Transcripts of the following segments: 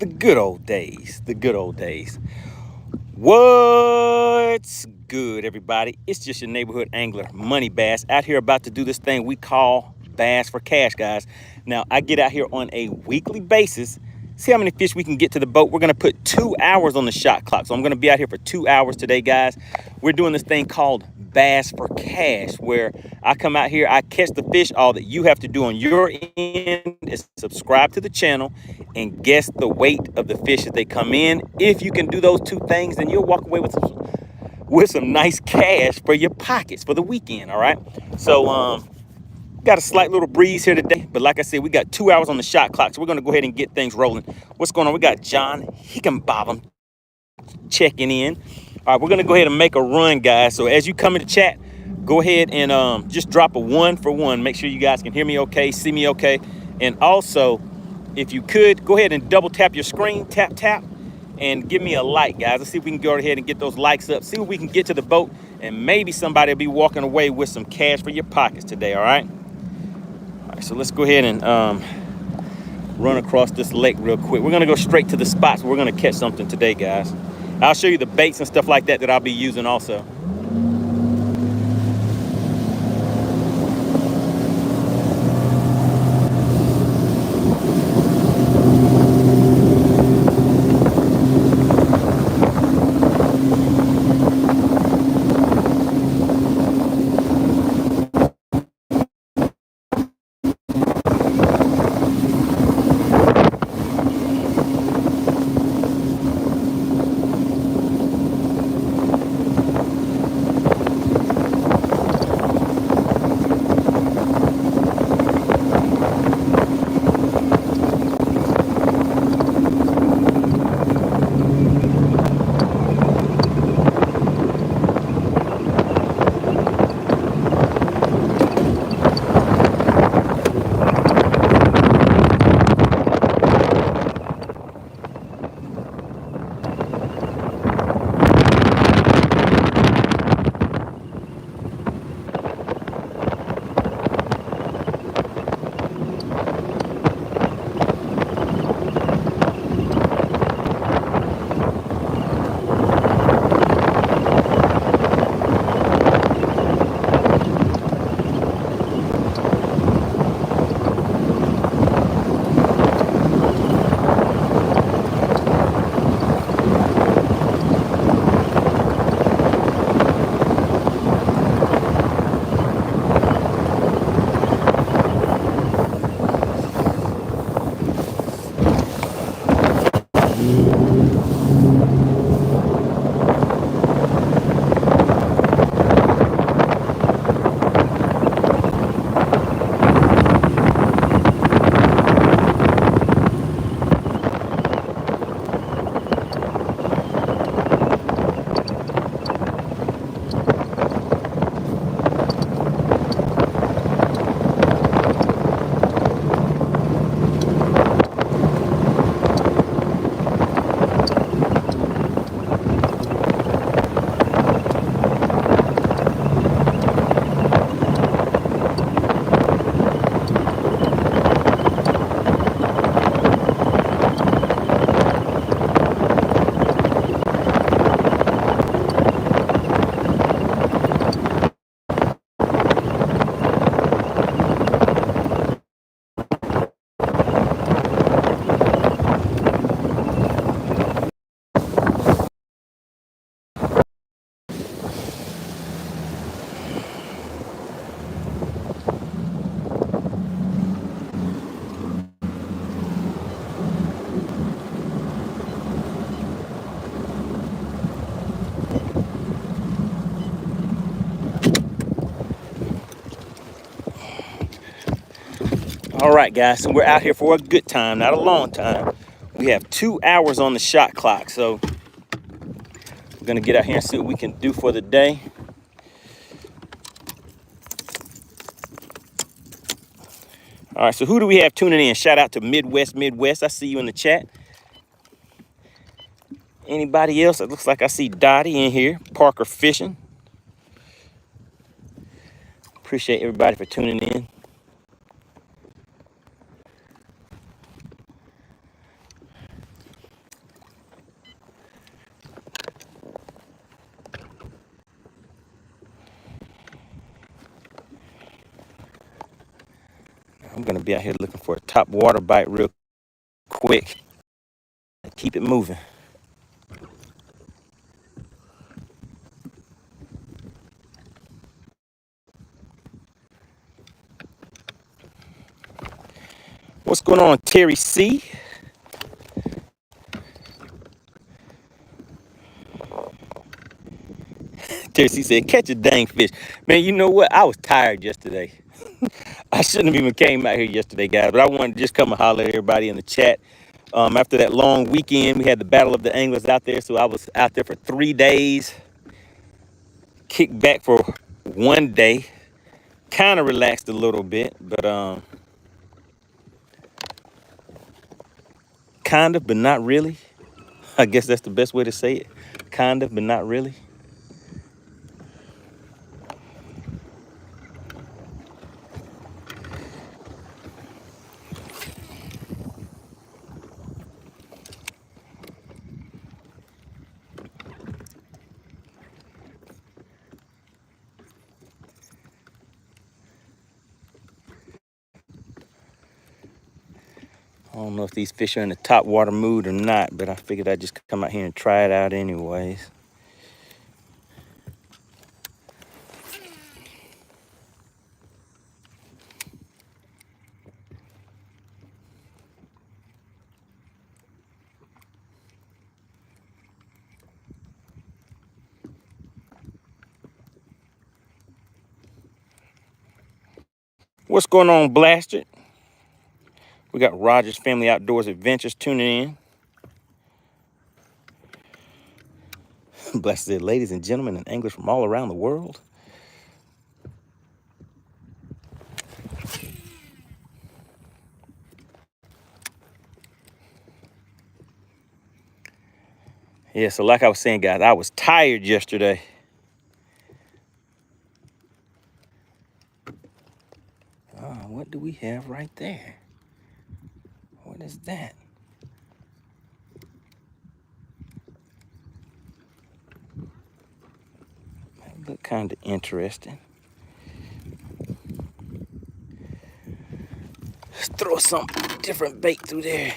The good old days. The good old days. What's good, everybody? It's just your neighborhood angler, MoneyBass, out here about to do this thing we call Bass for Cash, guys. Now, I get out here on a weekly basis, see how many fish we can get to the boat. We're going to put 2 hours on the shot clock. So I'm going to be out here for 2 hours today, guys. We're doing this thing called Bass for Cash, where I come out here, I catch the fish. All that you have to do on your end is subscribe to the channel and guess the weight of the fish as they come in. If you can do those two things, then you'll walk away with some nice cash for your pockets for the weekend. All right. So got a slight little breeze here today, but like I said, we got 2 hours on the shot clock, so we're going to go ahead and get things rolling. What's going on? We got John Hickenbottom checking in. All right, we're going to go ahead and make a run, guys. So as you come into chat, go ahead and just drop a 1 for 1. Make sure you guys can hear me okay, see me okay. And also, if you could, go ahead and double tap your screen, tap, and give me a like, guys. Let's see if we can go ahead and get those likes up, see what we can get to the boat, and maybe somebody will be walking away with some cash for your pockets today, all right? All right, so let's go ahead and run across this lake real quick. We're gonna go straight to the spots where we're gonna catch something today, guys. I'll show you the baits and stuff like that I'll be using also. All right, guys, so we're out here for a good time, not a long time. We have 2 hours on the shot clock, so we're gonna get out here and see what we can do for the day. All right, so who do we have tuning in? Shout out to Midwest. I see you in the chat. Anybody else? It looks like I see Dottie in here. Parker Fishing. Appreciate everybody for tuning in. I'm gonna be out here looking for a top water bite real quick. Keep it moving. What's going on, Terry C? Terry C said, catch a dang fish. Man, you know what? I was tired yesterday. I shouldn't have even came out here yesterday, guys, but I wanted to just come and holler at everybody in the chat. After that long weekend, we had the Battle of the Anglers out there, so I was out there for 3 days. Kicked back for 1 day. Kind of relaxed a little bit, but kind of, but not really. I guess that's the best way to say it. Kind of, but not really. I don't know if these fish are in the top water mood or not, but I figured I'd just come out here and try it out anyways. What's going on, Blaster? We got Rogers Family Outdoors Adventures tuning in. Blaster said, ladies and gentlemen and anglers from all around the world. Yeah, so like I was saying, guys, I was tired yesterday. What do we have right there? What is that? That looked kind of interesting. Let's throw some different bait through there.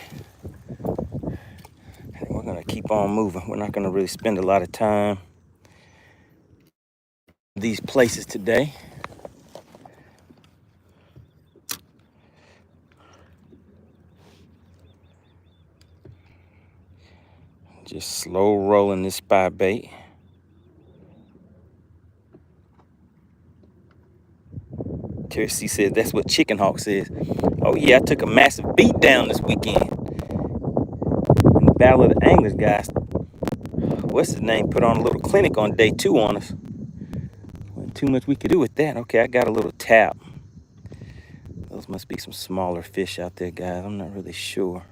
And we're gonna keep on moving. We're not gonna really spend a lot of time in these places today. Just slow rolling this spy bait. Terry C says that's what Chickenhog says. Oh yeah, I took a massive beat down this weekend. In the Battle of the Anglers, guys. What's his name? Put on a little clinic on day 2 on us. Wasn't too much we could do with that. Okay, I got a little tap. Those must be some smaller fish out there, guys. I'm not really sure.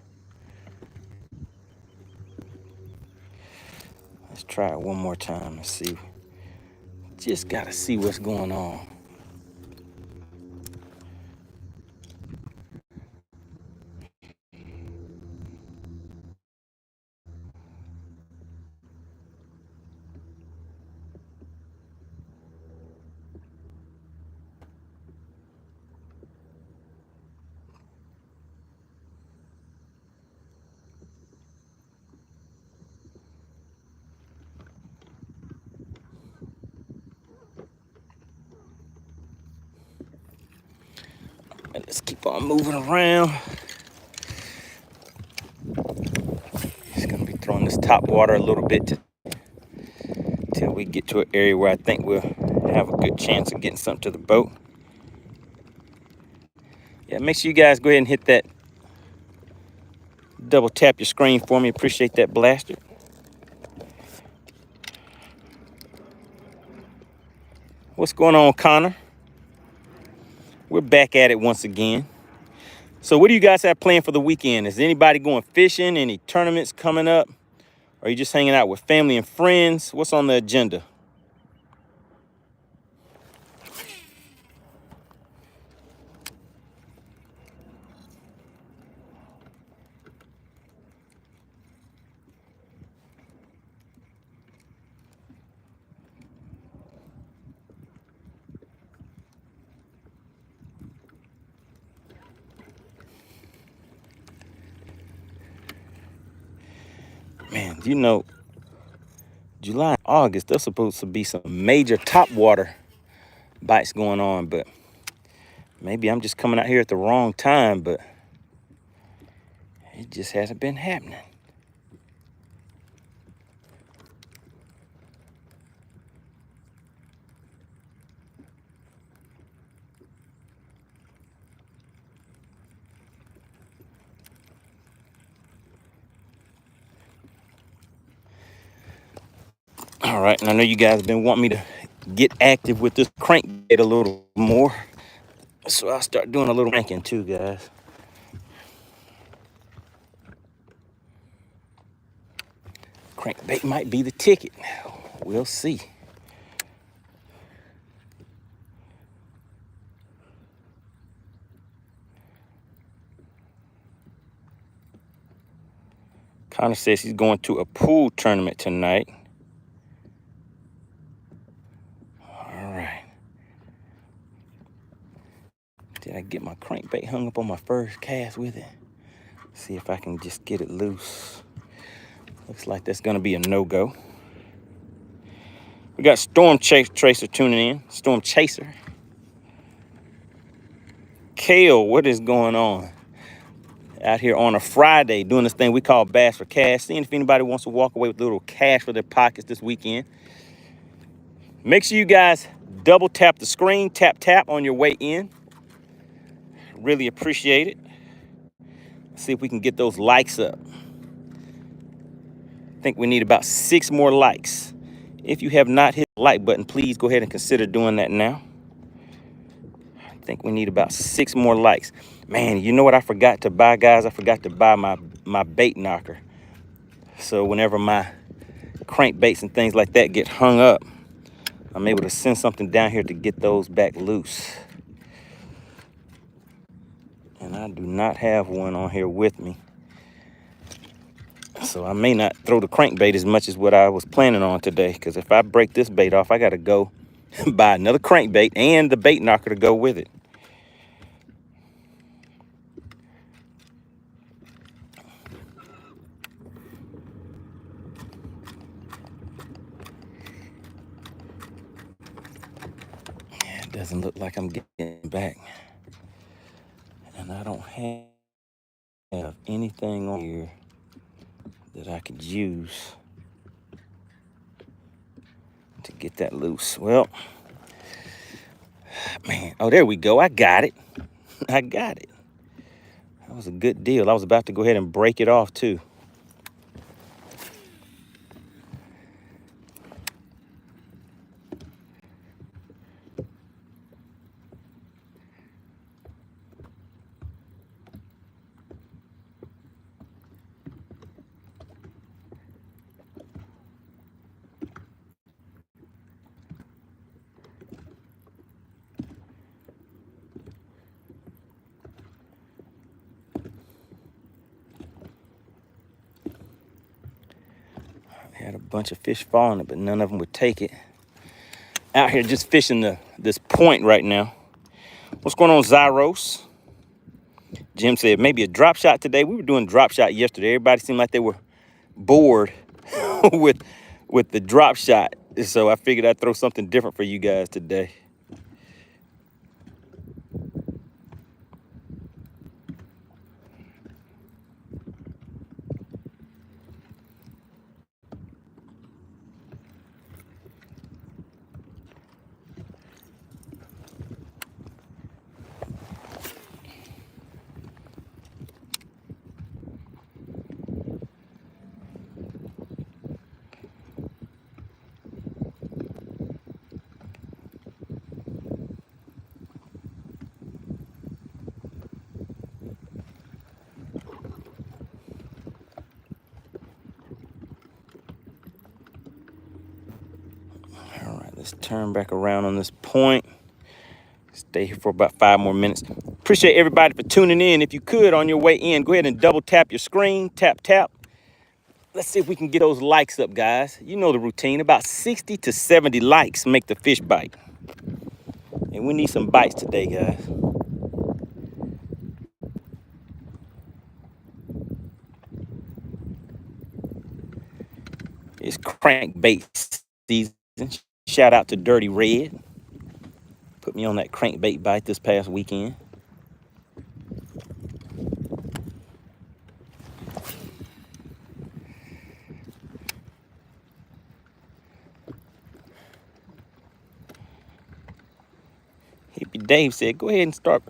Let's try it one more time and see. Just gotta see what's going on. Let's keep on moving around. Just gonna be throwing this top water a little bit till we get to an area where I think we'll have a good chance of getting something to the boat. Yeah, make sure you guys go ahead and hit that double tap your screen for me. Appreciate that, Blaster. What's going on, Connor? We're back at it once again. So what do you guys have planned for the weekend? Is anybody going fishing? Any tournaments coming up? Or are you just hanging out with family and friends? What's on the agenda? Man, you know, July and August, there's supposed to be some major topwater bites going on, but maybe I'm just coming out here at the wrong time, but it just hasn't been happening. All right, and I know you guys have been wanting me to get active with this crankbait a little more, so I'll start doing a little cranking too, guys. Crankbait might be the ticket. We'll see. Connor says he's going to a pool tournament tonight. All right. Did I get my crankbait hung up on my first cast with it? See if I can just get it loose. Looks like that's gonna be a no-go. We got Storm Tracer tuning in. Storm Chaser. Kale, what is going on? Out here on a Friday doing this thing we call Bass for Cash. Seeing if anybody wants to walk away with a little cash for their pockets this weekend. Make sure you guys double tap the screen, tap on your way in. Really appreciate it. See if we can get those likes up. I think we need about 6 more likes. If you have not hit the like button, please go ahead and consider doing that now. I think we need about 6 more likes. Man, you know what I forgot to buy, guys? I forgot to buy my bait knocker. So whenever my crankbaits and things like that get hung up, I'm able to send something down here to get those back loose. And I do not have one on here with me. So I may not throw the crankbait as much as what I was planning on today, because if I break this bait off, I got to go buy another crankbait and the bait knocker to go with it. Yeah, it doesn't look like I'm getting back. And I don't have anything on here that I could use to get that loose. Well, man, oh, there we go. I got it. I got it. That was a good deal. I was about to go ahead and break it off too. Had a bunch of fish falling it, but none of them would take it. Out here just fishing this point right now. What's going on, Zyros? Jim said maybe a drop shot today. We were doing drop shot yesterday. Everybody seemed like they were bored with the drop shot. So I figured I'd throw something different for you guys today. All right, let's turn back around on this point. Stay here for about 5 more minutes. Appreciate everybody for tuning in. If you could, on your way in, go ahead and double tap your screen, tap. Let's see if we can get those likes up, guys. You know the routine. About 60 to 70 likes make the fish bite. And we need some bites today, guys. It's crankbait season. Shout out to Dirty Red. Put me on that crankbait bite this past weekend. Hippie Dave said, go ahead and start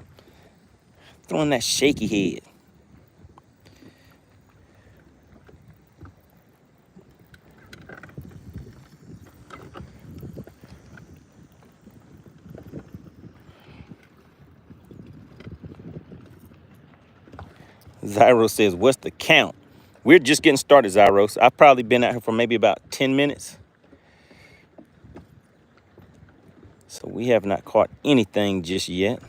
throwing that shaky head. Zyro says, what's the count? We're just getting started, Zyros. I've probably been out here for maybe about 10 minutes. So we have not caught anything just yet.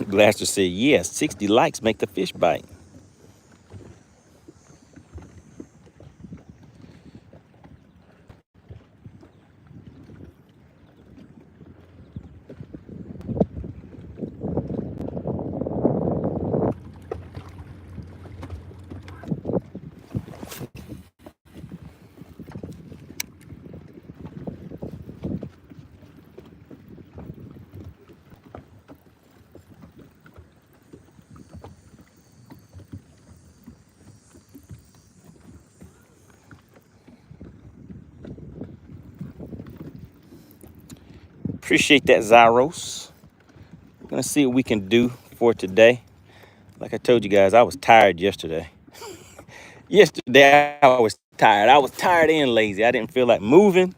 Blaster said, yeah, 60 likes make the fish bite. Appreciate that, Zyros. We're gonna see what we can do for today. Like I told you guys, I was tired yesterday. Yesterday, I was tired. I was tired and lazy. I didn't feel like moving.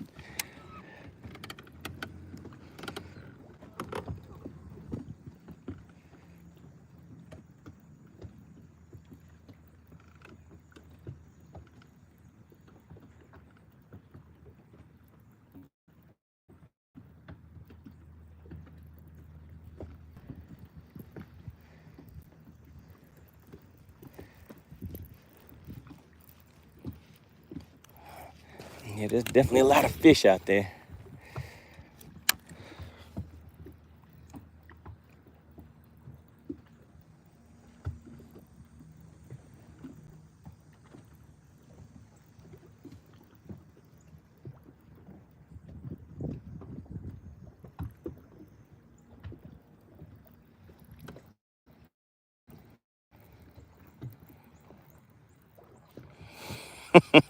Yeah, there's definitely a lot of fish out there.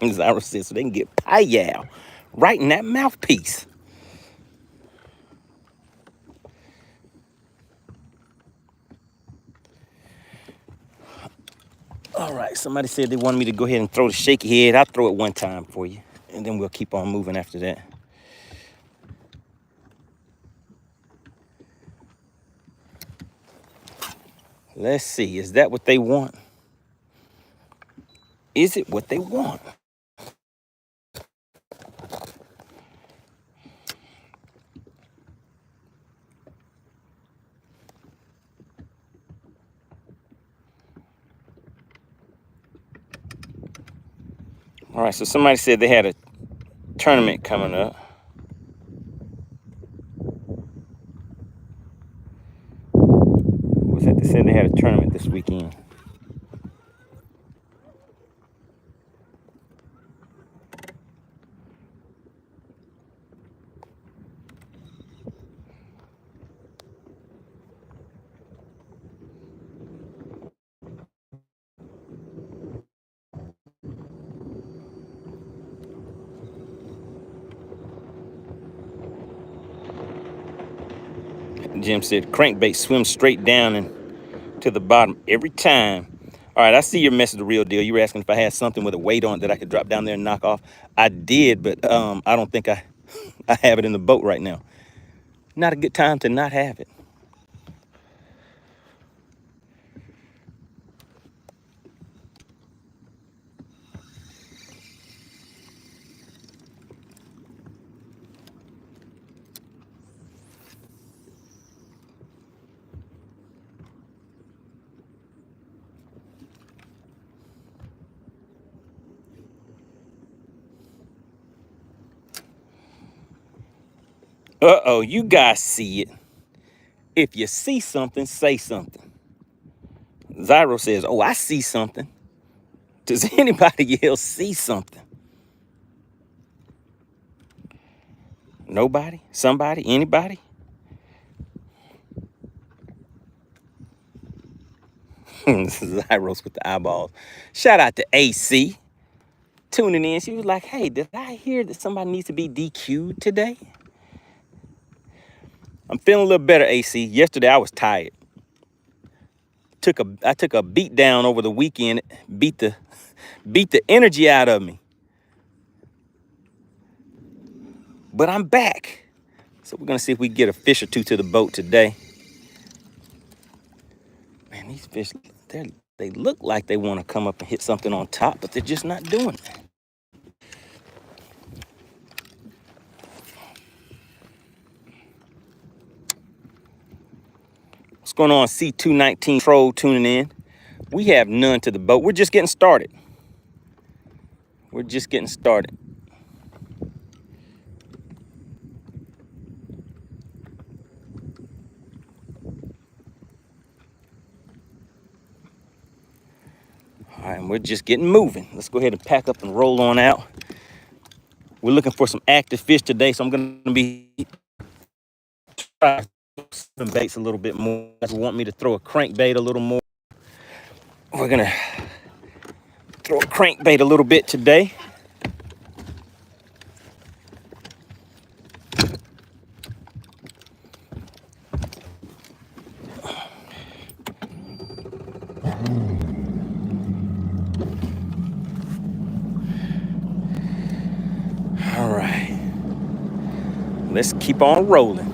Zyra says, so they can get pie-yow right in that mouthpiece. All right, somebody said they wanted me to go ahead and throw the shaky head. I'll throw it one time for you, and then we'll keep on moving after that. Let's see, is that what they want? Is it what they want? All right, so somebody said they had a tournament coming up. What's that? They said they had a tournament this weekend. Jim said crankbait swims straight down and to the bottom every time. All right, I see your message, the real deal. You were asking if I had something with a weight on it that I could drop down there and knock off. I did, but I don't think I have it in the boat right now. Not a good time to not have it. Uh-oh, you guys see it. If you see something, say something. Zyro says, oh, I see something. Does anybody else see something? Nobody? Somebody? Anybody? Zyros with the eyeballs. Shout out to AC tuning in. She was like, hey, did I hear that somebody needs to be DQ'd today? I'm feeling a little better, AC. Yesterday I was tired. I took a beat down over the weekend, beat the energy out of me. But I'm back. So we're gonna see if we can get a fish or two to the boat today. Man, these fish, they look like they want to come up and hit something on top, but they're just not doing it. What's going on, C219 Troll tuning in? We have none to the boat. We're just getting started. We're just getting started. All right, and we're just getting moving. Let's go ahead and pack up and roll on out. We're looking for some active fish today, so I'm going to be trying some baits a little bit more. If you want me to throw a crankbait a little more, we're going to throw a crankbait a little bit today. All right, let's keep on rolling.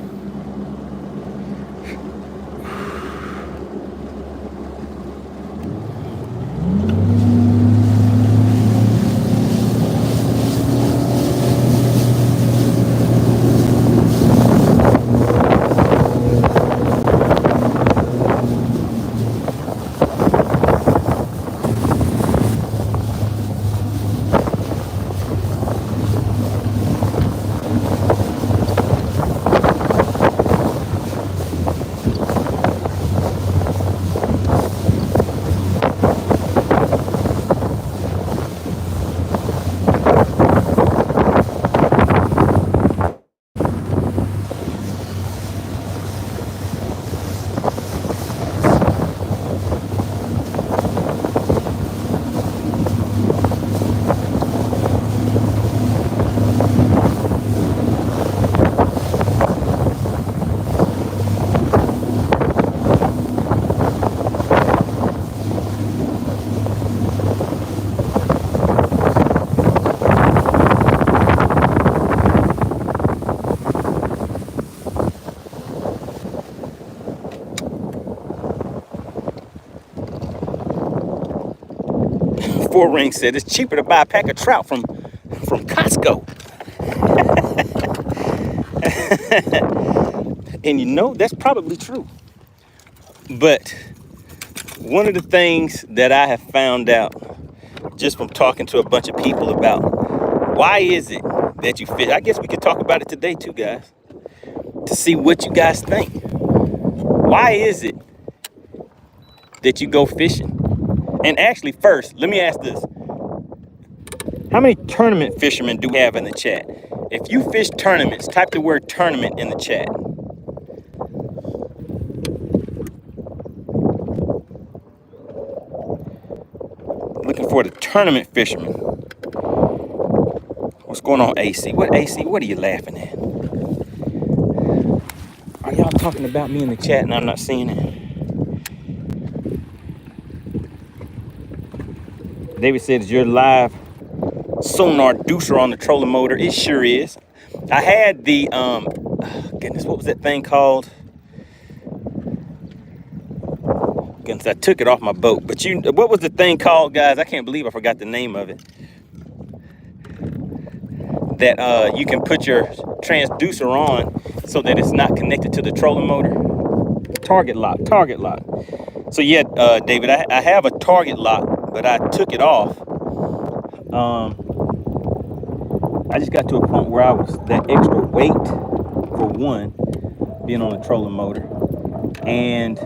Four Ring said it's cheaper to buy a pack of trout from Costco. And you know, that's probably true. But one of the things that I have found out just from talking to a bunch of people about why is it that you fish, I guess we could talk about it today too, guys, to see what you guys think. Why is it that you go fishing? And actually, first, let me ask this. How many tournament fishermen do we have in the chat? If you fish tournaments, type the word tournament in the chat. Looking for the tournament fishermen. What's going on, AC? What are you laughing at? Are y'all talking about me in the chat and I'm not seeing it? David said, is your live sonar deucer on the trolling motor? It sure is. I had the, goodness, what was that thing called? Goodness, I took it off my boat. But what was the thing called, guys? I can't believe I forgot the name of it. That you can put your transducer on so that it's not connected to the trolling motor. Target lock. So yeah, David, I have a target lock, but I took it off. I just got to a point where I was that extra weight, for one, being on a trolling motor, and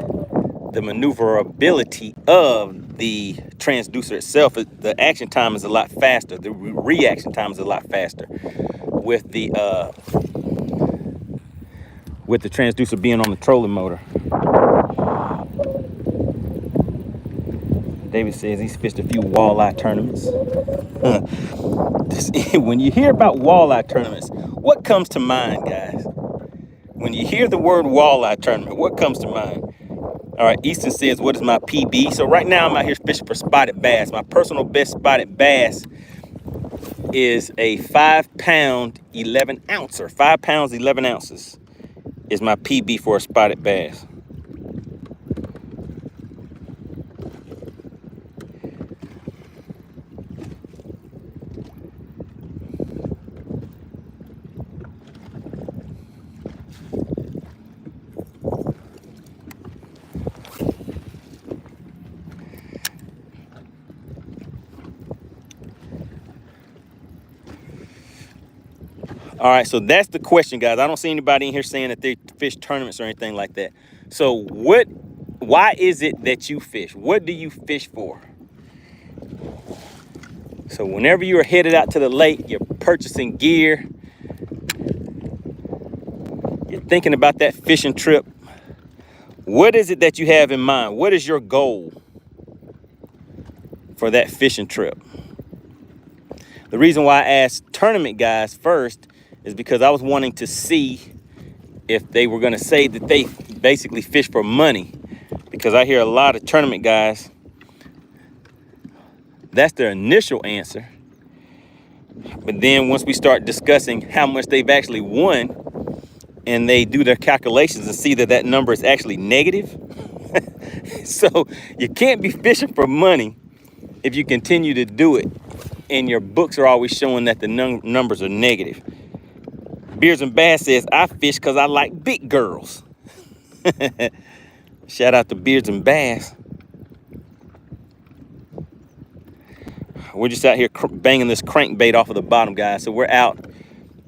the maneuverability of the transducer itself, the action time is a lot faster. The reaction time is a lot faster with the transducer being on the trolling motor. David says he's fished a few walleye tournaments. When you hear about walleye tournaments, what comes to mind, guys? When you hear the word walleye tournament, what comes to mind? All right, Easton says, what is my PB? So right now I'm out here fishing for spotted bass. My personal best spotted bass is a 5 pound 11 ouncer. 5 pounds 11 ounces is my PB for a spotted bass. All right, so that's the question, guys. I don't see anybody in here saying that they fish tournaments or anything like that. So why is it that you fish? What do you fish for? So whenever you're headed out to the lake, you're purchasing gear, you're thinking about that fishing trip, what is it that you have in mind? What is your goal for that fishing trip? The reason why I asked tournament guys first is because I was wanting to see if they were going to say that they basically fish for money, because I hear a lot of tournament guys, that's their initial answer. But then once we start discussing how much they've actually won and they do their calculations and see that that number is actually negative. So you can't be fishing for money if you continue to do it and your books are always showing that the numbers are negative. Beards and Bass says, I fish because I like big girls. Shout out to Beards and Bass. We're just out here banging this crankbait off of the bottom, guys. So we're out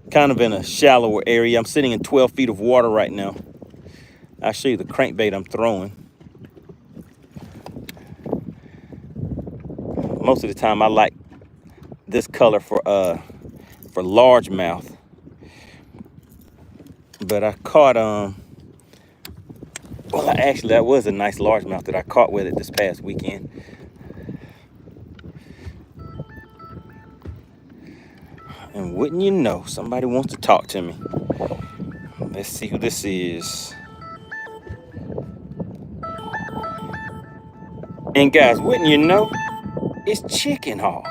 kind of in a shallower area. I'm sitting in 12 feet of water right now. I'll show you the crankbait I'm throwing. Most of the time I like this color for largemouth. But I caught, well, actually that was a nice largemouth that I caught with it this past weekend. And wouldn't you know, somebody wants to talk to me. Let's see who this is. And guys, wouldn't you know, it's Chickenhog.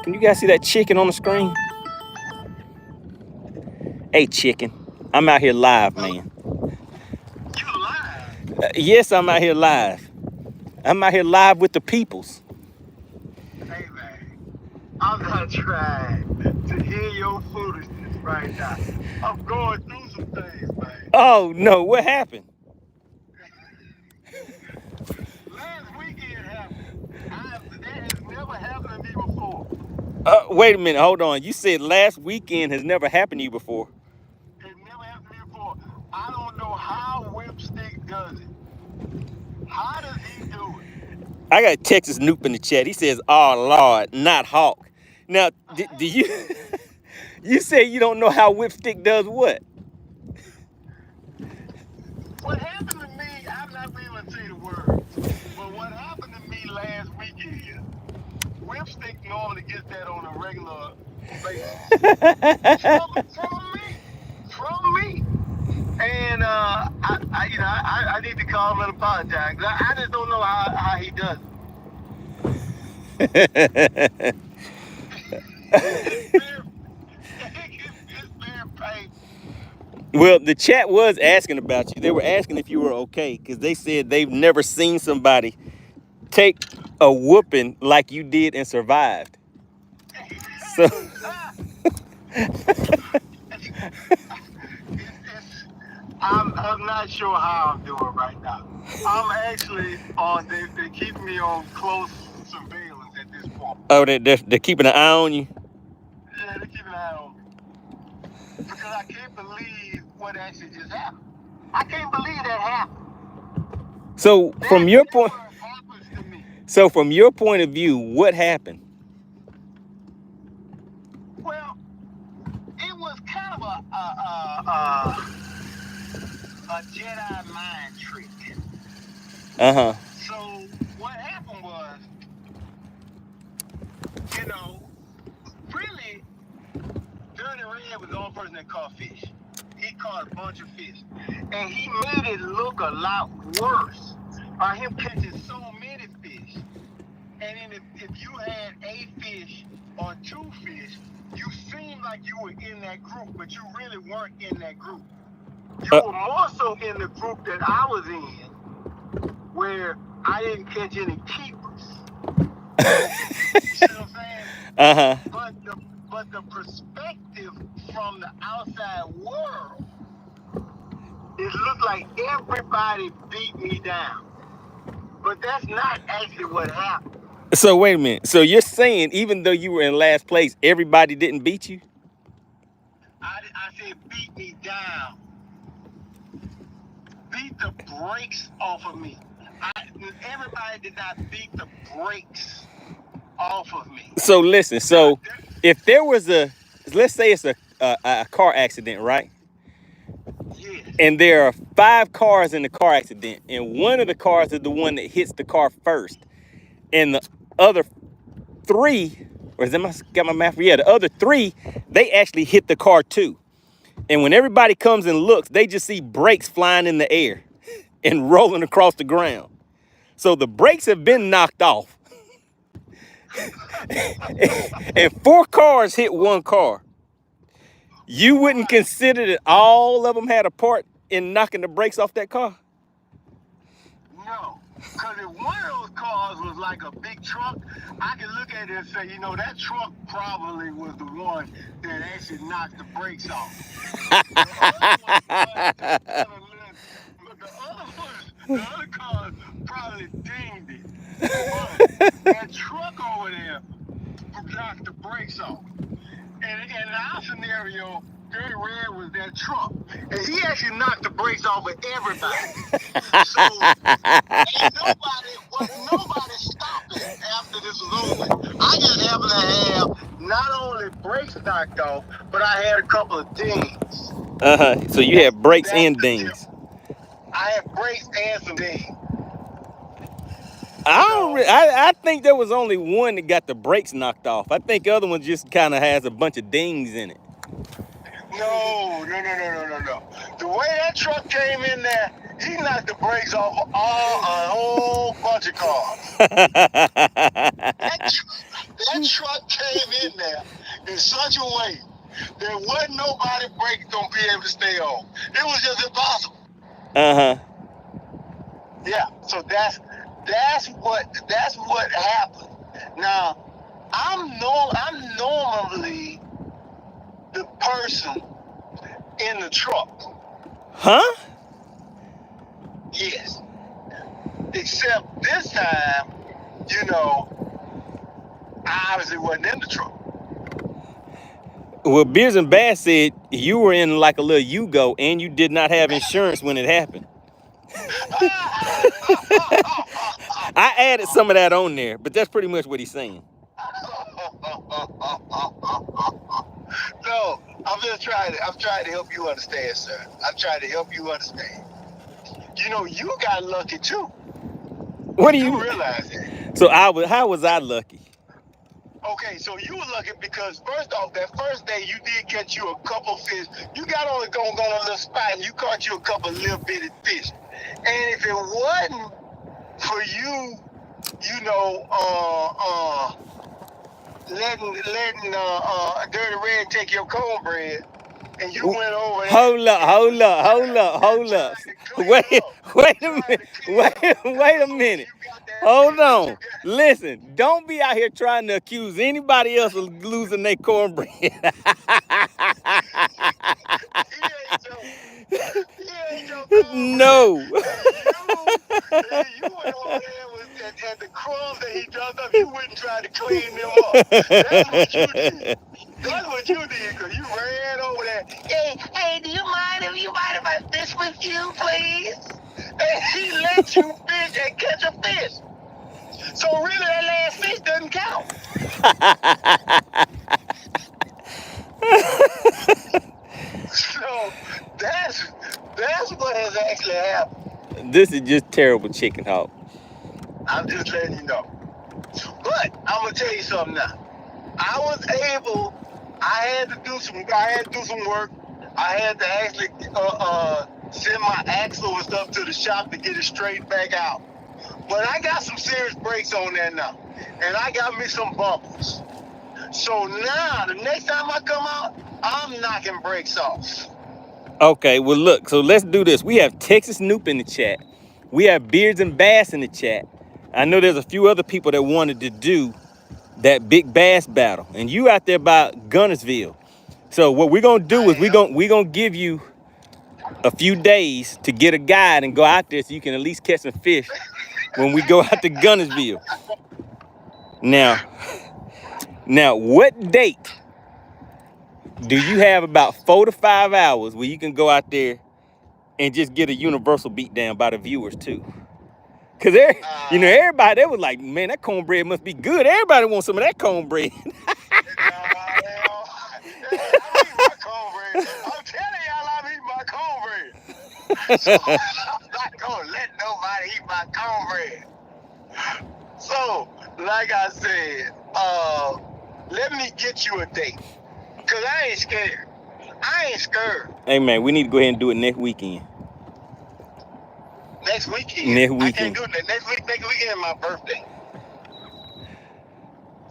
Can you guys see that chicken on the screen? Hey, chicken. I'm out here live, man. You live? Yes, I'm out here live. I'm out here live with the peoples. Hey, man. I'm not trying to hear your foolishness right now. I'm going through some things, man. Oh, no. What happened? Last weekend happened. That has never happened to me before. Wait a minute. Hold on. You said last weekend has never happened to you before. It never happened to me before. I don't know how Whipstick does it. How does he do it? I got Texas Noop in the chat. He says, oh, Lord, not Hawk. Now, do you... You say you don't know how Whipstick does what? What happened to me, I'm not even going to say the words, but what happened to me last weekend, Whipstick normally gets that on a regular basis. From me. And I need to call him and apologize. I just don't know how he does it. It's very painful. Well, the chat was asking about you. They were asking if you were okay, because they said they've never seen somebody take a whooping like you did and survived. So I'm not sure how I'm doing right now. I'm actually on. They keep me on close surveillance at this point. Oh, they're keeping an eye on you? Yeah, they're keeping an eye on me. Because I can't believe what actually just happened. I can't believe that happened. So That from your never point, happens to me. so from your point of view, what happened? Well, it was kind of a Jedi mind trick. Uh-huh. So what happened was, really, Dirty Red was the only person that caught fish. He caught a bunch of fish, and he made it look a lot worse by him catching so many fish. And then if you had a fish or two fish, you seemed like you were in that group, but you really weren't in that group. You were more so in the group that I was in, where I didn't catch any keepers. You see what I'm saying? Uh-huh. But the perspective from the outside world, it looked like everybody beat me down. But that's not actually what happened. So wait a minute. So you're saying even though you were in last place, everybody didn't beat you? I said beat me down. Beat the brakes off of me. Everybody did not beat the brakes off of me. So listen, so if there was let's say it's a car accident, right? Yes. And there are 5 cars in the car accident, and one of the cars is the one that hits the car first, and the other 3, or is that got my math? Yeah, the other 3, they actually hit the car too. And when everybody comes and looks, they just see brakes flying in the air and rolling across the ground. So the brakes have been knocked off. And 4 cars hit 1 car. You wouldn't consider that all of them had a part in knocking the brakes off that car? No. Because if one of those cars was like a big truck, I could look at it and say, that truck probably was the one that actually knocked the brakes off. The other cars probably dinged it. But that truck over there knocked the brakes off. And in our scenario, Dirty Red was that truck. And he actually knocked the brakes off of everybody. So ain't nobody stopping after this was over. I just happened to have not only brakes knocked off, but I had a couple of dings. Uh-huh. So you had brakes and dings. I had brakes and some dings. I think there was only one that got the brakes knocked off. I think the other one just kind of has a bunch of dings in it. No. The way that truck came in there, he knocked the brakes off a whole bunch of cars. that truck came in there in such a way that wasn't nobody brakes gonna be able to stay on. It was just impossible. Uh-huh. Yeah. So that's what happened. Now, I'm normally the person in the truck. Huh? Yes. Except this time, I obviously wasn't in the truck. Well, Beers and Bass said you were in like a little Yugo and you did not have insurance when it happened. I added some of that on there, but that's pretty much what he's saying. No, I'm trying to help you understand, sir. I'm trying to help you understand. You got lucky too. What do you realize that? So how was I lucky? Okay, so you were lucky because first off, that first day you did catch you a couple fish. You got only going on a little spot and you caught you a couple little bitty fish. And if it wasn't for you, letting Dirty Red take your cornbread, and you went over there. Hold up. Wait a minute. Hold on. Listen, don't be out here trying to accuse anybody else of losing their cornbread. No. You went over there and the crumbs that he dumped up, you wouldn't try to clean them up. That's what you did, because you ran over there. Hey, do you mind if I fish with you, please? And he lets you fish and catch a fish. So really, that last fish doesn't count. So that's what has actually happened. This is just terrible, Chickenhog. I'm just letting you know. But I'm gonna tell you something now. I had to do some work. I had to actually send my axle and stuff to the shop to get it straight back out. But I got some serious brakes on there now, and I got me some bumpers. So now the next time I come out, I'm knocking brakes off. Okay, well look, so let's do this. We have Texas Noop in the chat. We have Beards and Bass in the chat. I know there's a few other people that wanted to do that big bass battle, and you out there by Gunnersville. So what we're gonna do is we're gonna give you a few days to get a guide and go out there so you can at least catch some fish when we go out to Gunnersville. Now, what date do you have about 4 to 5 hours where you can go out there and just get a universal beat down by the viewers too? Cause everybody, they was like, man, that cornbread must be good. Everybody wants some of that cornbread. I eat my cornbread. I'm telling y'all, I eat my cornbread. So I'm not gonna let nobody eat my cornbread. So, like I said, let me get you a date. Cause I ain't scared. Hey man, we need to go ahead and do it next weekend. Next weekend. I can't do it. Next weekend is my birthday.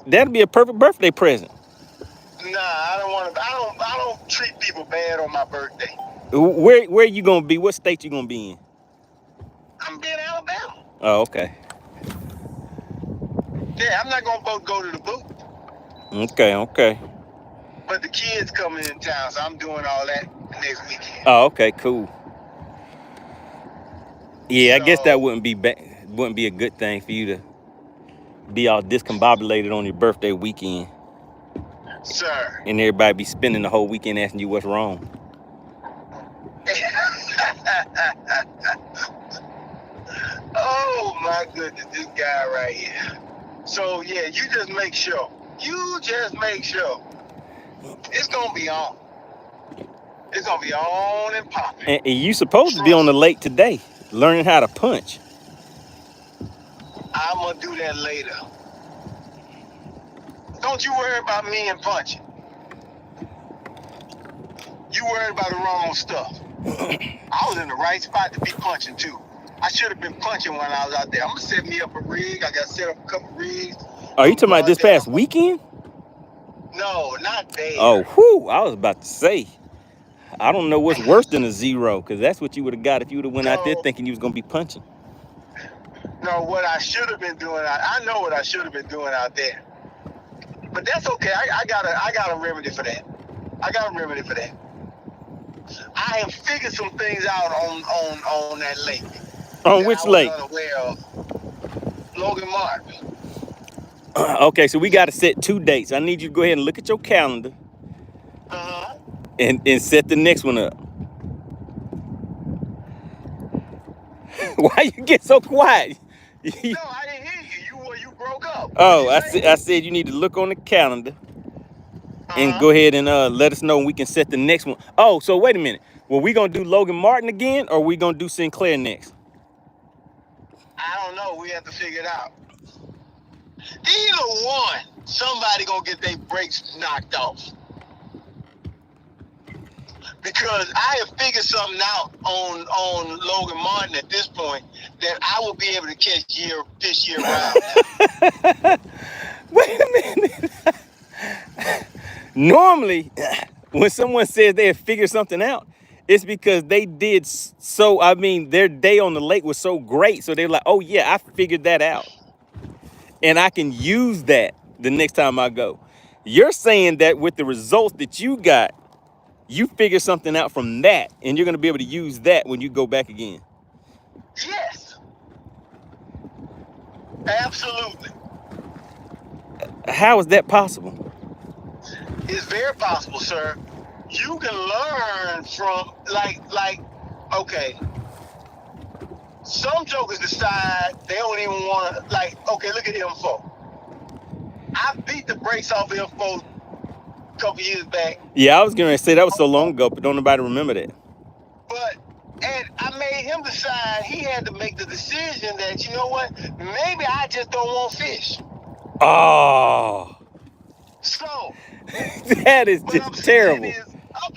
That'd be a perfect birthday present. Nah, I don't treat people bad on my birthday. Where you gonna be? What state you gonna be in? I'm in Alabama. Oh, okay. Yeah, I'm not gonna go to the booth. Okay. But the kids coming in town, so I'm doing all that next weekend. Oh, okay, cool. Yeah, I guess that wouldn't be a good thing for you to be all discombobulated on your birthday weekend. Sir. And everybody be spending the whole weekend asking you what's wrong. Oh my goodness, this guy right here. So yeah, you just make sure. It's gonna be on. It's gonna be on and popping. And you supposed to be on the lake today, learning how to punch. I'm gonna do that later. Don't you worry about me and punching. You worried about the wrong stuff. I was in the right spot to be punching too. I should have been punching when I was out there. I'm gonna set me up a rig. I got set up a couple rigs. Are you talking about this past weekend? No, not there. Oh, whew, I was about to say. I don't know what's worse than a zero, because that's what you would have got if you would have went out there thinking you was going to be punching. No, what I should have been doing, I know what I should have been doing out there. But that's okay. I got a remedy for that. I have figured some things out on that lake. On which lake? Logan Martin. Okay, so we got to set 2 dates. I need you to go ahead and look at your calendar and set the next one up. Why you get so quiet? No, I didn't hear you. You broke up. Oh, I said you need to look on the calendar and go ahead and let us know when we can set the next one. Oh, so wait a minute. Well, we going to do Logan Martin again, or we going to do Sinclair next? I don't know. We have to figure it out. Either one, somebody gonna get their brakes knocked off. Because I have figured something out on Logan Martin at this point that I will be able to catch fish year round. Wait a minute. Normally, when someone says they have figured something out, it's because they did so. I mean, their day on the lake was so great, so they're like, "Oh yeah, I figured that out." And I can use that the next time I go. You're saying that with the results that you got, you figure something out from that, and you're going to be able to use that when you go back again. Yes. Absolutely. How is that possible? It's very possible, sir. You can learn from, okay. some jokers decide they don't even want to, like, okay, look at M4. I beat the brakes off M4 a couple years back. Yeah, I was going to say that was so long ago, but don't nobody remember that. And I made him decide he had to make the decision that, you know what, maybe I just don't want fish. Oh, So, that is what I'm just saying terrible. is,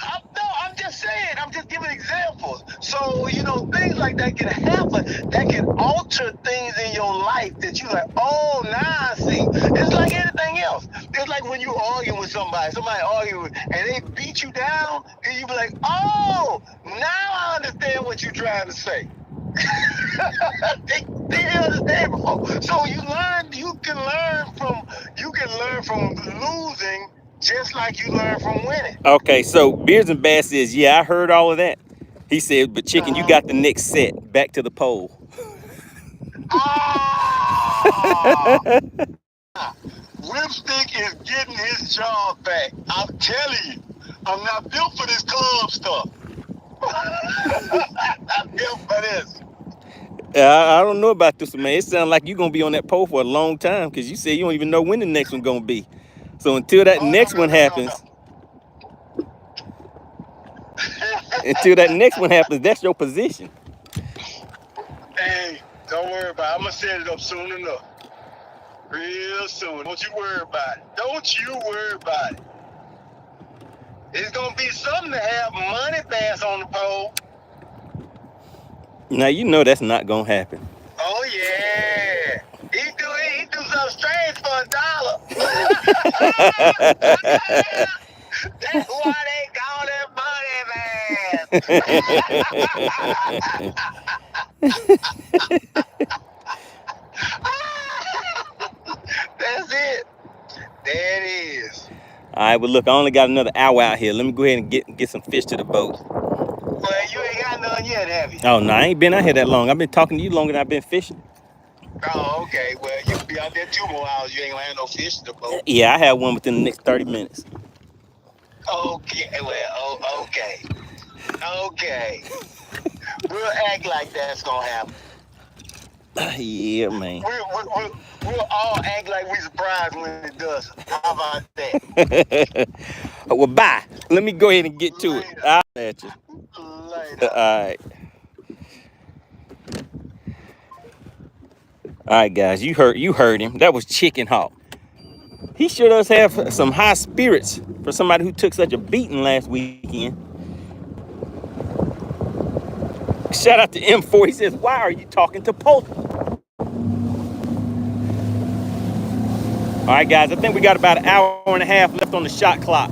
I'm just saying, I'm just giving examples. So, you know, things like that can happen, that can alter things in your life that you like, oh, now I see. It's like anything else. It's like when you arguing with somebody arguing, and they beat you down, and you be like, oh, now I understand what you're trying to say. they didn't understand before. So you can learn from losing just like you learn from winning. Okay, so Beards and Bass says, yeah, I heard all of that. He said, but Chicken, you got the next set. Back to the poll. Whipstick is getting his job back. I'm telling you, I'm not built for this club stuff. I'm not built for this. I don't know about this one, man. It sounds like you're going to be on that pole for a long time because you said you don't even know when the next one's going to be. So until that next one happens, until that next one happens, that's your position. Hey, don't worry about it. I'm going to set it up soon enough. Real soon. Don't you worry about it. Don't you worry about it. It's going to be something to have MoneyBass on the pole. Now, you know that's not going to happen. Oh, yeah. He do something strange for $1. That's why they call it MoneyBass. That's it. There it is. All right, well, look, I only got another hour out here. Let me go ahead and get some fish to the boat. Well, you ain't got none yet, have you? Oh, no, I ain't been out here that long. I've been talking to you longer than I've been fishing. Oh, okay. Well, you can be out there 2 more hours. You ain't gonna have no fish to the boat. Yeah, I have one within the next 30 minutes. Okay, well, okay. Okay. We'll act like that's gonna happen. Yeah, man. We'll all act like we surprised when it does. How about that? Well, bye. Let me go ahead and get to it. I'll at you. Later. All right. All right, guys. You heard him. That was Chickenhog. He sure does have some high spirits for somebody who took such a beating last weekend. Shout out to M4. He says, why are you talking to Poultry? All right, guys. I think we got about an hour and a half left on the shot clock.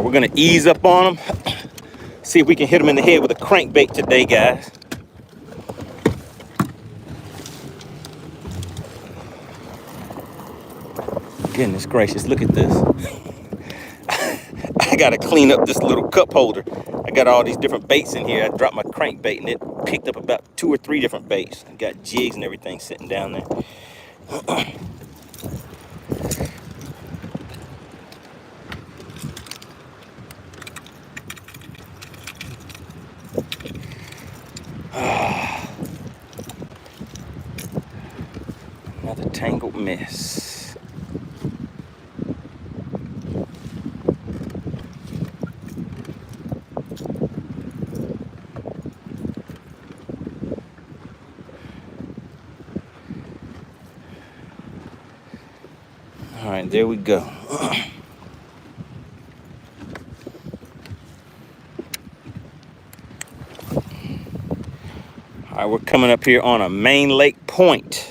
We're gonna ease up on them. See if we can hit them in the head with a crankbait today, guys. Goodness gracious, look at this. I gotta clean up this little cup holder. I got all these different baits in here. I dropped my crankbait and it picked up about 2 or 3 different baits. I got jigs and everything sitting down there. Another tangled mess. All right, there we go. All right, we're coming up here on a main lake point.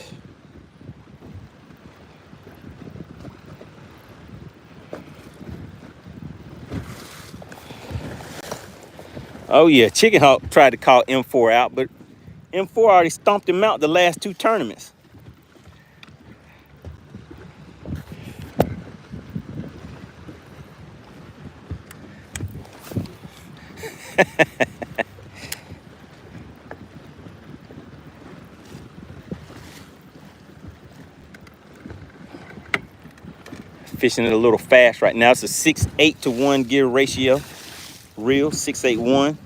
Oh yeah, Chickenhog tried to call M4 out, but M4 already stomped him out the last 2 tournaments. Fishing it a little fast right now. It's a 6-8 to 1 gear ratio. Reel 6-8-1.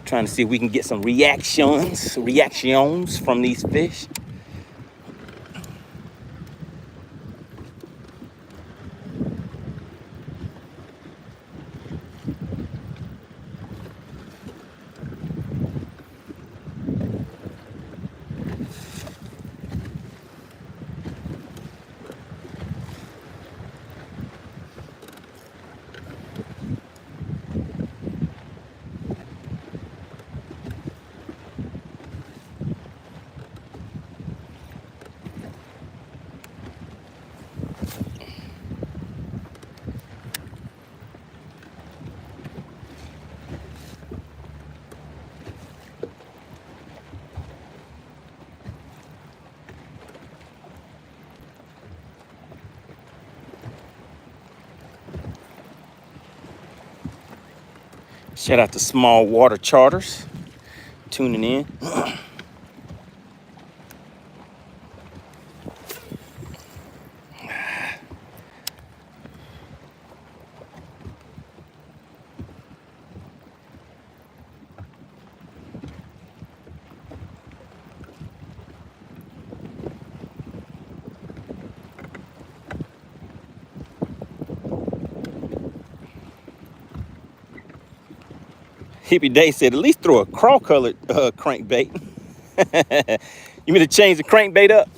Trying to see if we can get some reactions from these fish. Shout out to Small Water Charters tuning in. Hippie Day said, at least throw a craw-colored crankbait. You mean to change the crankbait up?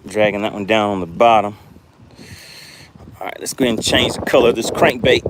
Dragging that one down on the bottom. All right, let's go ahead and change the color of this crankbait.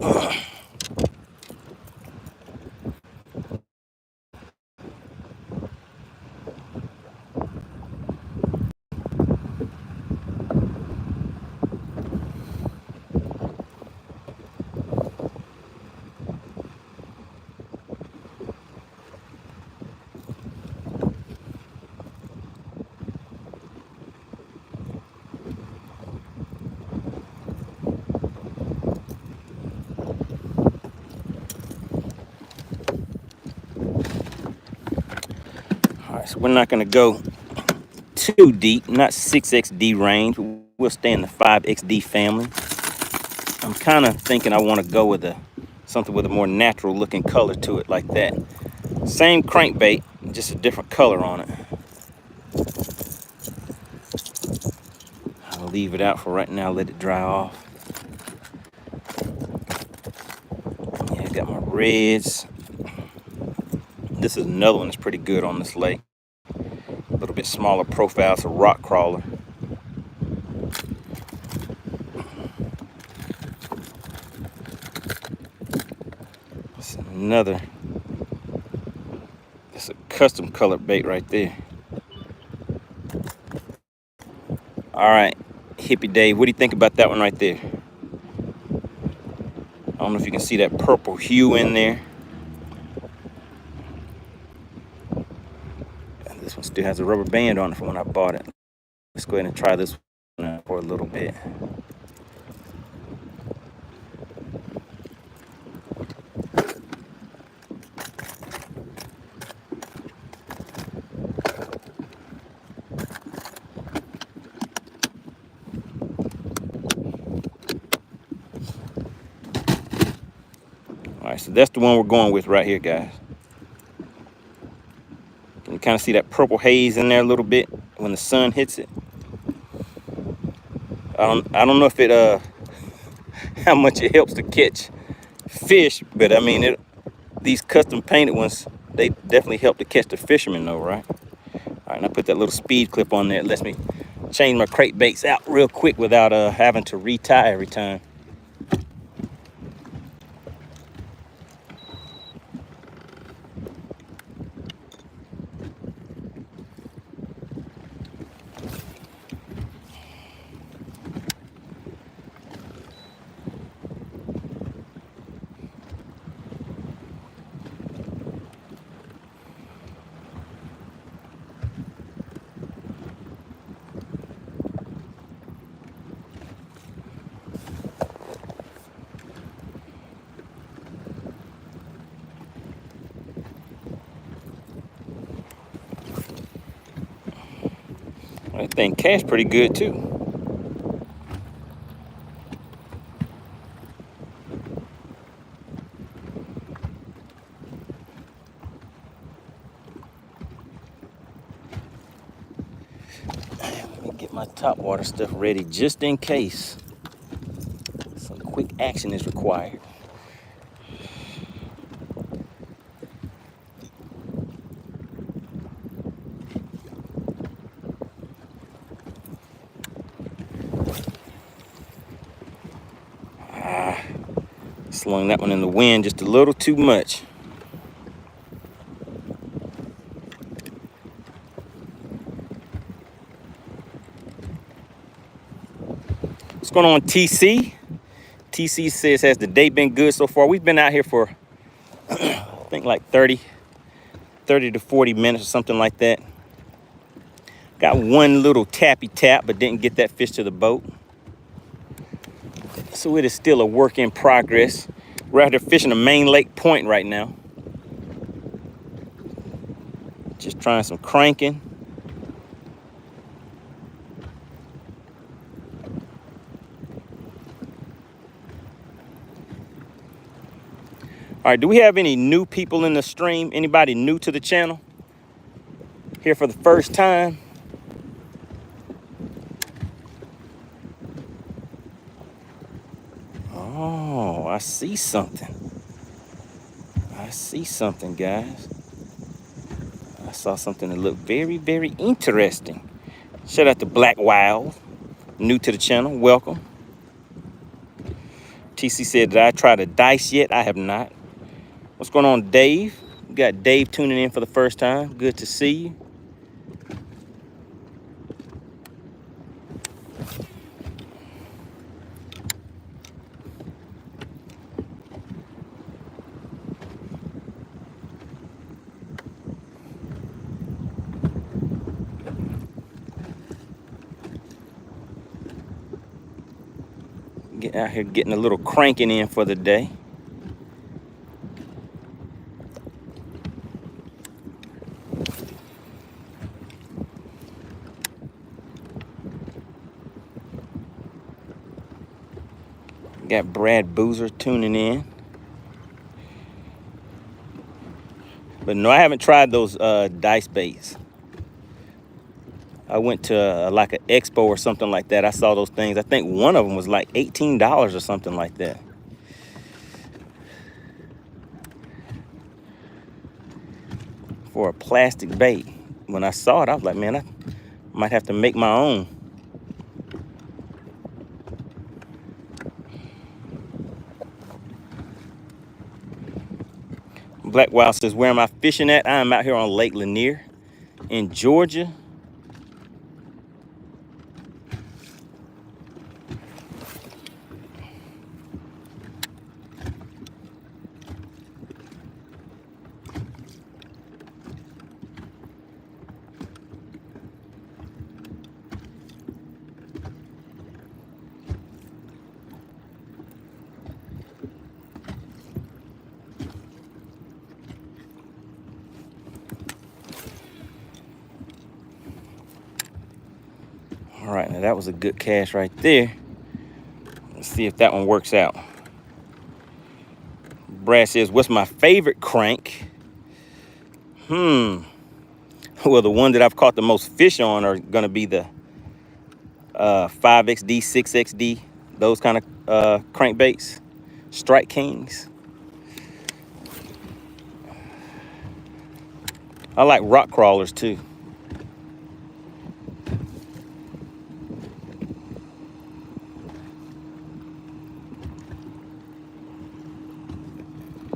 So we're not gonna go too deep, not 6XD range. We'll stay in the 5XD family. I'm kind of thinking I want to go with something with a more natural looking color to it, like that. Same crankbait, just a different color on it. I'll leave it out for right now, let it dry off. Yeah, I got my reds. This is another one that's pretty good on this lake. A little bit smaller profile, it's a rock crawler. It's another, it's a custom colored bait right there. All right, Hippie Dave, what do you think about that one right there? I don't know if you can see that purple hue in there. And this one still has a rubber band on it from when I bought it. Let's go ahead and try this one for a little bit. All right, so that's the one we're going with right here, guys. Can you kind of see that purple haze in there a little bit? when the sun hits it. I don't know if it how much it helps to catch fish, but I mean these custom painted ones, they definitely help to catch the fishermen though, right? All right, and I put that little speed clip on there. It lets me change my crankbaits out real quick without having to retie every time. That thing cast pretty good too. Let me get my top water stuff ready just in case some quick action is required. Slung that one in the wind just a little too much. What's going on, TC? TC says, has the day been good so far? We've been out here for, I think like 30 to 40 minutes or something like that. Got one little tappy tap, but didn't get that fish to the boat. So it is still a work in progress. We're out here fishing the main lake point right now. Just trying some cranking. All right, do we have any new people in the stream? Anybody new to the channel? Here for the first time? Oh, I see something. I see something, guys. I saw something that looked very, very interesting. Shout out to Black Wild, new to the channel, welcome. TC said, did I try to dice yet? I have not. What's going on, Dave? We got Dave tuning in for the first time. Good to see you. Get out here getting a little cranking in for the day. Got Brad Boozer tuning in. But no, I haven't tried those dice baits. I went to like an expo or something like that. I saw those things. I think one of them was like $18 or something like that. For a plastic bait. When I saw it, I was like, man, I might have to make my own. Black Wild says, where am I fishing at? I'm out here on Lake Lanier in Georgia. All right, now that was a good cast right there. Let's see if that one works out. Brad says, what's my favorite crank? Well, the one that I've caught the most fish on are gonna be the 5XD, 6XD, those kind of crankbaits, Strike Kings. I like rock crawlers too.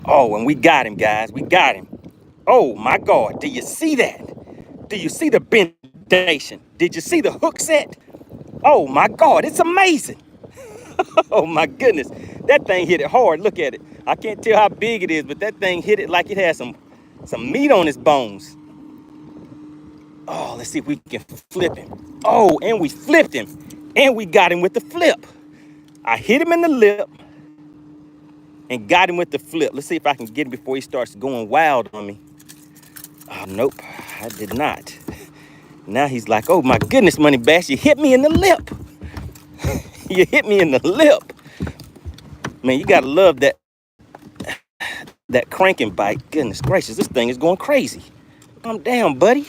Oh, and we got him, guys. We got him. Oh my God, do you see that? Do you see the bendation? Did you see the hook set? Oh my God, it's amazing. Oh my goodness, that thing hit it hard. Look at it. I can't tell how big it is, but that thing hit it like it has some meat on its bones. Oh, let's see if we can flip him. Oh, and we flipped him. And we got him with the flip. I hit him in the lip and got him with the flip. Let's see if I can get him before he starts going wild on me. Oh, nope, I did not. Now he's like, oh my goodness, MoneyBass, you hit me in the lip. You hit me in the lip. Man, you gotta love that cranking bite. Goodness gracious, this thing is going crazy. Calm down, buddy.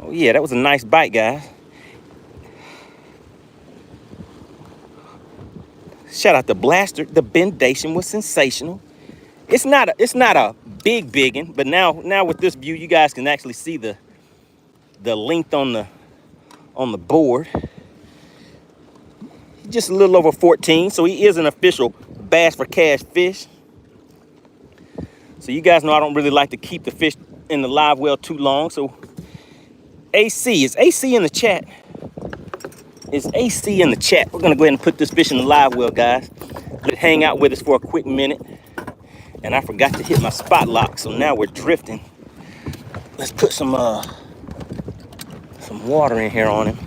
Oh yeah, that was a nice bite, guys. Shout out to Blaster. The bendation was sensational. It's not a big biggin, but now with this view, you guys can actually see the length on the board. Just a little over 14, so he is an official Bass for Cash fish. So you guys know I don't really like to keep the fish in the live well too long. So AC, is AC in the chat? Is AC in the chat? We're gonna go ahead and put this fish in the live well, guys. Let it hang out with us for a quick minute. And I forgot to hit my spot lock, so now we're drifting. Let's put some water in here on him.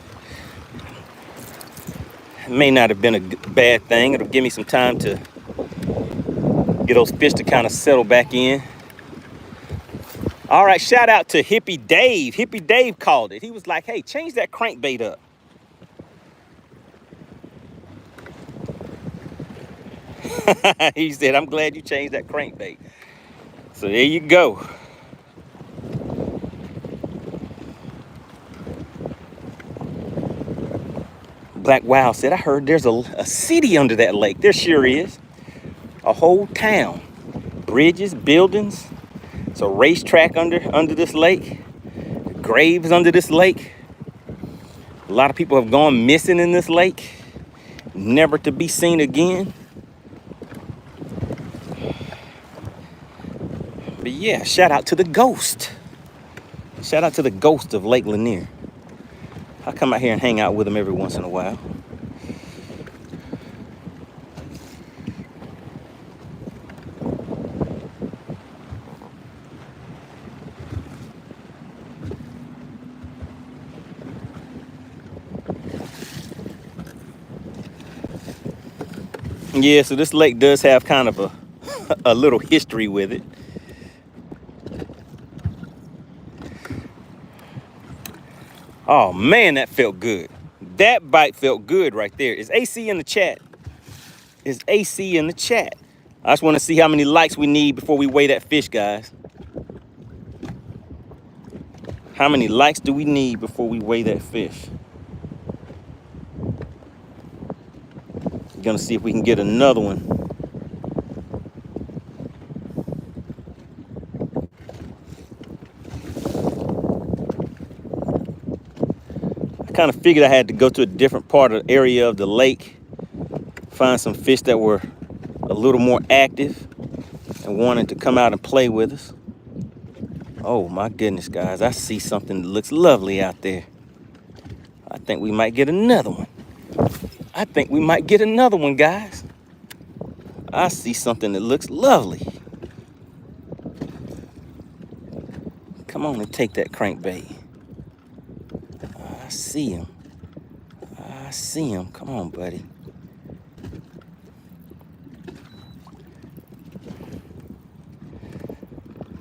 It may not have been a bad thing. It'll give me some time to get those fish to kind of settle back in. All right, shout out to Hippie Dave. Hippie Dave called it. He was like, hey, change that crankbait up. He said, I'm glad you changed that crankbait. So there you go. Black Wow said, I heard there's a city under that lake. There sure is. A whole town. Bridges, buildings. It's a racetrack under this lake. Graves under this lake. A lot of people have gone missing in this lake. Never to be seen again. But yeah, shout out to the ghost. Shout out to the ghost of Lake Lanier. I come out here and hang out with him every once in a while. Yeah, so this lake does have kind of a little history with it. Oh man, that felt good. That bite felt good right there. Is AC in the chat? Is AC in the chat? I just want to see how many likes we need before we weigh that fish, guys. How many likes do we need before we weigh that fish? We're gonna see if we can get another one. I kind of figured I had to go to a different part of the area of the lake, find some fish that were a little more active and wanted to come out and play with us. Oh my goodness, guys, I see something that looks lovely out there. I think we might get another one. I think we might get another one, guys. I see something that looks lovely. Come on and take that crankbait. I see him. I see him. Come on, buddy.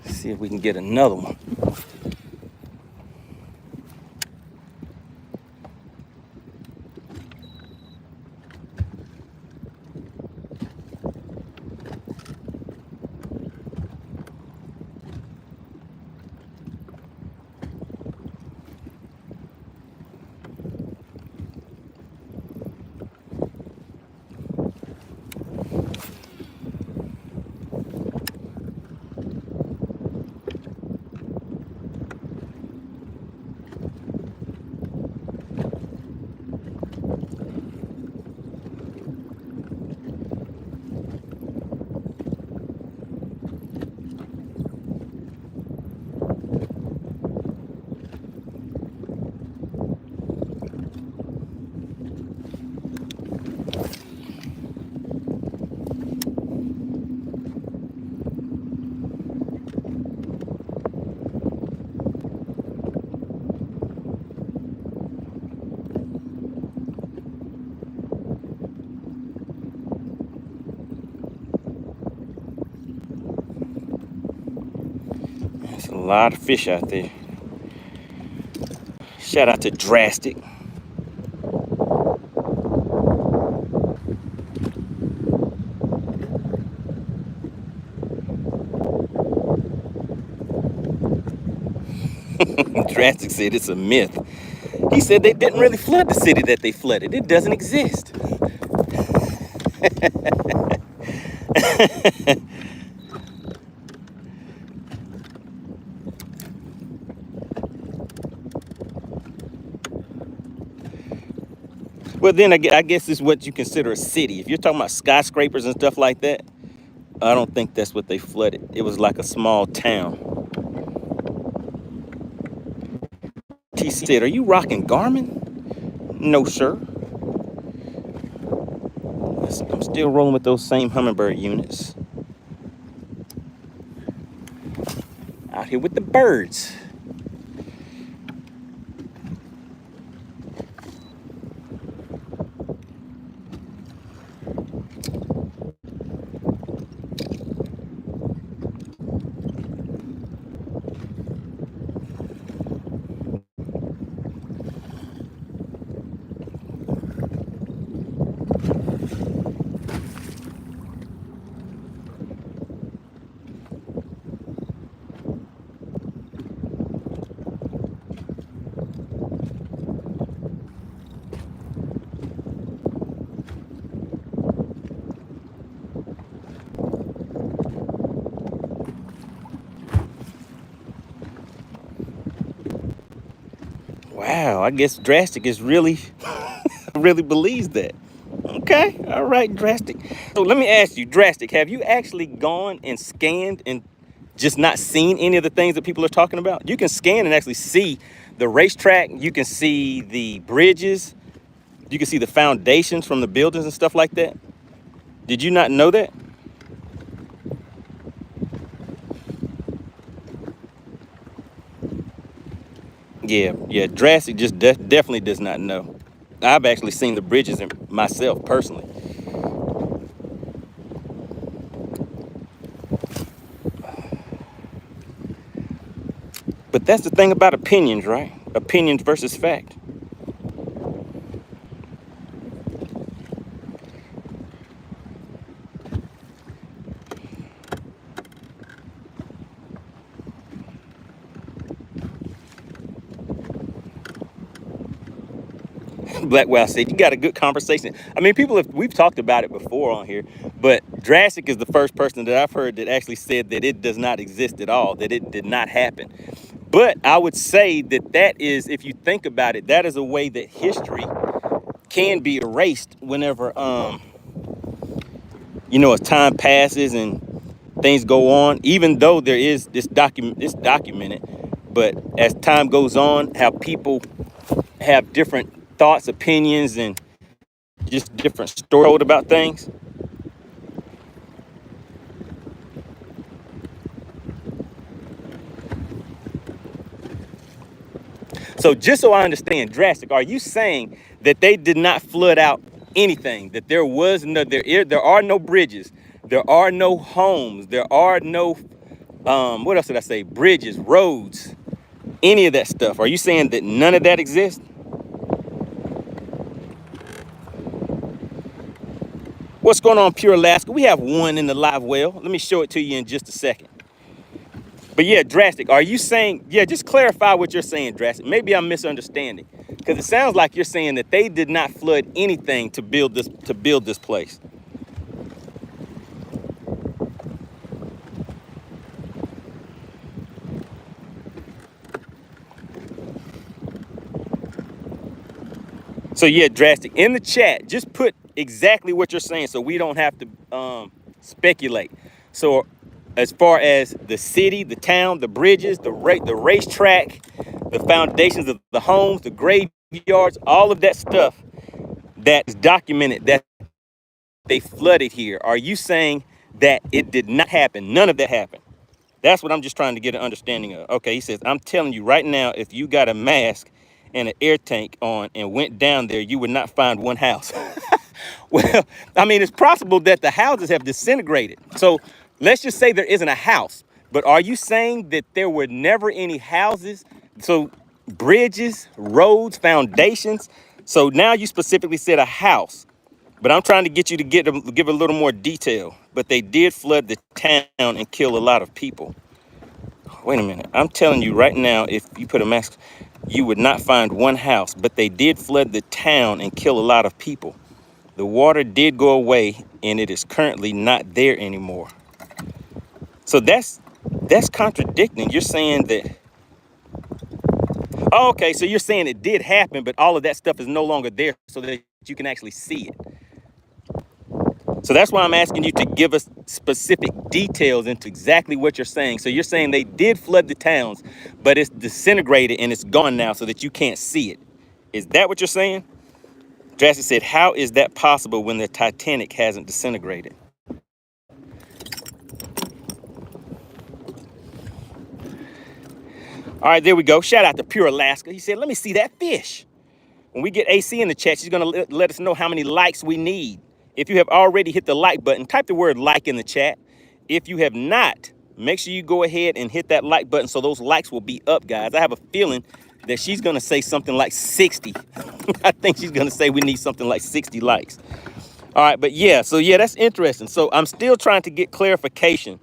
See if we can get another one. A lot of fish out there. Shout out to Drastic. Drastic said it's a myth. He said they didn't really flood the city that they flooded. It doesn't exist. Well, then I guess it's what you consider a city. If you're talking about skyscrapers and stuff like that, I don't think that's what they flooded. It was like a small town. TC said, "Are you rocking Garmin?" No, sir. I'm still rolling with those same Humminbird units. Out here with the birds. Wow, I guess Drastic is really, really believes that. Okay, all right, Drastic. So let me ask you, Drastic, have you actually gone and scanned and just not seen any of the things that people are talking about? You can scan and actually see the racetrack. You can see the bridges. You can see the foundations from the buildings and stuff like that. Did you not know that? Yeah, Drastic just definitely does not know. I've actually seen the bridges myself personally. But that's the thing about opinions, right? Opinions versus fact. Blackwell said, "You got a good conversation." I mean, we've talked about it before on here, but Drastic is the first person that I've heard that actually said that it does not exist at all, that it did not happen. But I would say that is, if you think about it, that is a way that history can be erased whenever, as time passes and things go on, even though there is it's documented, but as time goes on, how people have different thoughts, opinions, and just different stories about things. So just so I understand, Drastic, are you saying that they did not flood out anything? That there are no bridges, there are no homes, there are no what else did I say? Bridges, roads, any of that stuff? Are you saying that none of that exists? What's going on, Pure Alaska? We have one in the live well. Let me show it to you in just a second. But yeah, Drastic, are you saying, just clarify what you're saying, Drastic. Maybe I'm misunderstanding, because it sounds like you're saying that they did not flood anything to build this place. So yeah, Drastic, in the chat, just put exactly what you're saying so we don't have to speculate. So as far as the city, the town, the bridges, the racetrack, the foundations of the homes, the graveyards, all of that stuff that's documented that they flooded here, are you saying that it did not happen? None of that happened. That's what I'm just trying to get an understanding of. Okay, he says, "I'm telling you right now, if you got a mask and an air tank on and went down there, you would not find one house." Well, I mean, it's possible that the houses have disintegrated. So let's just say there isn't a house. But are you saying that there were never any houses? So bridges, roads, foundations. So now you specifically said a house, but I'm trying to get you to give a little more detail. But they did flood the town and kill a lot of people. Wait a minute. I'm telling you right now, if you put a mask, you would not find one house, but they did flood the town and kill a lot of people. The water did go away and it is currently not there anymore. So that's contradicting. You're saying that, oh, okay, so you're saying it did happen, but all of that stuff is no longer there so that you can actually see it. So that's why I'm asking you to give us specific details into exactly what you're saying. So you're saying they did flood the towns, but it's disintegrated and it's gone now so that you can't see it. Is that what you're saying? Drastic said, how is that possible when the Titanic hasn't disintegrated? All right, there we go. Shout out to Pure Alaska. He said, let me see that fish. When we get AC in the chat, she's going to let us know how many likes we need. If you have already hit the like button, type the word like in the chat. If you have not, make sure you go ahead and hit that like button so those likes will be up, guys. I have a feeling that she's going to say something like 60. I think she's going to say we need something like 60 likes. All right, but yeah, so yeah, that's interesting. So I'm still trying to get clarification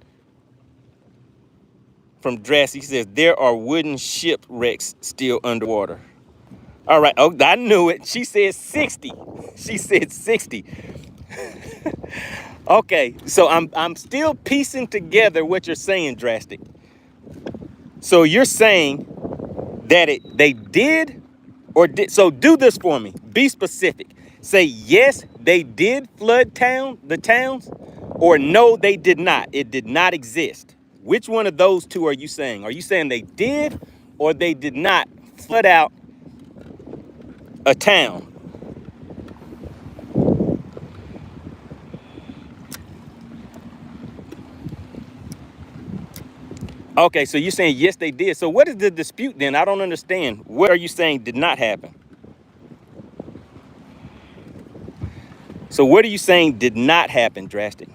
from Dressy. He says there are wooden shipwrecks still underwater. All right. Oh, I knew it. She said 60. She said 60. Okay. So I'm still piecing together what you're saying, Drastic. So you're saying that they did or did. So do this for me. Be specific. Say yes, they did flood the towns, or no, they did not. It did not exist. Which one of those two are you saying? Are you saying they did or they did not flood out a town? Okay, so you're saying yes, they did. So what is the dispute then? I don't understand. What are you saying did not happen? So what are you saying did not happen, Drastic?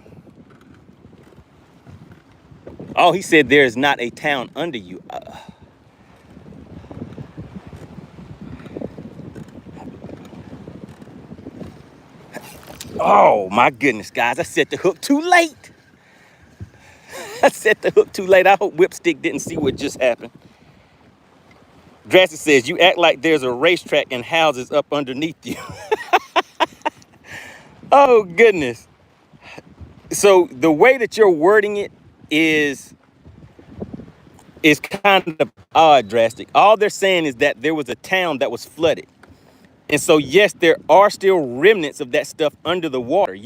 Oh, he said there is not a town under you. Oh my goodness, guys, I set the hook too late. I set the hook too late. I hope Whipstick didn't see what just happened. Drastic says, you act like there's a racetrack and houses up underneath you. Oh, goodness. So the way that you're wording it is kind of odd, Drastic. All they're saying is that there was a town that was flooded. And so, yes, there are still remnants of that stuff under the water.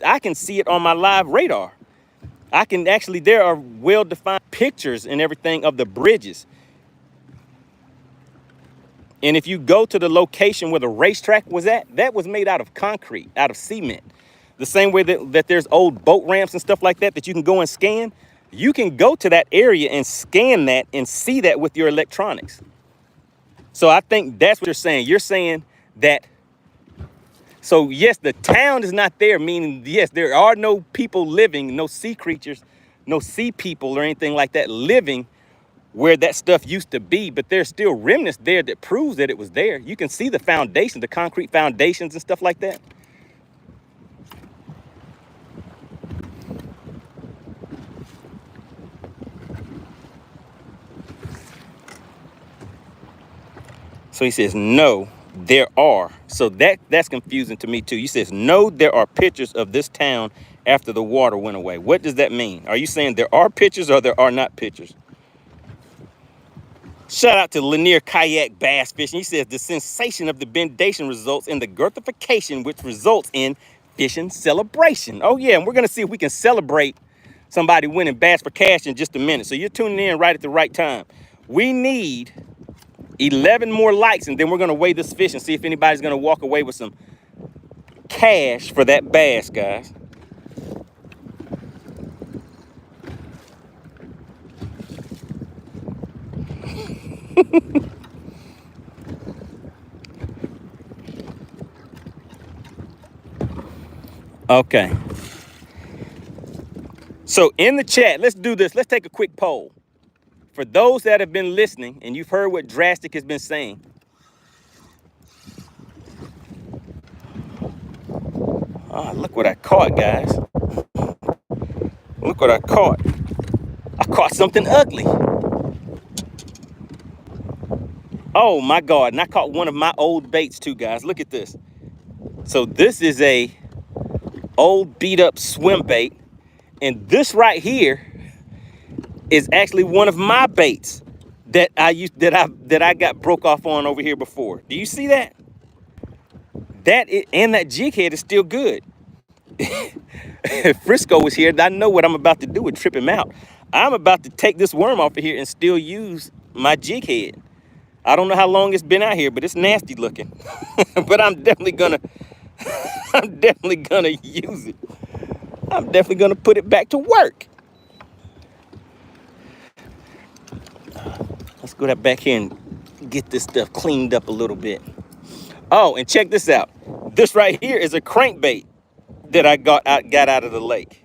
I can see it on my live radar. I can actually, there are well-defined pictures and everything of the bridges. And if you go to the location where the racetrack was at, that was made out of concrete, out of cement. The same way that there's old boat ramps and stuff like that you can go and scan. You can go to that area and scan that and see that with your electronics. So I think that's what you're saying. You're saying that, so yes, the town is not there, meaning yes, there are no people living, no sea creatures, no sea people or anything like that living where that stuff used to be, but there's still remnants there that proves that it was there. You can see the foundation, the concrete foundations and stuff like that. So he says, no, there are. So that's confusing to me too. He says, no, there are pictures of this town after the water went away. What does that mean? Are you saying there are pictures or there are not pictures? Shout out to Lanier Kayak Bass Fishing. He says the sensation of the bendation results in the girthification, which results in fishing celebration. Oh yeah, and we're gonna see if we can celebrate somebody winning Bass for Cash in just a minute. So you're tuning in right at the right time. We need 11 more likes, and then we're gonna weigh this fish and see if anybody's gonna walk away with some cash for that bass, guys. Okay. So in the chat, let's do this. Let's take a quick poll. For those that have been listening and you've heard what Drastic has been saying. Oh, look what I caught, guys. Look what I caught. I caught something ugly. Oh my God, and I caught one of my old baits too, guys. Look at this. So this is a old beat up swim bait. And this right here is actually one of my baits that I got broke off on over here before. Do you see that? And that jig head is still good. If Frisco was here, I know what I'm about to do would trip him out. I'm about to take this worm off of here and still use my jig head. I don't know how long it's been out here, but it's nasty looking. But I'm definitely gonna use it. I'm definitely gonna put it back to work. Let's go back here and get this stuff cleaned up a little bit. Oh, and check this out. This right here is a crankbait that I got out of the lake.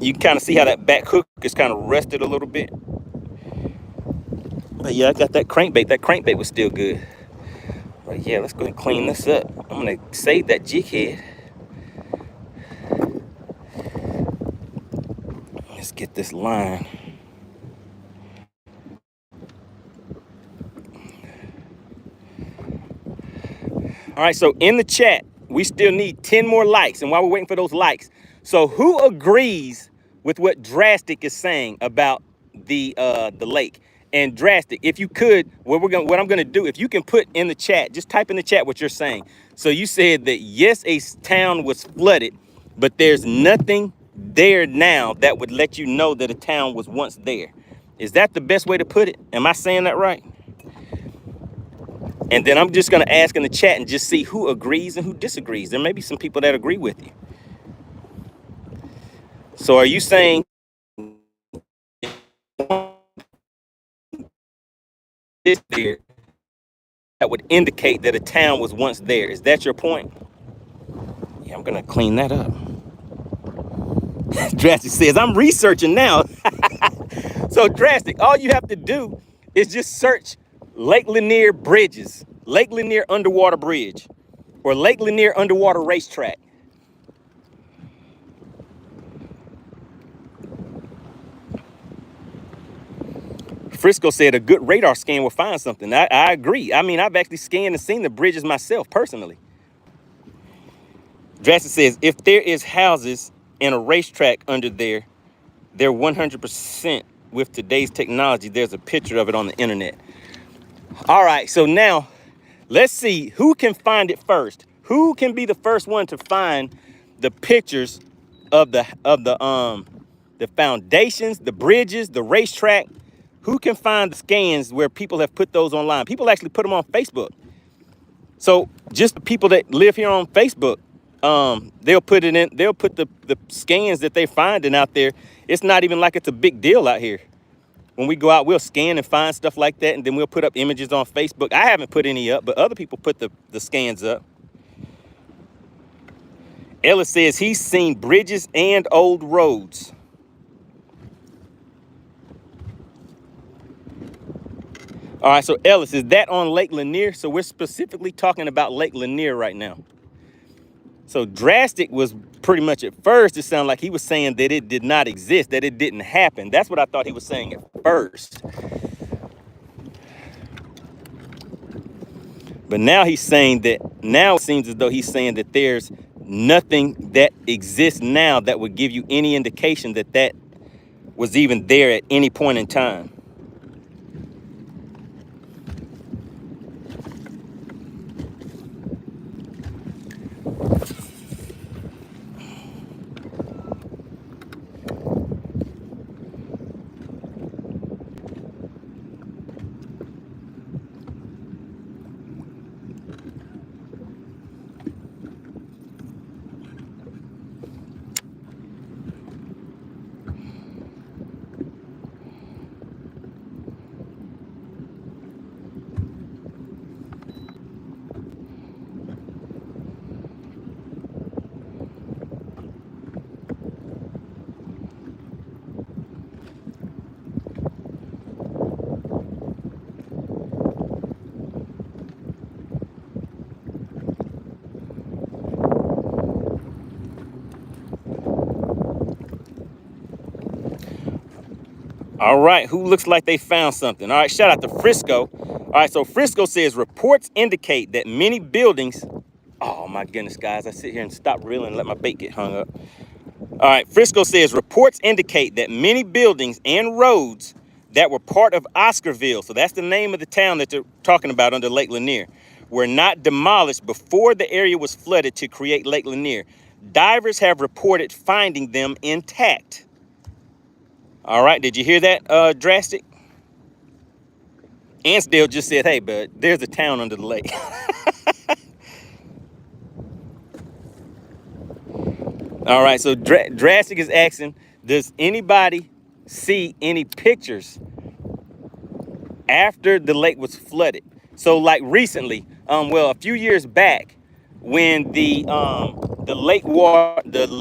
You can kind of see how that back hook is kind of rusted a little bit. But yeah, I got that crankbait. That crankbait was still good. But yeah, let's go ahead and clean this up. I'm gonna save that jig head. Let's get this line. All right, so in the chat, we still need 10 more likes. And while we're waiting for those likes, so who agrees with what Drastic is saying about the lake? And Drastic, if you could, what I'm gonna do, if you can put in the chat, just type in the chat what you're saying. So you said that yes, a town was flooded, but there's nothing there now that would let you know that a town was once there. Is that the best way to put it? Am I saying that right? And then I'm just gonna ask in the chat and just see who agrees and who disagrees. There may be some people that agree with you. So are you saying this there that would indicate that a town was once there? Is that your point? Yeah, I'm gonna clean that up. Drastic says, I'm researching now. So Drastic, all you have to do is just search Lake Lanier bridges, Lake Lanier underwater bridge, or Lake Lanier underwater racetrack. Frisco said a good radar scan will find something. I agree. I mean, I've actually scanned and seen the bridges myself personally. Drastic says, if there is houses and a racetrack under there, they're 100% with today's technology. There's a picture of it on the internet. All right, so now let's see who can find it first. Who can be the first one to find the pictures of the foundations, the bridges, the racetrack? Who can find the scans where people have put those online? People actually put them on Facebook. So just the people that live here on Facebook, they'll put it in. They'll put the scans that they're finding out there. It's not even like it's a big deal out here. When we go out, we'll scan and find stuff like that, and then we'll put up images on Facebook. I haven't put any up, but other people put the scans up. Ellis says he's seen bridges and old roads. All right, so Ellis, is that on Lake Lanier? So we're specifically talking about Lake Lanier right now. So Drastic was pretty much at first, it sounded like he was saying that it did not exist, that it didn't happen. That's what I thought he was saying at first. But now he's saying that, now it seems as though he's saying that there's nothing that exists now that would give you any indication that that was even there at any point in time. All right, who looks like they found something? All right, shout out to Frisco. All right, so Frisco says reports indicate that many buildings. Oh my goodness, guys, I sit here and stop reeling and let my bait get hung up. All right, Frisco says reports indicate that many buildings and roads that were part of Oscarville, so that's the name of the town that they're talking about under Lake Lanier, were not demolished before the area was flooded to create Lake Lanier. Divers have reported finding them intact. All right, did you hear that, Drastic? Ansdale just said, hey, bud, there's a town under the lake. All right, so Drastic is asking, does anybody see any pictures after the lake was flooded? So like recently, well, a few years back, when the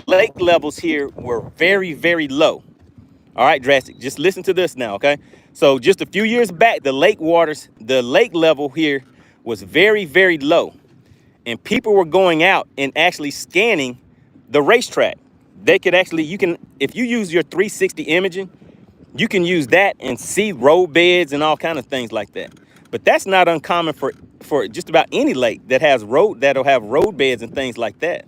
lake levels here were very, very low. All right, Drastic, just listen to this now, okay? So just a few years back, the lake level here was very, very low. And people were going out and actually scanning the racetrack. They could actually, if you use your 360 imaging, you can use that and see road beds and all kind of things like that. But that's not uncommon for just about any lake that'll have road beds and things like that.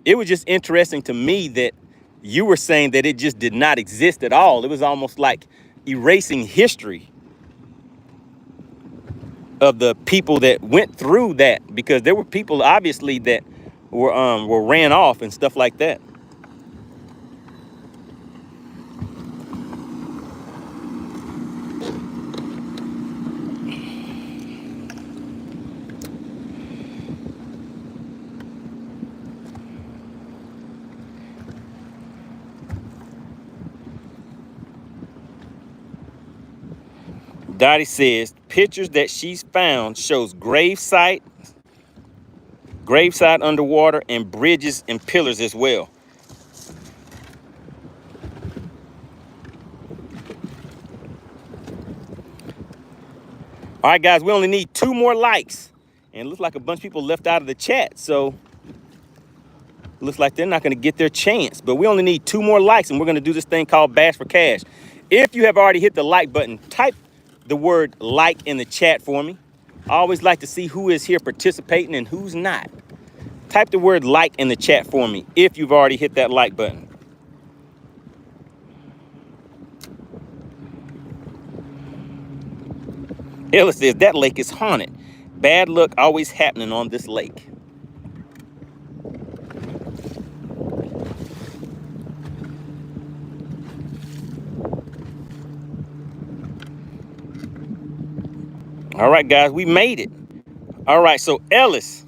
It was just interesting to me that you were saying that it just did not exist at all. It was almost like erasing history of the people that went through that, because there were people obviously that were ran off and stuff like that. Dottie says pictures that she's found shows gravesite underwater, and bridges and pillars as well. All right, guys, we only need 2 more likes. And it looks like a bunch of people left out of the chat. So it looks like they're not going to get their chance. But we only need 2 more likes, and we're going to do this thing called Bass for Cash. If you have already hit the like button, type the word like in the chat for me. I always like to see who is here participating and who's not. Type the word like in the chat for me if you've already hit that like button. Ella says that lake is haunted. Bad luck always happening on this lake. All right, guys, we made it. All right, so Ellis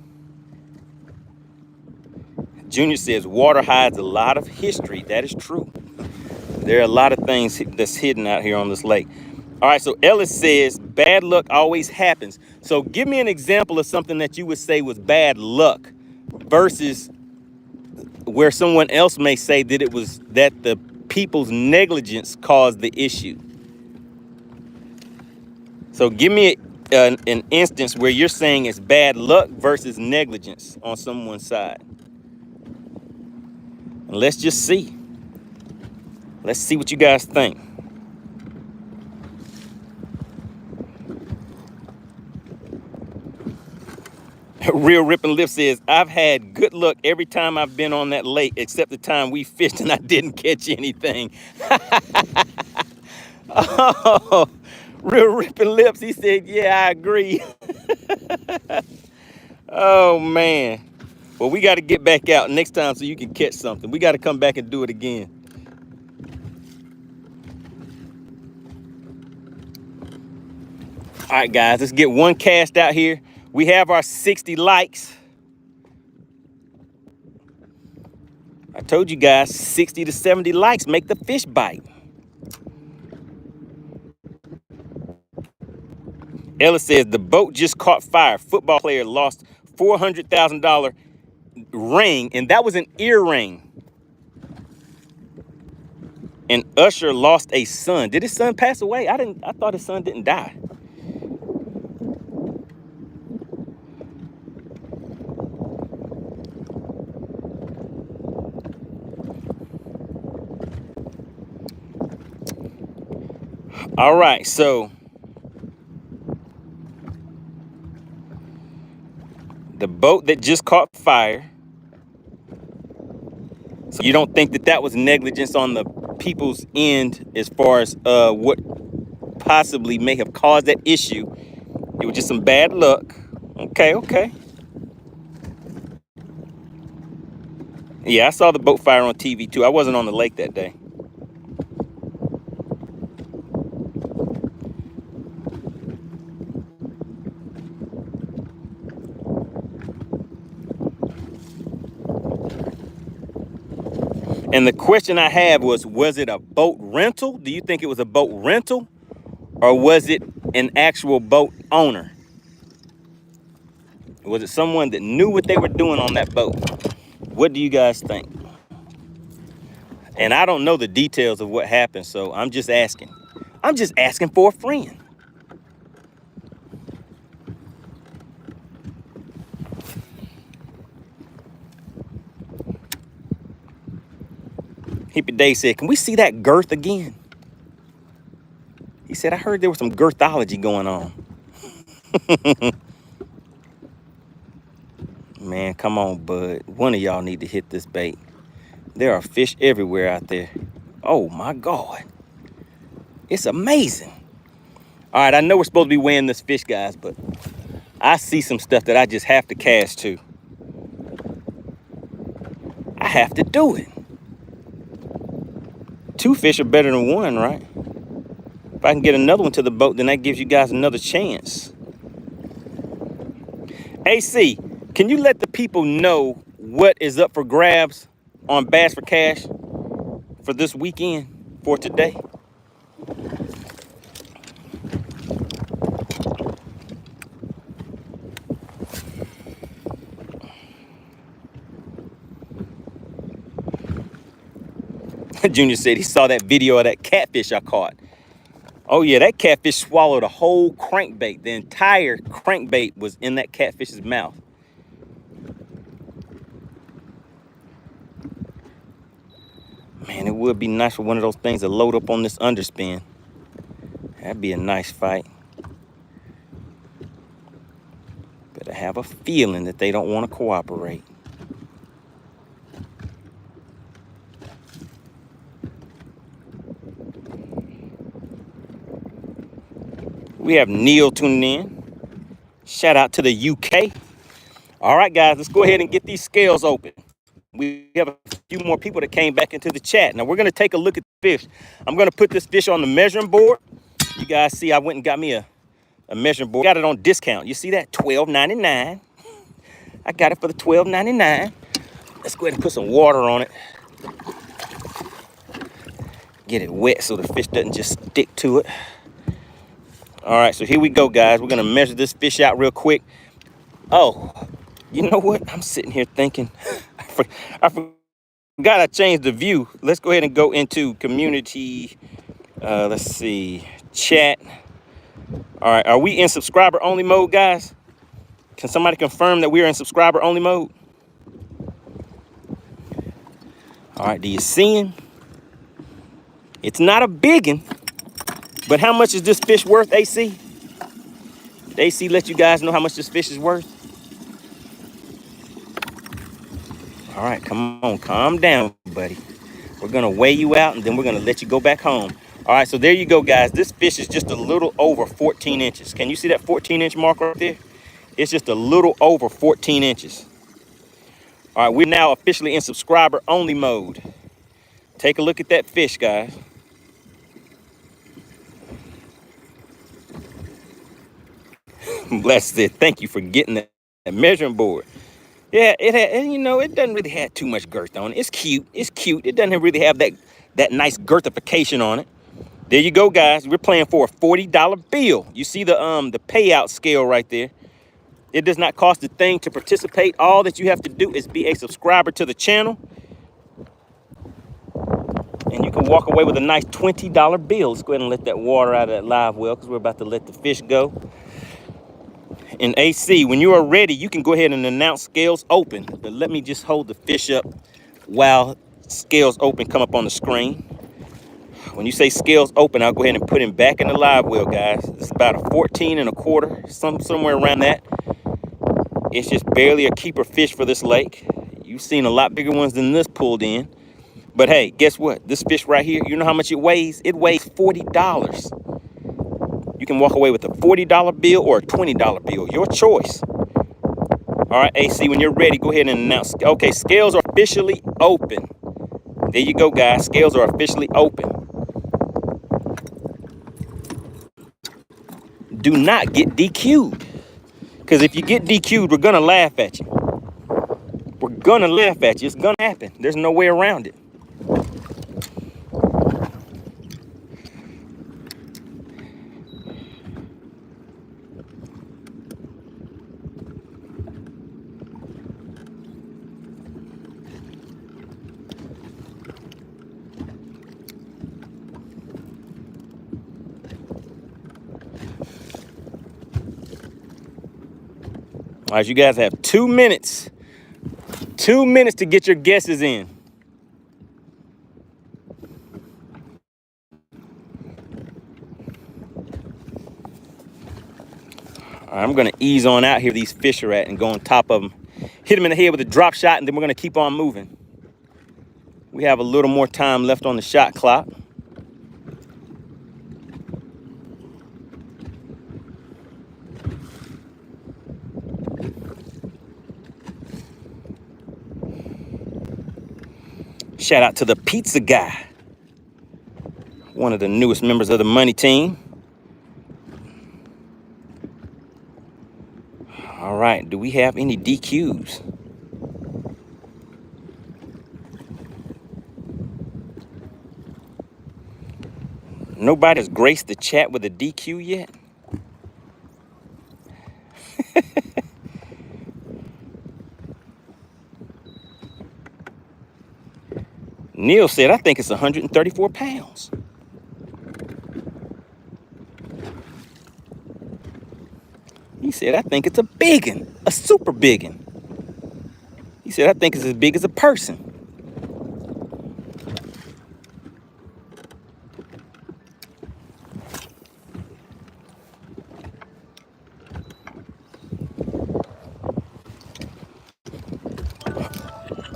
Junior says water hides a lot of history. That is true. There are a lot of things that's hidden out here on this lake. All right, so Ellis says bad luck always happens. So give me an example of something that you would say was bad luck versus where someone else may say that it was that the people's negligence caused the issue. So give me an instance where you're saying it's bad luck versus negligence on someone's side. And let's just see. Let's see what you guys think. Real Ripping Lip says, I've had good luck every time I've been on that lake, except the time we fished and I didn't catch anything. Oh, Real Ripping Lips, he said, yeah, I agree. Oh, man. Well, we got to get back out next time so you can catch something. We got to come back and do it again. All right, guys, let's get one cast out here. We have our 60 likes. I told you guys, 60 to 70 likes make the fish bite. Ella says the boat just caught fire. Football player lost $400,000 ring, and that was an earring. And Usher lost a son. Did his son pass away? I thought his son didn't die. All right, so the boat that just caught fire. So you don't think that that was negligence on the people's end as far as what possibly may have caused that issue? It was just some bad luck. Okay, okay. Yeah, I saw the boat fire on TV too. I wasn't on the lake that day. And the question I had was it a boat rental? Do you think it was a boat rental? Or was it an actual boat owner? Was it someone that knew what they were doing on that boat? What do you guys think? And I don't know the details of what happened, so I'm just asking. I'm just asking for a friend. Hippie Day said, can we see that girth again? He said, I heard there was some girthology going on. Man, come on, bud. One of y'all need to hit this bait. There are fish everywhere out there. Oh, my God. It's amazing. All right, I know we're supposed to be weighing this fish, guys, but I see some stuff that I just have to cast to. I have to do it. 2 fish are better than 1, right? If I can get another one to the boat, then that gives you guys another chance. AC, can you let the people know what is up for grabs on Bass for Cash for this weekend, for today? Junior said he saw that video of that catfish I caught. Oh yeah, that catfish swallowed a whole crankbait. The entire crankbait was in that catfish's mouth. Man, it would be nice for one of those things to load up on this underspin. That'd be a nice fight. But I have a feeling that they don't want to cooperate. We have Neil tuning in. Shout out to the UK. All right, guys, let's go ahead and get these scales open. We have a few more people that came back into the chat. Now, we're going to take a look at the fish. I'm going to put this fish on the measuring board. You guys see, I went and got me a measuring board. Got it on discount. You see that? $12.99. I got it for the $12.99. Let's go ahead and put some water on it. Get it wet so the fish doesn't just stick to it. All right, so here we go, guys. We're going to measure this fish out real quick. Oh, you know what? I'm sitting here thinking, I forgot I changed the view. Let's go ahead and go into community. Let's see, chat. All right, are we in subscriber only mode, guys? Can somebody confirm that we are in subscriber only mode? All right, do you see him? It's not a biggin, but how much is this fish worth, AC? Did AC let you guys know how much this fish is worth? All right, come on, calm down, buddy. We're gonna weigh you out and then we're gonna let you go back home. All right, so there you go, guys. This fish is just a little over 14 inches. Can you see that 14-inch mark right there? It's just a little over 14 inches. All right, we're now officially in subscriber only mode. Take a look at that fish, guys. Bless said, thank you for getting that measuring board. Yeah, it had, you know, it doesn't really have too much girth on it. It's cute. It's cute. It doesn't really have that nice girthification on it. There you go, guys. We're playing for a $40 bill. You see the payout scale right there. It does not cost a thing to participate. All that you have to do is be a subscriber to the channel. And you can walk away with a nice $20 bill. Let's go ahead and let that water out of that live well because we're about to let the fish go. And AC, when you are ready, you can go ahead and announce scales open. But let me just hold the fish up while scales open come up on the screen. When you say scales open, I'll go ahead and put him back in the live well, guys. It's about a 14 and a quarter, somewhere around that. It's just barely a keeper fish for this lake. You've seen a lot bigger ones than this pulled in. But hey, guess what? This fish right here, you know how much it weighs? It weighs $40. You can walk away with a $40 bill or a $20 bill, your choice. All right, AC, when you're ready, go ahead and announce. Okay, scales are officially open. There you go, guys. Scales are officially open. Do not get DQ'd. Because if you get DQ'd, we're going to laugh at you. We're going to laugh at you. It's going to happen. There's no way around it. All right, you guys have 2 minutes. 2 minutes to get your guesses in. All right, I'm going to ease on out here where these fish are at and go on top of them. Hit them in the head with a drop shot, and then we're going to keep on moving. We have a little more time left on the shot clock. Shout out to the pizza guy, one of the newest members of the Money Team. All right, do we have any DQs? Nobody has graced the chat with a DQ yet? Neil said, I think it's 134 pounds. He said, I think it's a biggin, a super biggin. He said, I think it's as big as a person.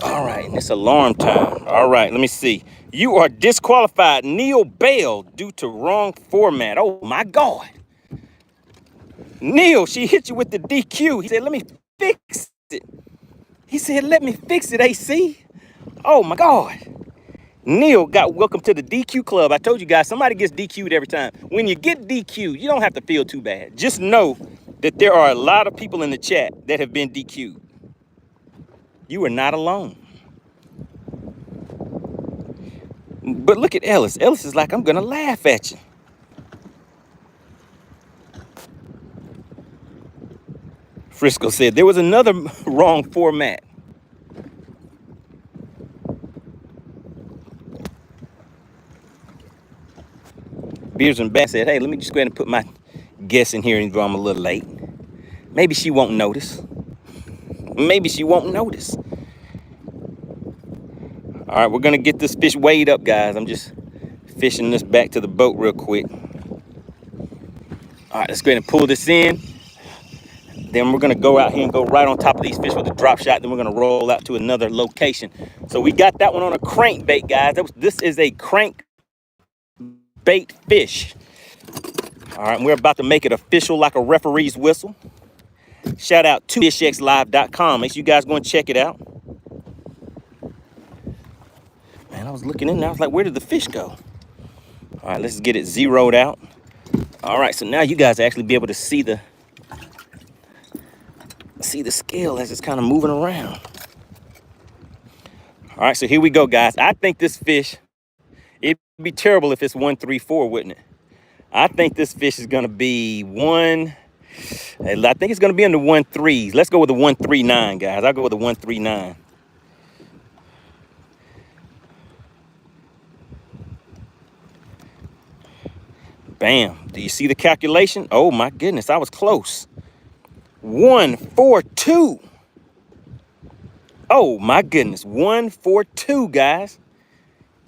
All right, and it's alarm time. All right, let me see. You are disqualified, Neil Bell, due to wrong format. Oh my God. Neil, she hit you with the DQ. He said, let me fix it. He said, let me fix it, AC. Oh my God. Neil got welcome to the DQ club. I told you guys, somebody gets DQ'd every time. When you get DQ'd, you don't have to feel too bad. Just know that there are a lot of people in the chat that have been DQ'd. You are not alone. But look at Ellis. Ellis is like, I'm going to laugh at you. Frisco said there was another wrong format. Beers and Bass said, hey, let me just go ahead and put my guess in here and go, I'm a little late. Maybe she won't notice. Maybe she won't notice. All right, we're going to get this fish weighed up, guys. I'm just fishing this back to the boat real quick. All right, let's go ahead and pull this in. Then we're going to go out here and go right on top of these fish with a drop shot. Then we're going to roll out to another location. So we got that one on a crankbait, guys. This is a crankbait fish. All right, and we're about to make it official like a referee's whistle. Shout out to FishXLive.com. Make sure you guys go and check it out. Man, I was looking in there. I was like, where did the fish go? All right, let's get it zeroed out. All right, so now you guys actually be able to see the scale as it's kind of moving around. All right, so here we go, guys. I think this fish, it'd be terrible if it's 134, wouldn't it? I think this fish is going to be I think it's going to be in the 1.3s. Let's go with the 139, guys. I'll go with the 139. Bam. Do you see the calculation? Oh, my goodness. I was close. 142. Oh, my goodness. 142, guys.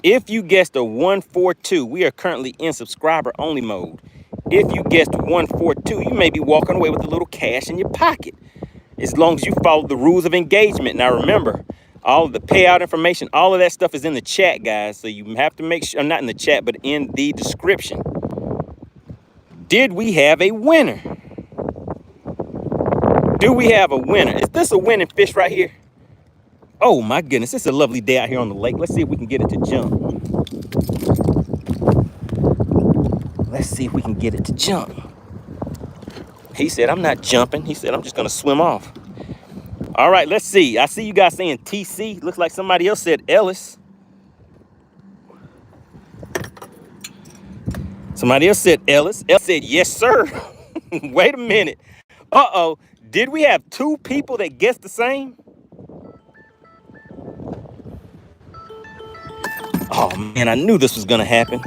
If you guessed a 142, we are currently in subscriber only mode. If you guessed 142, you may be walking away with a little cash in your pocket, as long as you follow the rules of engagement. Now remember, all of the payout information, all of that stuff is in the chat, guys. So you have to make sure, not in the chat, but in the description. Did we have a winner? Do we have a winner? Is this a winning fish right here? Oh my goodness, it's a lovely day out here on the lake. Let's see if we can get it to jump. Let's see if we can get it to jump. He said, I'm not jumping. He said, I'm just gonna swim off. All right, let's see. I see you guys saying TC. Looks like somebody else said Ellis. Somebody else said Ellis. Ellis said, yes, sir. Wait a minute. Uh-oh. Did we have two people that guessed the same? Oh, man, I knew this was going to happen.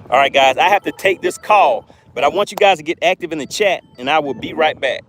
All right, guys, I have to take this call, but I want you guys to get active in the chat, and I will be right back.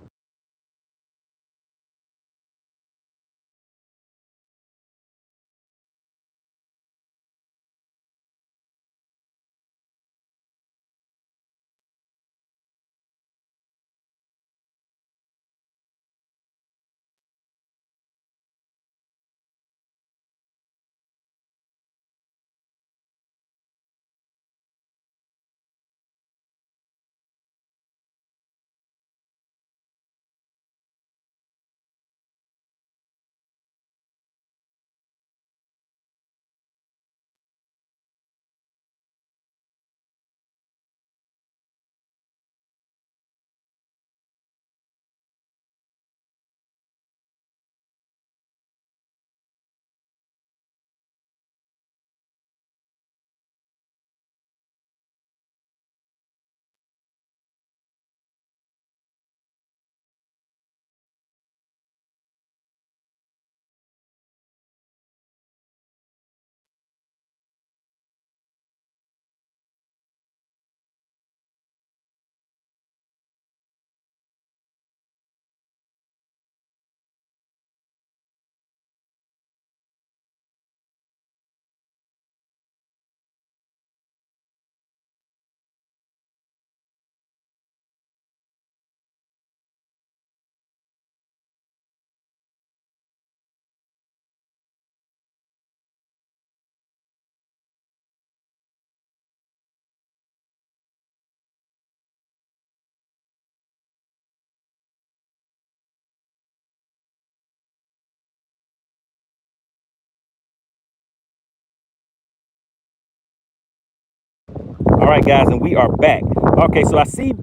All right, guys, and we are back. Okay, so I see you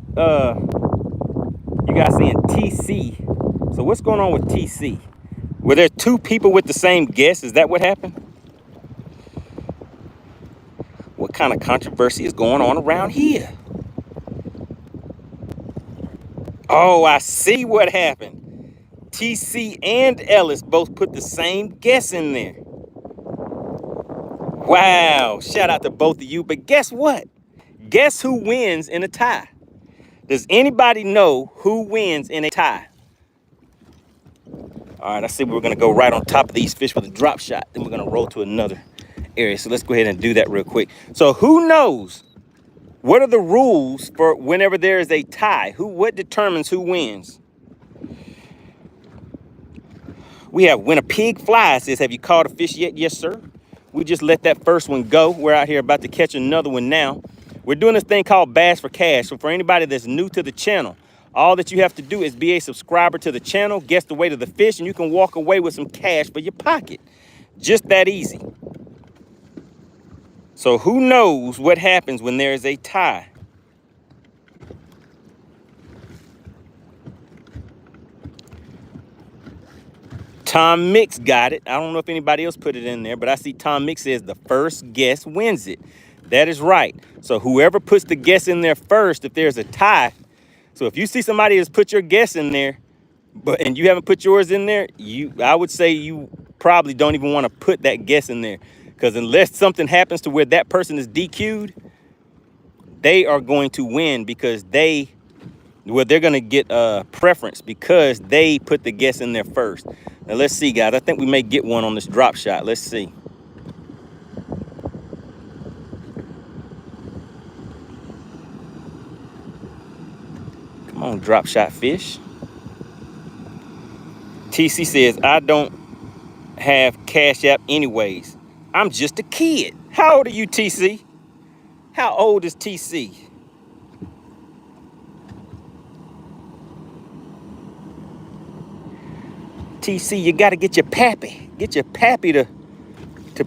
guys saying TC. So what's going on with TC? Were there two people with the same guess? Is that what happened? What kind of controversy is going on around here? Oh, I see what happened. TC and Ellis both put the same guess in there. Wow, shout out to both of you. But guess what? Guess who wins in a tie? Does anybody know who wins in a tie? All right, I see we're gonna go right on top of these fish with a drop shot. Then we're gonna roll to another area. So let's go ahead and do that real quick. So who knows? What are the rules for whenever there is a tie? What determines who wins? We have when a pig flies says, have you caught a fish yet? Yes, sir. We just let that first one go. We're out here about to catch another one now. We're doing this thing called Bass for Cash. So for anybody that's new to the channel, all that you have to do is be a subscriber to the channel, guess the weight of the fish, and you can walk away with some cash for your pocket. Just that easy. So who knows what happens when there is a tie? Tom Mix got it. I don't know if anybody else put it in there, but I see Tom Mix says the first guess wins it. That is right. So whoever puts the guess in there first, if there's a tie, so if you see somebody has put your guess in there, and you haven't put yours in there, I would say you probably don't even want to put that guess in there, because unless something happens to where that person is DQ'd, they are going to win because they're going to get preference because they put the guess in there first. Now let's see, guys. I think we may get one on this drop shot. Let's see. don't drop shot fish. TC says, I don't have Cash App anyways. I'm just a kid. How old are you, TC? How old is TC? TC, you got to get your pappy. Get your pappy to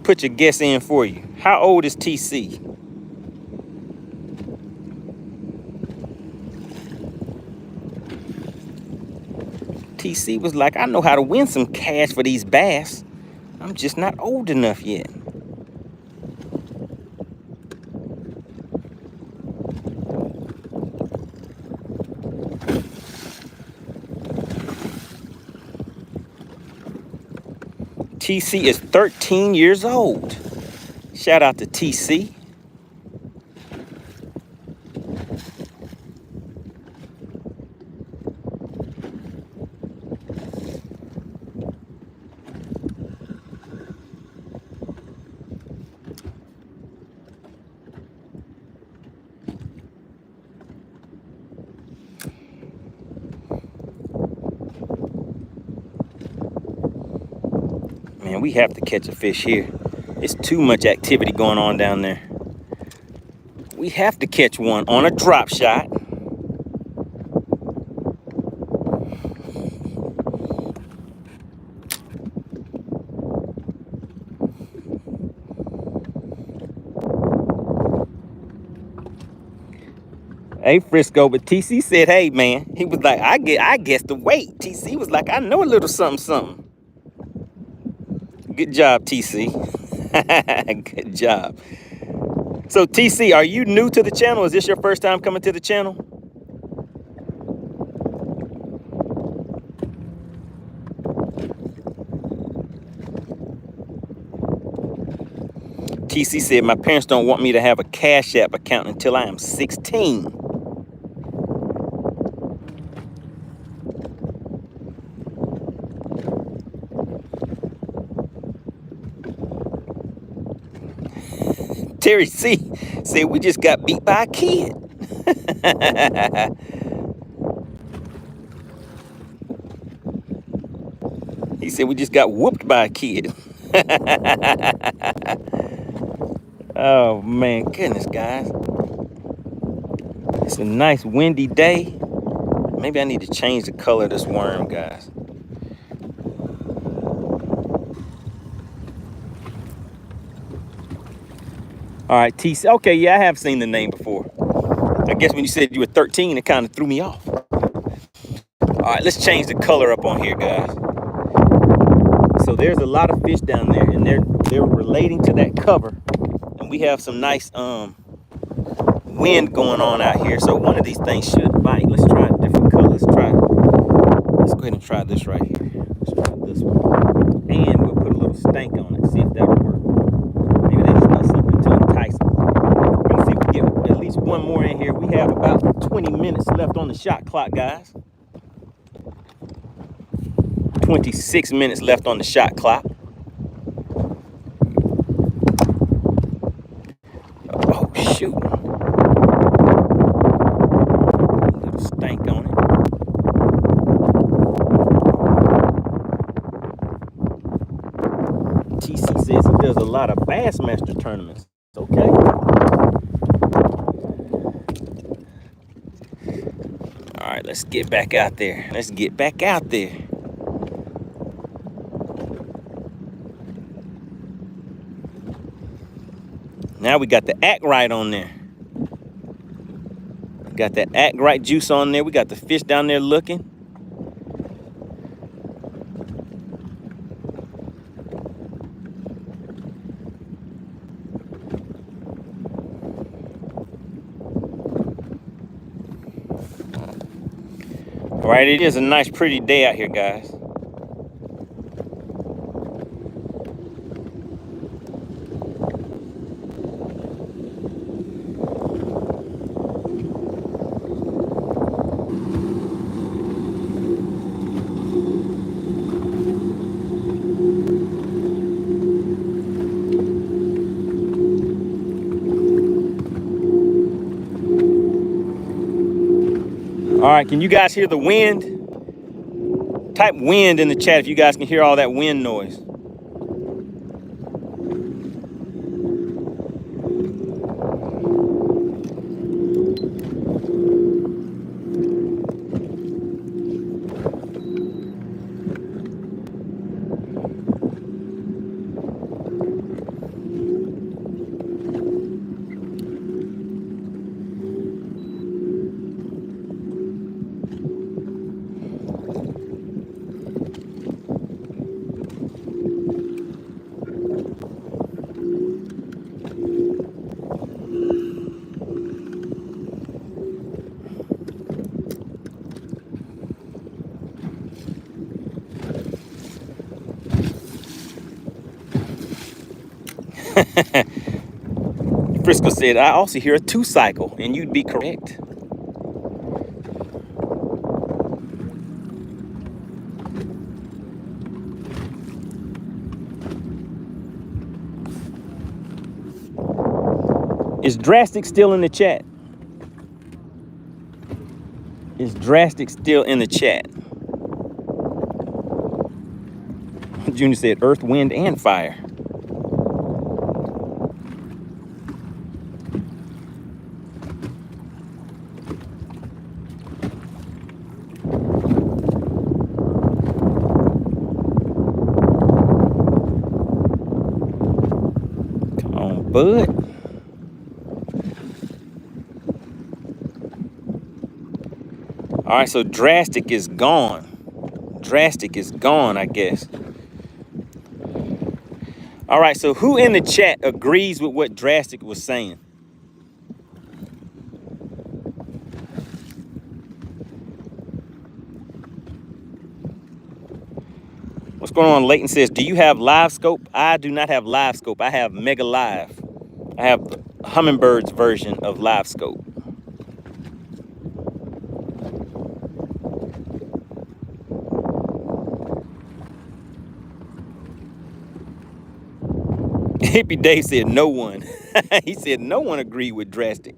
put your guess in for you. How old is TC? TC was like, I know how to win some cash for these bass. I'm just not old enough yet. TC is 13 years old. Shout out to TC. Man, we have to catch a fish here. It's too much activity going on down there. We have to catch one on a drop shot. Hey, Frisco, but TC said, hey, man. He was like, I guess the weight. TC was like, I know a little something, something. Good job, TC. Good job. So, TC, are you new to the channel? Is this your first time coming to the channel? TC said, my parents don't want me to have a Cash App account until I am 16. Terry C said, we just got beat by a kid. He said, we just got whooped by a kid. Oh, man, goodness, guys. It's a nice windy day. Maybe I need to change the color of this worm, guys. All right, TC. Okay, yeah, I have seen the name before. I guess when you said you were 13, it kind of threw me off. All right, let's change the color up on here, guys. So there's a lot of fish down there, and they're relating to that cover. And we have some nice wind going on out here. So one of these things should bite. Let's try a different color. Let's go ahead and try this right here. Let's try this one. And we'll put a little stank on it. See if that'll work. Maybe they just got something to entice them. We're gonna see if we get at least one more in here. We have about 20 minutes left on the shot clock, guys. 26 minutes left on the shot clock. Oh, shoot. A little stank on it. TC says he does a lot of Bassmaster tournaments. Okay. All right, let's get back out there. Let's get back out there. Now we got the Act Right on there. Got that Act Right juice on there. We got the fish down there looking. All right, it is a nice, pretty day out here, guys. All right, can you guys hear the wind? Type wind in the chat if you guys can hear all that wind noise. Frisco said, I also hear a 2-cycle, and you'd be correct. Is Drastic still in the chat? Is Drastic still in the chat? Junior said earth, wind, and fire. Come on, bud. All right, so Drastic is gone. Drastic is gone, I guess. All right, so who in the chat agrees with what Drastic was saying? What's going on? Leighton says, do you have live scope? I do not have live scope. I have Mega Live. I have Hummingbird's version of live scope. Hippie Dave said no one. He said no one agreed with Drastic.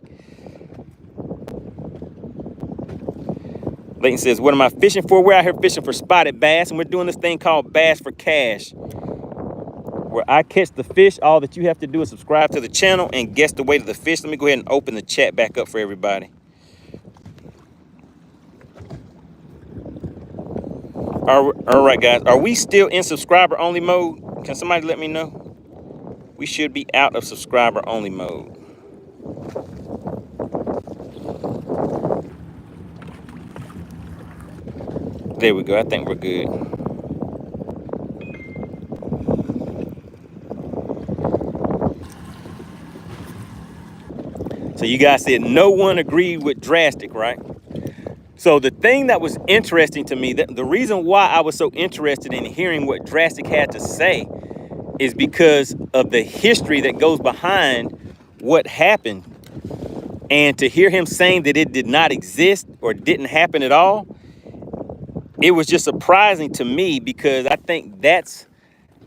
Leighton says, what am I fishing for? We're out here fishing for spotted bass, and we're doing this thing called Bass for Cash, where I catch the fish. All that you have to do is subscribe to the channel and guess the weight of the fish. Let me go ahead and open the chat back up for everybody. All right, guys. Are we still in subscriber only mode? Can somebody let me know? We should be out of subscriber only mode. There we go. I think we're good. So you guys said no one agreed with Drastic, right? So the thing that was interesting to me, the reason why I was so interested in hearing what Drastic had to say is because of the history that goes behind what happened. And to hear him saying that it did not exist or didn't happen at all, it was just surprising to me, because I think that's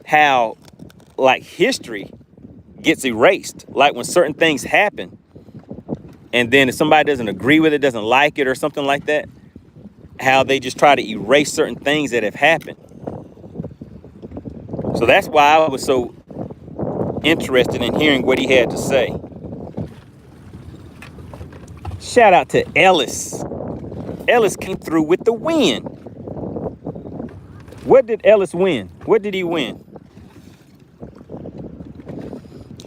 how, like, history gets erased. Like when certain things happen, and then if somebody doesn't agree with it, doesn't like it or something like that, how they just try to erase certain things that have happened. So that's why I was so interested in hearing what he had to say. Shout out to Ellis. Ellis came through with the win. What did Ellis win? What did he win?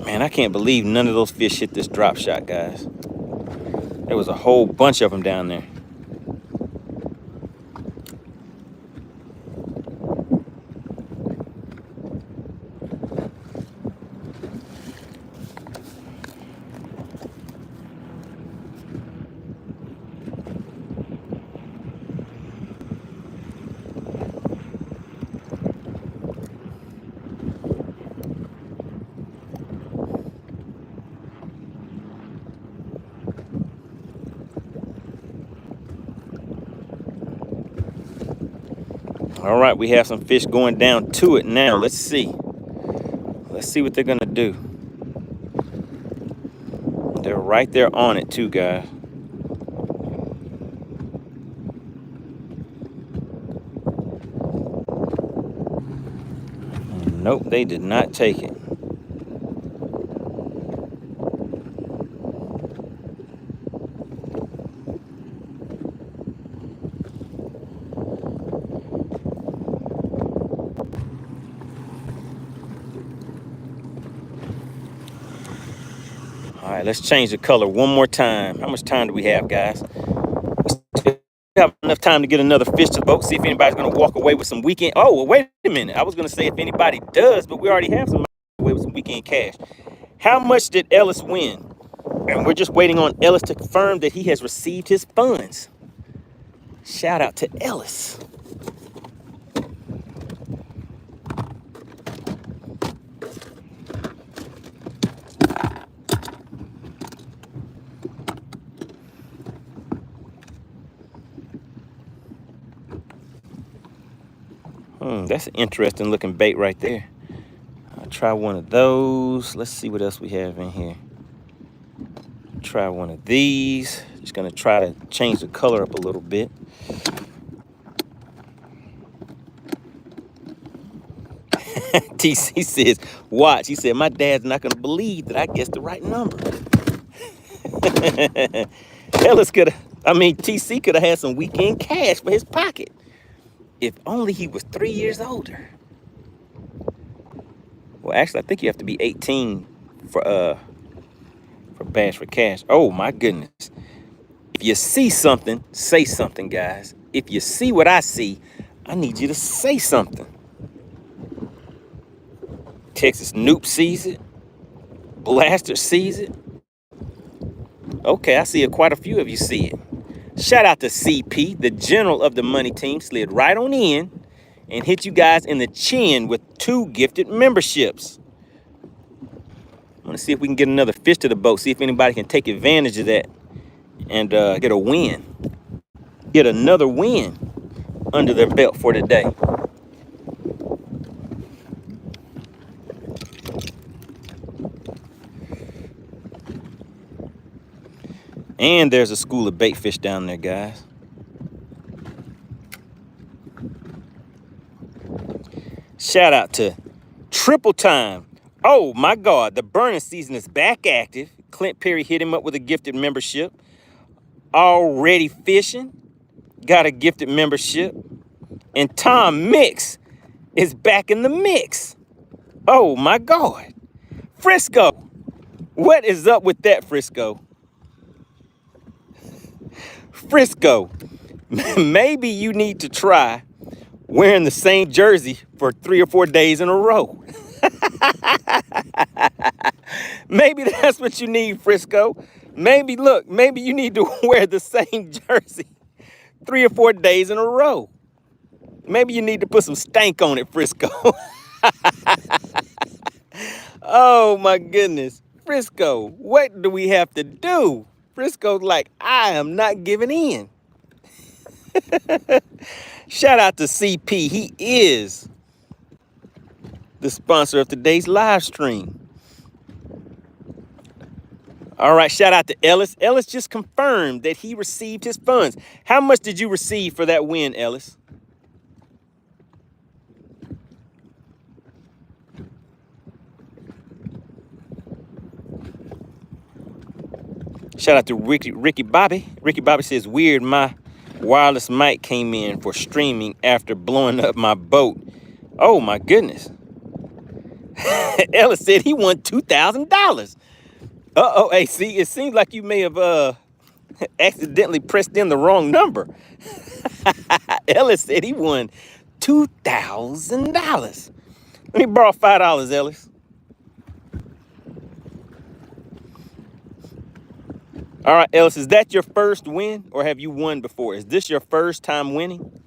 Man, I can't believe none of those fish hit this drop shot, guys. There was a whole bunch of them down there. All right, we have some fish going down to it now. Let's see. Let's see what they're gonna do. They're right there on it too, guys. Nope, they did not take it. All right, let's change the color one more time. How much time do we have, guys? We have enough time to get another fish to the boat, see if anybody's going to walk away with some weekend. Oh, well, wait a minute. I was going to say if anybody does, but we already have somebody away with some weekend cash. How much did Ellis win? And we're just waiting on Ellis to confirm that he has received his funds. Shout out to Ellis. That's an interesting looking bait right there. I'll try one of those. Let's see what else we have in here. Try one of these. Just gonna try to change the color up a little bit. TC says, watch. He said, my dad's not gonna believe that I guessed the right number. Ellis TC could have had some weekend cash for his pocket. If only he was 3 years older. Well, actually, I think you have to be 18 for Bass for Cash. Oh my goodness. If you see something, say something, guys. If you see what I see, I need you to say something. Texas Noop sees it. Blaster sees it. Okay, I see it. Quite a few of you see it. Shout out to CP, the general of the money team, slid right on in and hit you guys in the chin with 2 gifted memberships. I want to see if we can get another fish to the boat, see if anybody can take advantage of that and get a win. Get another win under their belt for today. And there's a school of bait fish down there, guys. Shout out to Triple Time. Oh my God, the burning season is back active. Clint Perry hit him up with a gifted membership. Already fishing, got a gifted membership. And Tom Mix is back in the mix. Oh my God. Frisco, what is up with that, Frisco? Frisco, maybe you need to try wearing the same jersey for 3 or 4 days in a row. Maybe that's what you need, Frisco. Maybe you need to wear the same jersey 3 or 4 days in a row. Maybe you need to put some stank on it, Frisco. Oh my goodness. Frisco, what do we have to do? Frisco's like, I am not giving in. Shout out to CP. He is the sponsor of today's live stream. All right, shout out to Ellis. Ellis just confirmed that he received his funds. How much did you receive for that win, Ellis? Shout out to Ricky Bobby. Ricky Bobby says, weird, my wireless mic came in for streaming after blowing up my boat. Oh my goodness. Ellis said he won $2,000. Uh-oh, hey, see, it seems like you may have accidentally pressed in the wrong number. Ellis said he won $2,000. Let me borrow $5, Ellis. All right, Ellis, is that your first win or have you won before? Is this your first time winning?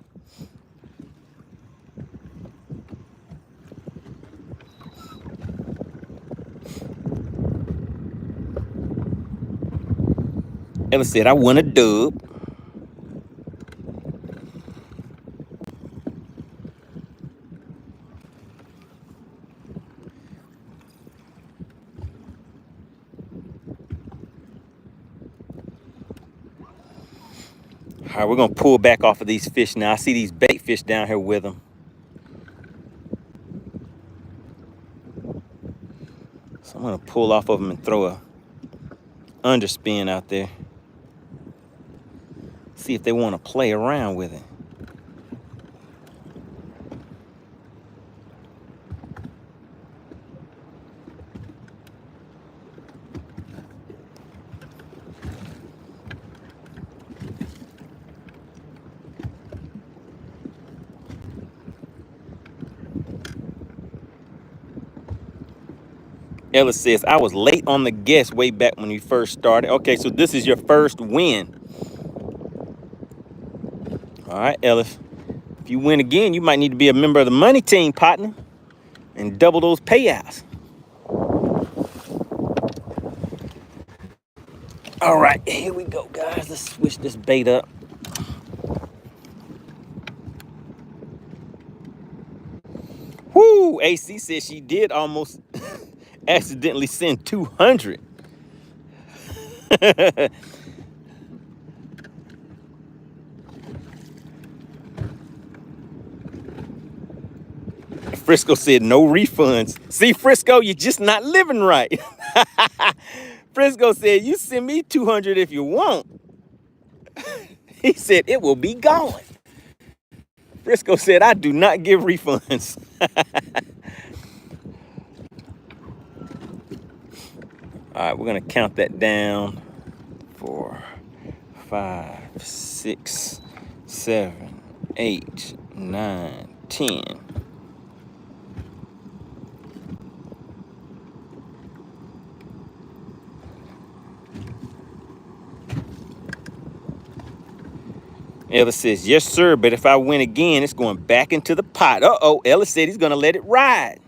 Ellis said, I won a dub. All right, we're going to pull back off of these fish now. I see these bait fish down here with them. So I'm gonna pull off of them and throw a underspin out there. See if they want to play around with it. Ellis says, I was late on the guess way back when you first started. Okay, so this is your first win. All right, Ellis. If you win again, you might need to be a member of the Money Team, partner, and double those payouts. All right, here we go, guys. Let's switch this bait up. Whoo! AC says she did almost accidentally send 200. Frisco said no refunds. See, Frisco, you're just not living right. Frisco said, you send me 200 if you want. He said, it will be gone. Frisco said, I do not give refunds. All right, we're going to count that down. 4, 5, 6, 7, 8, 9, 10. Ellis says, yes, sir, but if I win again, it's going back into the pot. Uh-oh, Ellis said he's going to let it ride.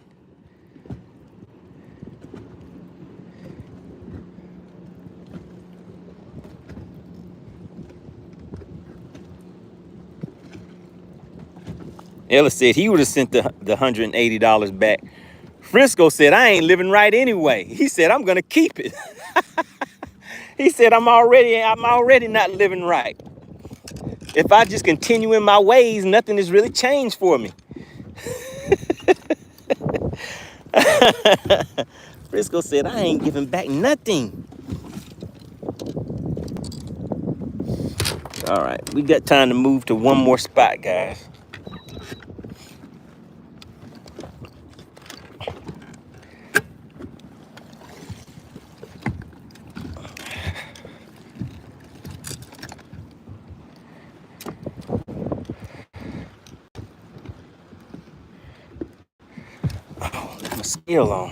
Ellis said he would have sent the $180 back. Frisco said, I ain't living right anyway. He said, I'm going to keep it. He said, I'm already not living right. If I just continue in my ways, nothing has really changed for me. Frisco said, I ain't giving back nothing. All right, we got time to move to one more spot, guys. Scale on.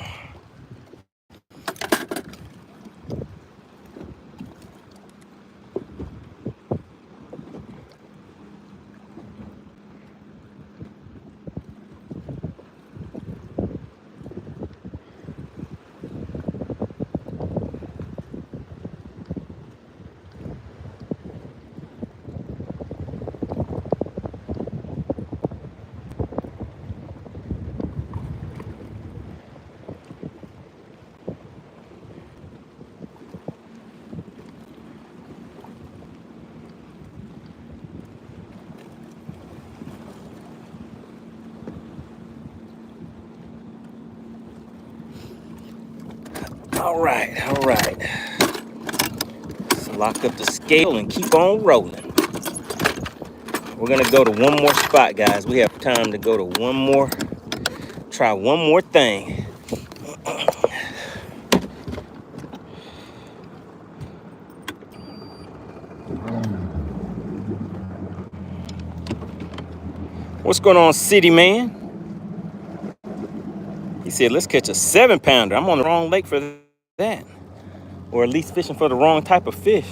All right. Let's lock up the scale and keep on rolling. We're gonna go to one more spot, guys. We have time to go to one more, try one more thing. What's going on, City Man? He said, let's catch a 7-pounder. I'm on the wrong lake for that. Or at least fishing for the wrong type of fish.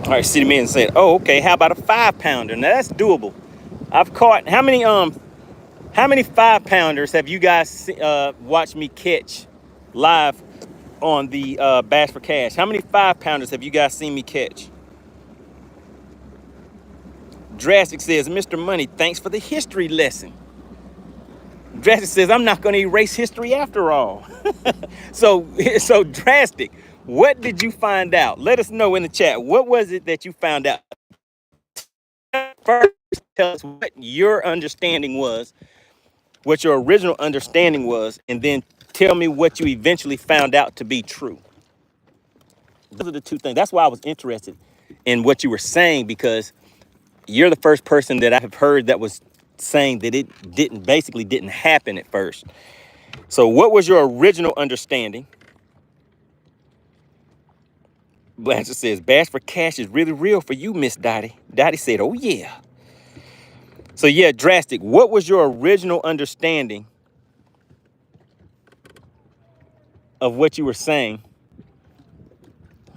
All right, City Man said, oh, okay, how about a 5-pounder? Now that's doable. I've caught, how many 5-pounders have you guys watched me catch live on the Bass for Cash? How many 5-pounders have you guys seen me catch? Drastic says, Mr. Money, thanks for the history lesson. Drastic says, I'm not going to erase history after all. So Drastic, what did you find out? Let us know in the chat. What was it that you found out? First, tell us what your understanding was, what your original understanding was, and then tell me what you eventually found out to be true. Those are the two things. That's why I was interested in what you were saying, because you're the first person that I have heard that was saying that it basically didn't happen at first. So what was your original understanding? Blanchard says, Bass for Cash is really real for you, Miss Dottie. Dottie said, oh yeah. So yeah, Drastic, what was your original understanding of what you were saying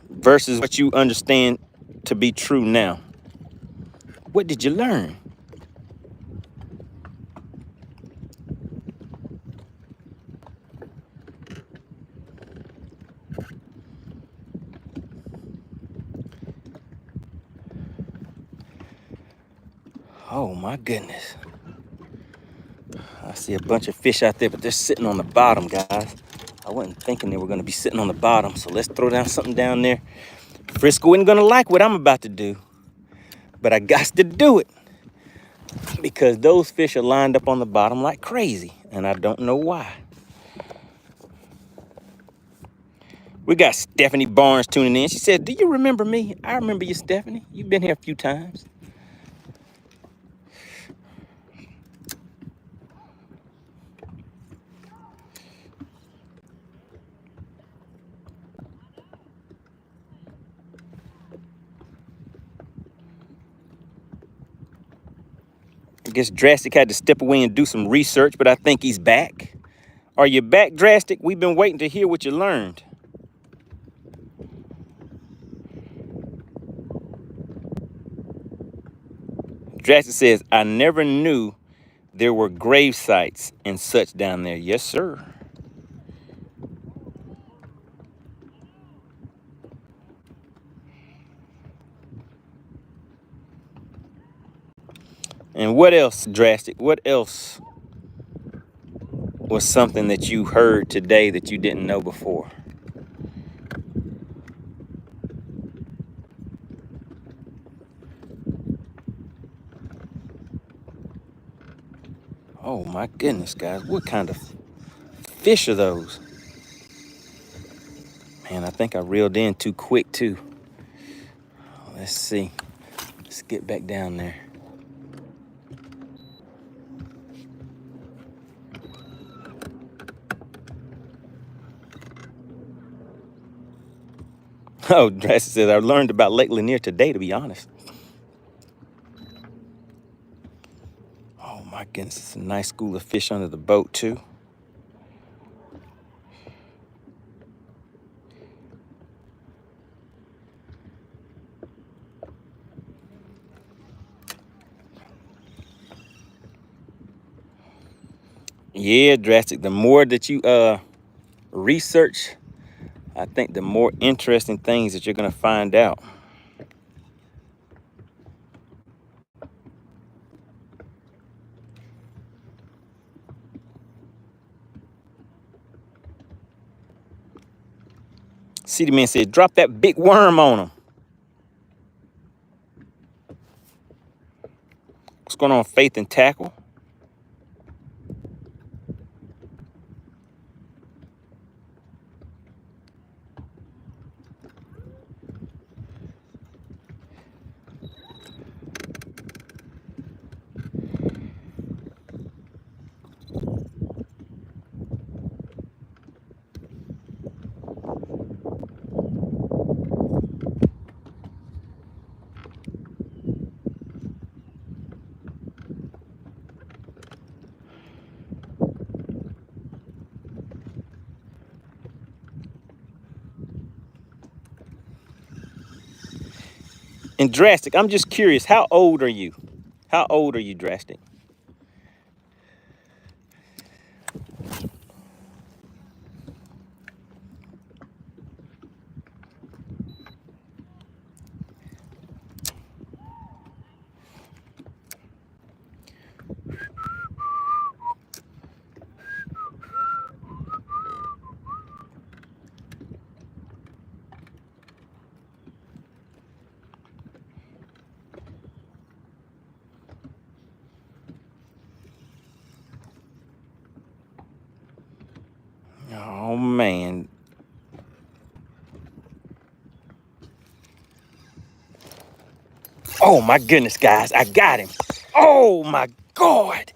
versus what you understand to be true now? What did you learn? Oh my goodness. I see a bunch of fish out there, but they're sitting on the bottom, guys. I wasn't thinking they were going to be sitting on the bottom, so let's throw down something down there. Frisco isn't going to like what I'm about to do, but I got to do it because those fish are lined up on the bottom like crazy, and I don't know why. We got Stephanie Barnes tuning in. She said, do you remember me? I remember you, Stephanie. You've been here a few times. I guess Drastic had to step away and do some research, but I think he's back. Are you back, Drastic? We've been waiting to hear what you learned. Drastic says, I never knew there were grave sites and such down there. Yes, sir. And what else, Drastic? What else was something that you heard today that you didn't know before? Oh my goodness, guys. What kind of fish are those? Man, I think I reeled in too quick too. Let's see. Let's get back down there. Oh, Drastic says, I learned about Lake Lanier today, to be honest. Oh my goodness, it's a nice school of fish under the boat too. Yeah, Drastic, the more that you research, I think the more interesting things that you're gonna find out. City Man said, drop that big worm on him. What's going on, Faith and Tackle? And Drastic, I'm just curious, how old are you? How old are you, Drastic? Oh, man. Oh, my goodness, guys. I got him. Oh, my God.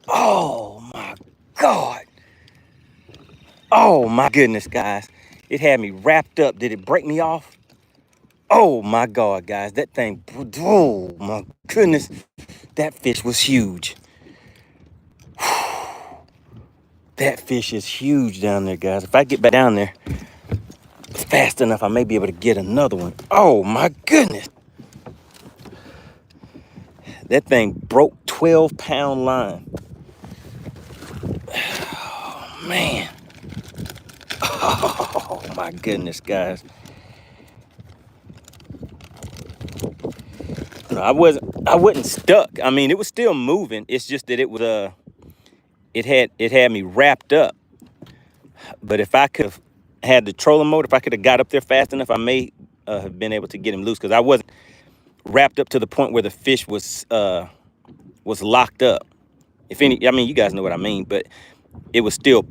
Oh, my God. Oh, my goodness, guys. It had me wrapped up. Did it break me off? Oh, my God, guys. That thing, oh, my goodness. That fish was huge. That fish is huge down there, guys. If I get back down there fast enough, I may be able to get another one. Oh, my goodness. That thing broke 12-pound line. Oh, man. Oh, my goodness, guys. No, I wasn't stuck. I mean, it was still moving. It's just that it was it had me wrapped up. But if I could have had the trolling motor, if I could have got up there fast enough, I may have been able to get him loose, because I wasn't wrapped up to the point where the fish was locked up. If any, I mean, you guys know what I mean, but it was still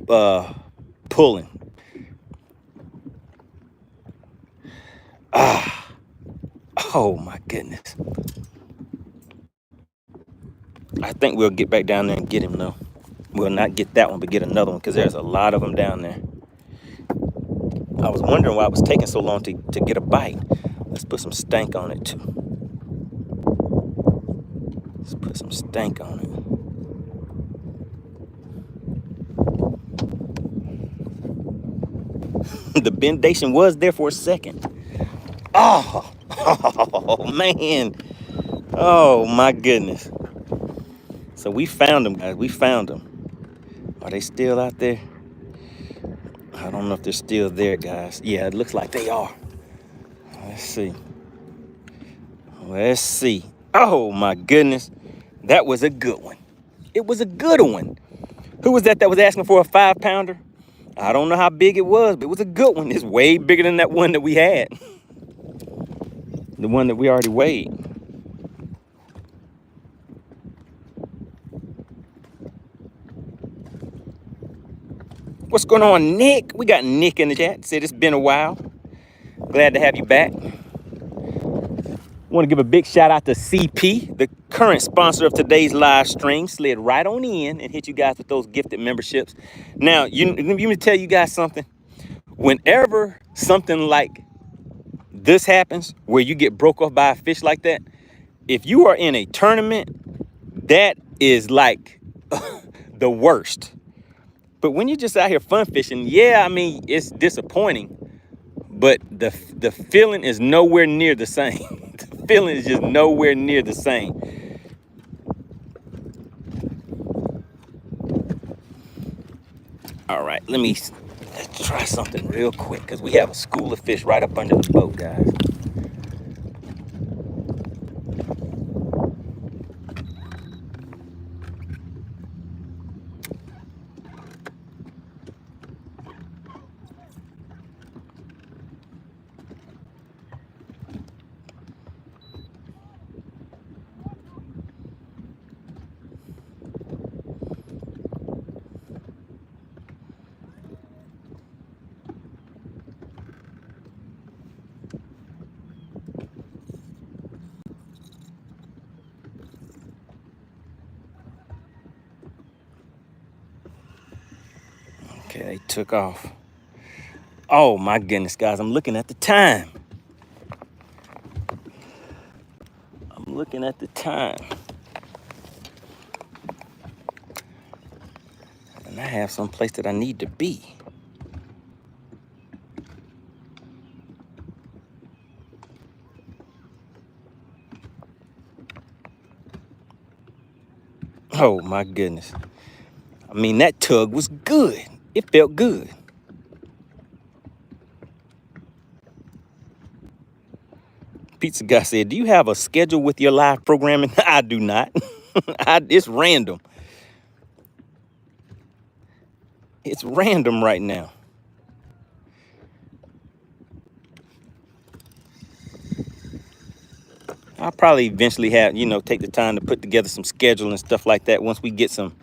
pulling. Ah, oh my goodness. I think we'll get back down there and get him though. We'll not get that one, but get another one, because there's a lot of them down there. I was wondering why it was taking so long to get a bite. Let's put some stank on it too. Let's put some stank on it. The bendation was there for a second. Oh, oh man. Oh my goodness. So we found them, guys. We found them. Are they still out there? I don't know if they're still there, guys. Yeah, it looks like they are. Let's see. Let's see. Oh my goodness. That was a good one. It was a good one. Who was that was asking for a 5-pounder? I don't know how big it was, but it was a good one. It's way bigger than that one that we had. The one that we already weighed. What's going on, Nick? We got Nick in the chat. Said it's been a while. Glad to have you back. Want to give a big shout out to CP, the current sponsor of today's live stream. Slid right on in and hit you guys with those gifted memberships. Now, you let me tell you guys something. Whenever something like this happens, where you get broke off by a fish like that, if you are in a tournament, that is like the worst. But when you're just out here fun fishing, yeah, I mean, it's disappointing, but the feeling is nowhere near the same. The feeling is just nowhere near the same. All right, let's try something real quick, because we have a school of fish right up under the boat, guys. Okay, they took off. Oh my goodness, guys, I'm looking at the time. I'm looking at the time. And I have some place that I need to be. Oh my goodness. I mean, that tug was good. It felt good. Pizza guy said, do you have a schedule with your live programming? I do not. It's random. It's random right now. I'll probably eventually have, take the time to put together some schedule and stuff like that once we get some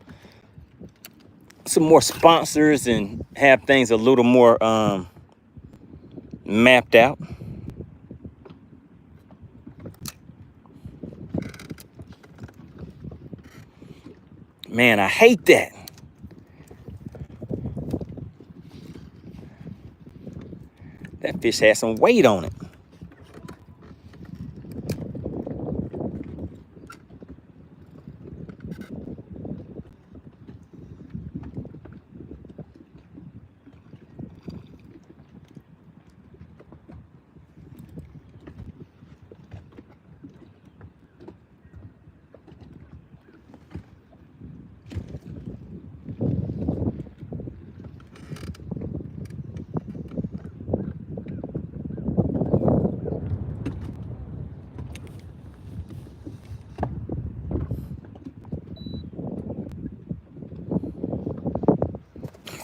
more sponsors and have things a little more mapped out. Man, I hate that. That fish had some weight on it.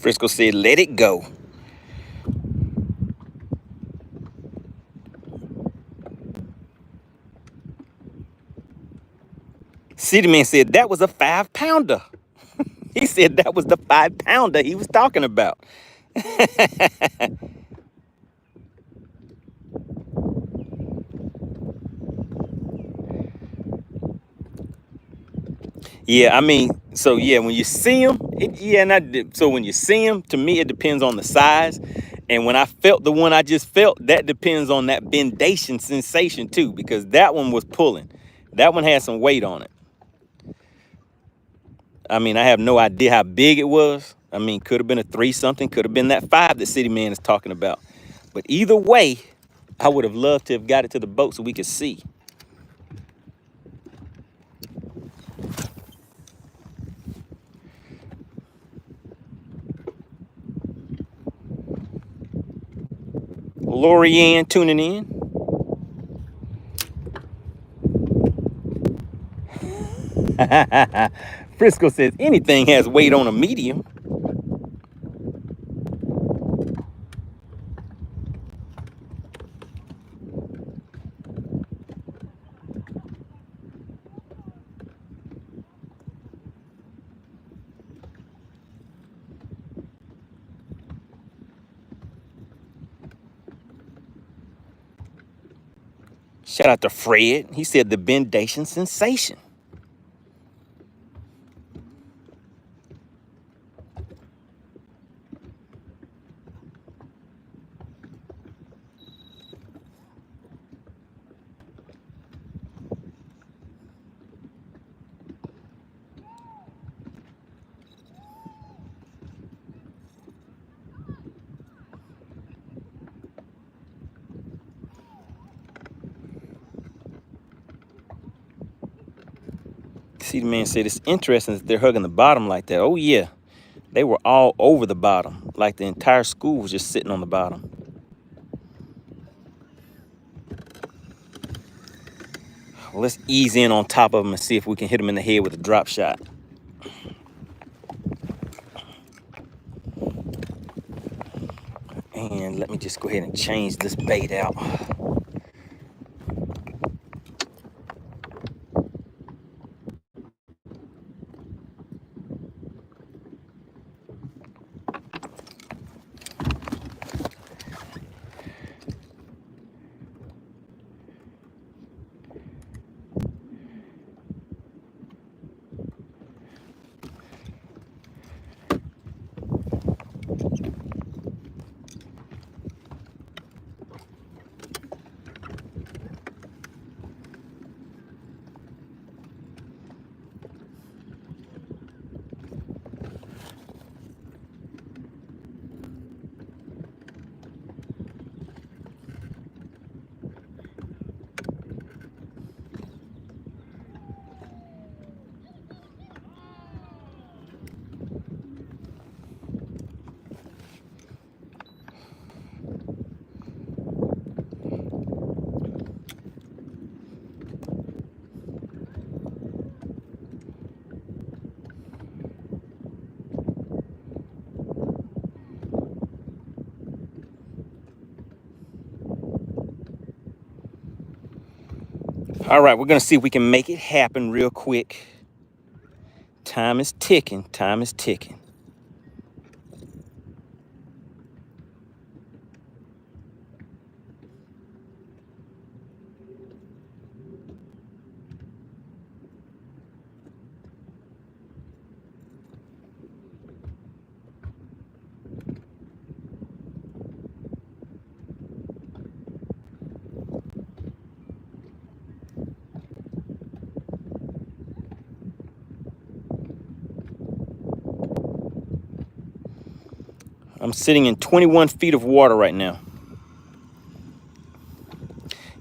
Frisco said, let it go. City Man said, that was a 5-pounder. He said that was the 5-pounder he was talking about. Yeah, I mean, so yeah, when you see them, so when you see them, to me, it depends on the size. And when I felt the one I just felt, that depends on that bendation sensation too, because that one was pulling. That one had some weight on it. I mean, I have no idea how big it was. I mean, could have been a 3-something, could have been that 5 that City Man is talking about. But either way, I would have loved to have got it to the boat so we could see. Lorianne tuning in. Frisco says anything has weight on a medium. Shout out to Fred. He said the bendation sensation. See, the man said it's interesting that they're hugging the bottom like that. Oh yeah, they were all over the bottom, like the entire school was just sitting on the bottom. Well, let's ease in on top of them and see if we can hit them in the head with a drop shot. And let me just go ahead and change this bait out. All right, we're gonna see if we can make it happen real quick. Time is ticking, time is ticking. I'm sitting in 21 feet of water right now.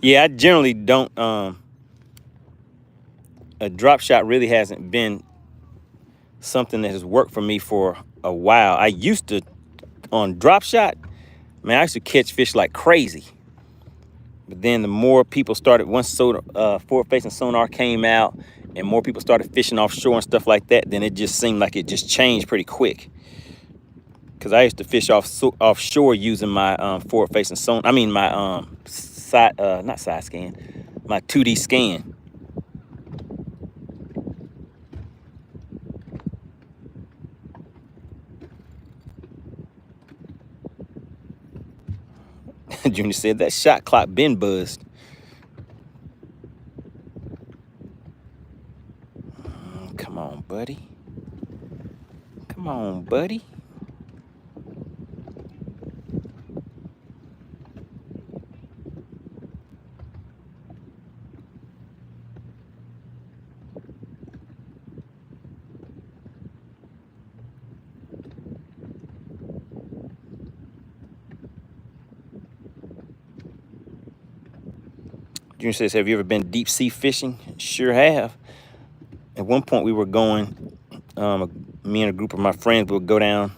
Yeah, I generally don't, a drop shot really hasn't been something that has worked for me for a while. I used to, on drop shot, man, I used to catch fish like crazy. But then the more people started, once forward-facing sonar came out and more people started fishing offshore and stuff like that, then it just seemed like it just changed pretty quick. Because I used to fish offshore using my forward-facing sonar. I mean my not side scan, my 2D scan. Junior said that shot clock been buzzed. Come on, buddy. Come on, buddy. Junior says, have you ever been deep sea fishing? Sure have. At one point we were going, me and a group of my friends would go down,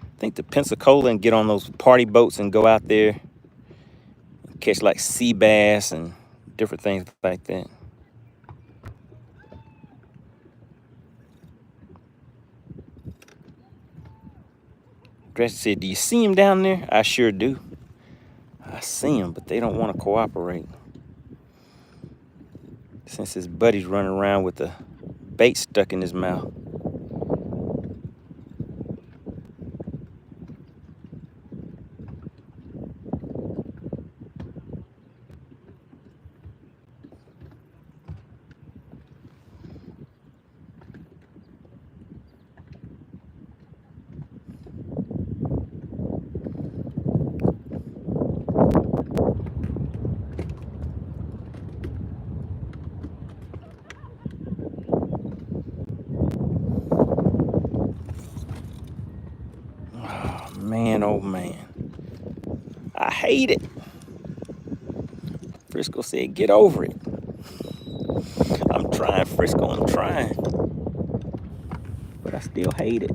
I think to Pensacola, and get on those party boats and go out there, catch like sea bass and different things like that. Dresser said, do you see him down there? I sure do. I see him, but they don't want to cooperate. Since his buddy's running around with the bait stuck in his mouth. Man, oh man. I hate it. Frisco said, get over it. I'm trying, Frisco, I'm trying. But I still hate it.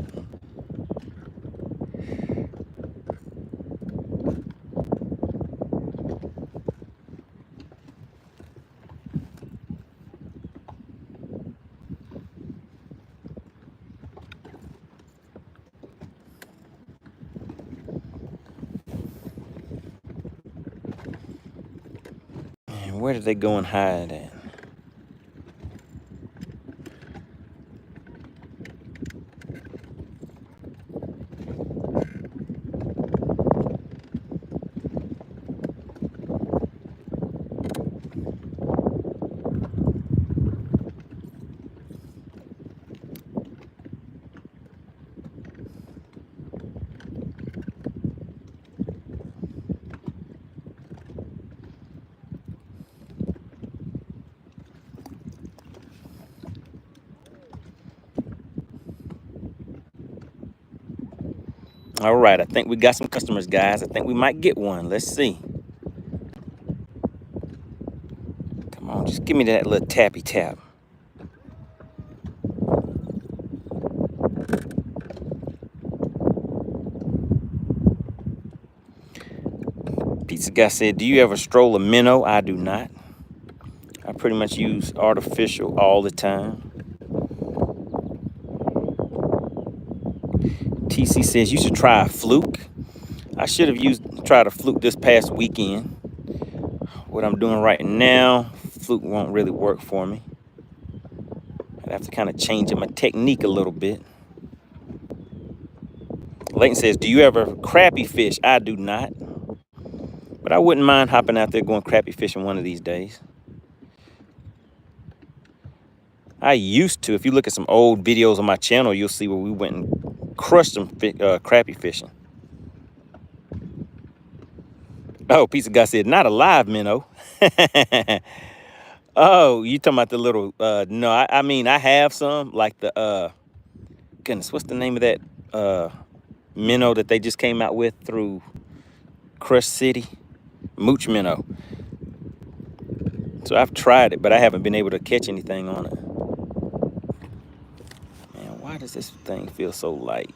Where did they go and hide at? All right, I think we got some customers, guys. I think we might get one. Let's see. Come on, just give me that little tappy tap. Pizza guy said, do you ever stroll a minnow? I do not. I pretty much use artificial all the time. TC says you should try a fluke. I should have tried a fluke this past weekend. What I'm doing right now, fluke won't really work for me. I'd have to kind of change up my technique a little bit. Layton says, do you ever crappie fish? I do not. But I wouldn't mind hopping out there going crappie fishing one of these days. I used to. If you look at some old videos on my channel, you'll see where we went and crushed some crappie fishing. Oh, Pizza Guy said, not alive, minnow. Oh, you talking about the little, no, I mean, I have some, like the, goodness, what's the name of that minnow that they just came out with through Crush City? Mooch minnow. So I've tried it, but I haven't been able to catch anything on it. Man, why does this thing feel so light?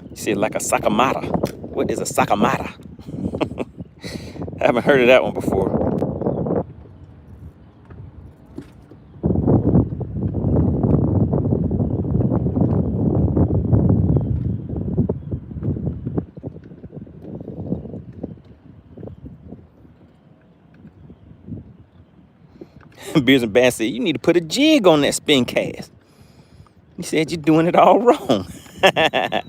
You see it like a sakamata. What is a sakamata? I haven't heard of that one before. Beers and Bass said, you need to put a jig on that spin cast. He said, you're doing it all wrong. I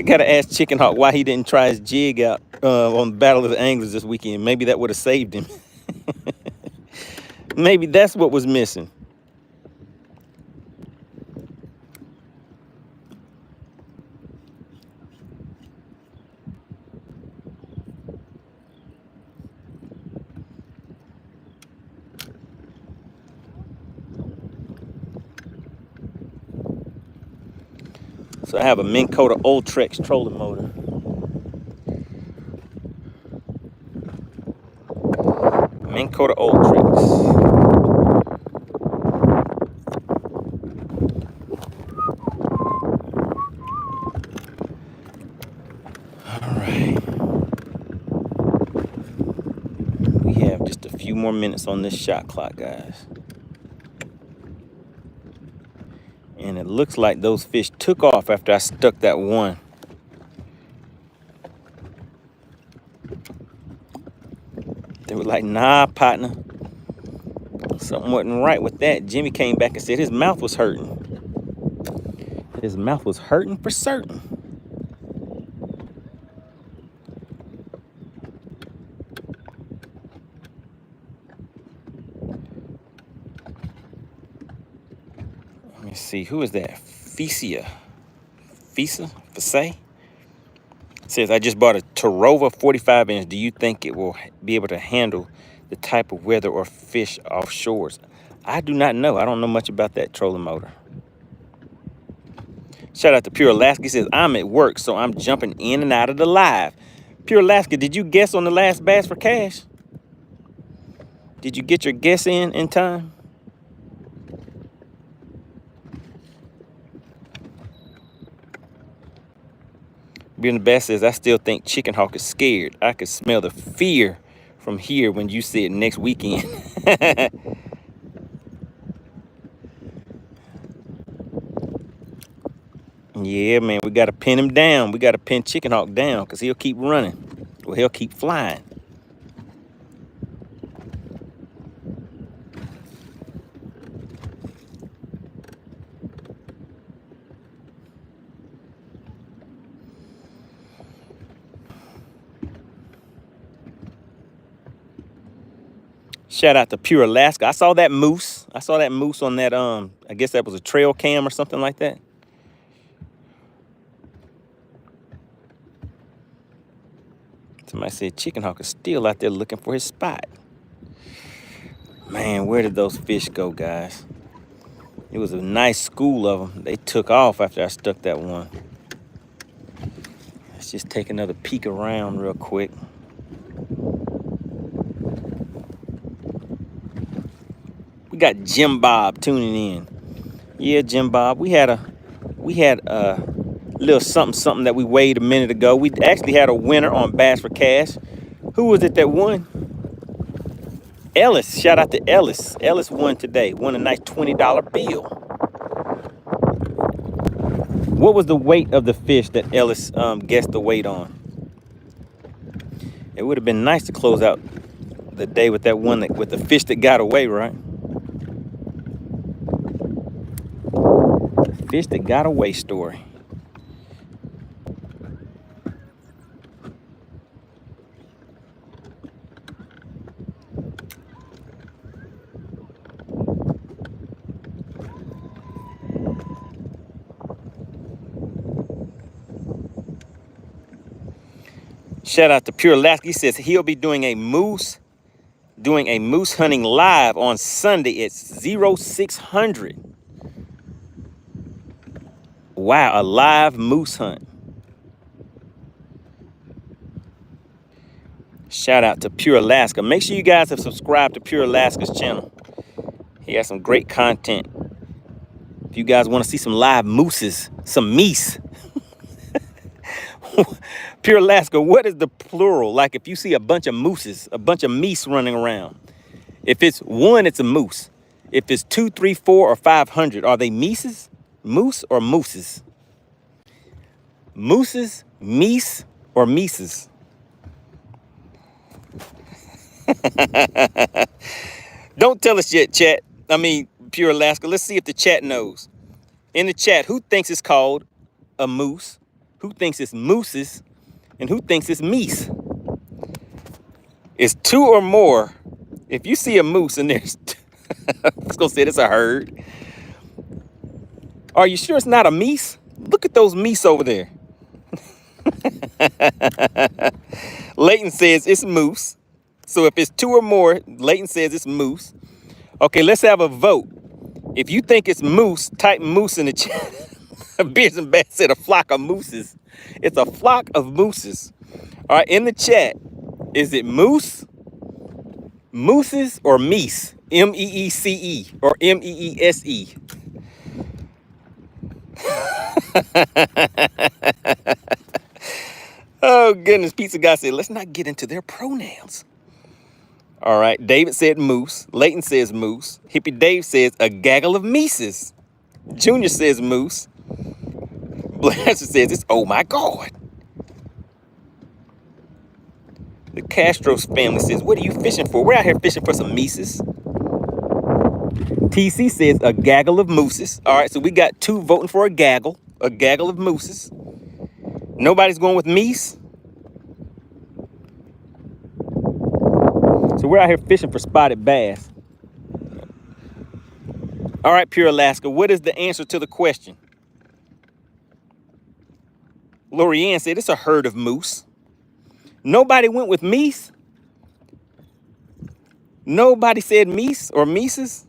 gotta ask Chickenhog why he didn't try his jig out on the Battle of the Anglers this weekend. Maybe that would have saved him. Maybe that's what was missing. So I have a Minn Kota Ultrex trolling motor. Minn Kota Ultrex. All right. We have just a few more minutes on this shot clock, guys. And it looks like those fish took off after I stuck that one. They were like, nah, partner. Something wasn't right with that. Jimmy came back and said his mouth was hurting. His mouth was hurting for certain. Let me see, who is that? Fisa? Says, I just bought a Tarova 45-inch. Do you think it will be able to handle the type of weather or fish offshores? I do not know. I don't know much about that trolling motor. Shout out to Pure Alaska. He says, I'm at work, so I'm jumping in and out of the live. Pure Alaska, did you guess on the last Bass for Cash? Did you get your guess in time? Being the Bass says, I still think Chickenhog is scared. I could smell the fear from here when you see it next weekend. Yeah, man, we got to pin him down. We got to pin Chickenhog down because he'll keep running. Well, he'll keep flying. Shout out to Pure Alaska. I saw that moose. I saw that moose on that, I guess that was a trail cam or something like that. Somebody said Chickenhog is still out there looking for his spot. Man, where did those fish go, guys? It was a nice school of them. They took off after I stuck that one. Let's just take another peek around real quick. We got Jim Bob tuning in. Yeah, Jim Bob, we had a little something that we weighed a minute ago. We actually had a winner on Bass for Cash. Who was it that won? Ellis. Shout out to Ellis. Ellis won today. Won a nice $20 bill. What was the weight of the fish that Ellis guessed the weight on? It would have been nice to close out the day with that one with the fish that got away, right? The fish that got away story. Shout out to Pure Alaska. He says he'll be doing a moose hunting live on Sunday at 0600. Wow, a live moose hunt. Shout out to Pure Alaska. Make sure you guys have subscribed to Pure Alaska's channel. He has some great content. If you guys want to see some live mooses, some meese. Pure Alaska, what is the plural? Like if you see a bunch of mooses, a bunch of meese running around. If it's one, it's a moose. If it's 2, 3, 4, or 500, are they meeses? Moose or mooses? Mooses, meese, or meeses? Don't tell us yet, chat. I mean, Pure Alaska. Let's see if the chat knows. In the chat, who thinks it's called a moose? Who thinks it's mooses? And who thinks it's meese? It's 2 or more. If you see a moose and there's, let's go say it's a herd. Are you sure it's not a meese? Look at those meese over there. Leighton says it's moose. So if it's 2 or more, Leighton says it's moose. Okay, let's have a vote. If you think it's moose, type moose in the chat. Beers and Bass said a flock of mooses. It's a flock of mooses. All right, in the chat, is it moose, mooses, or meese? M-E-E-C-E or M-E-E-S-E? Oh, goodness. Pizza Guy said, let's not get into their pronouns. All right, David said moose. Leighton says moose. Hippie Dave says a gaggle of meeses. Junior says moose. Blanchard says it's, oh my God. The Castro's family says, what are you fishing for? We're out here fishing for some meeses. TC says a gaggle of mooses. All right, so we got 2 voting for a gaggle of mooses. Nobody's going with meese. So we're out here fishing for spotted bass. All right, Pure Alaska, what is the answer to the question? Lorianne said it's a herd of moose. Nobody went with meese. Nobody said meese or meeses.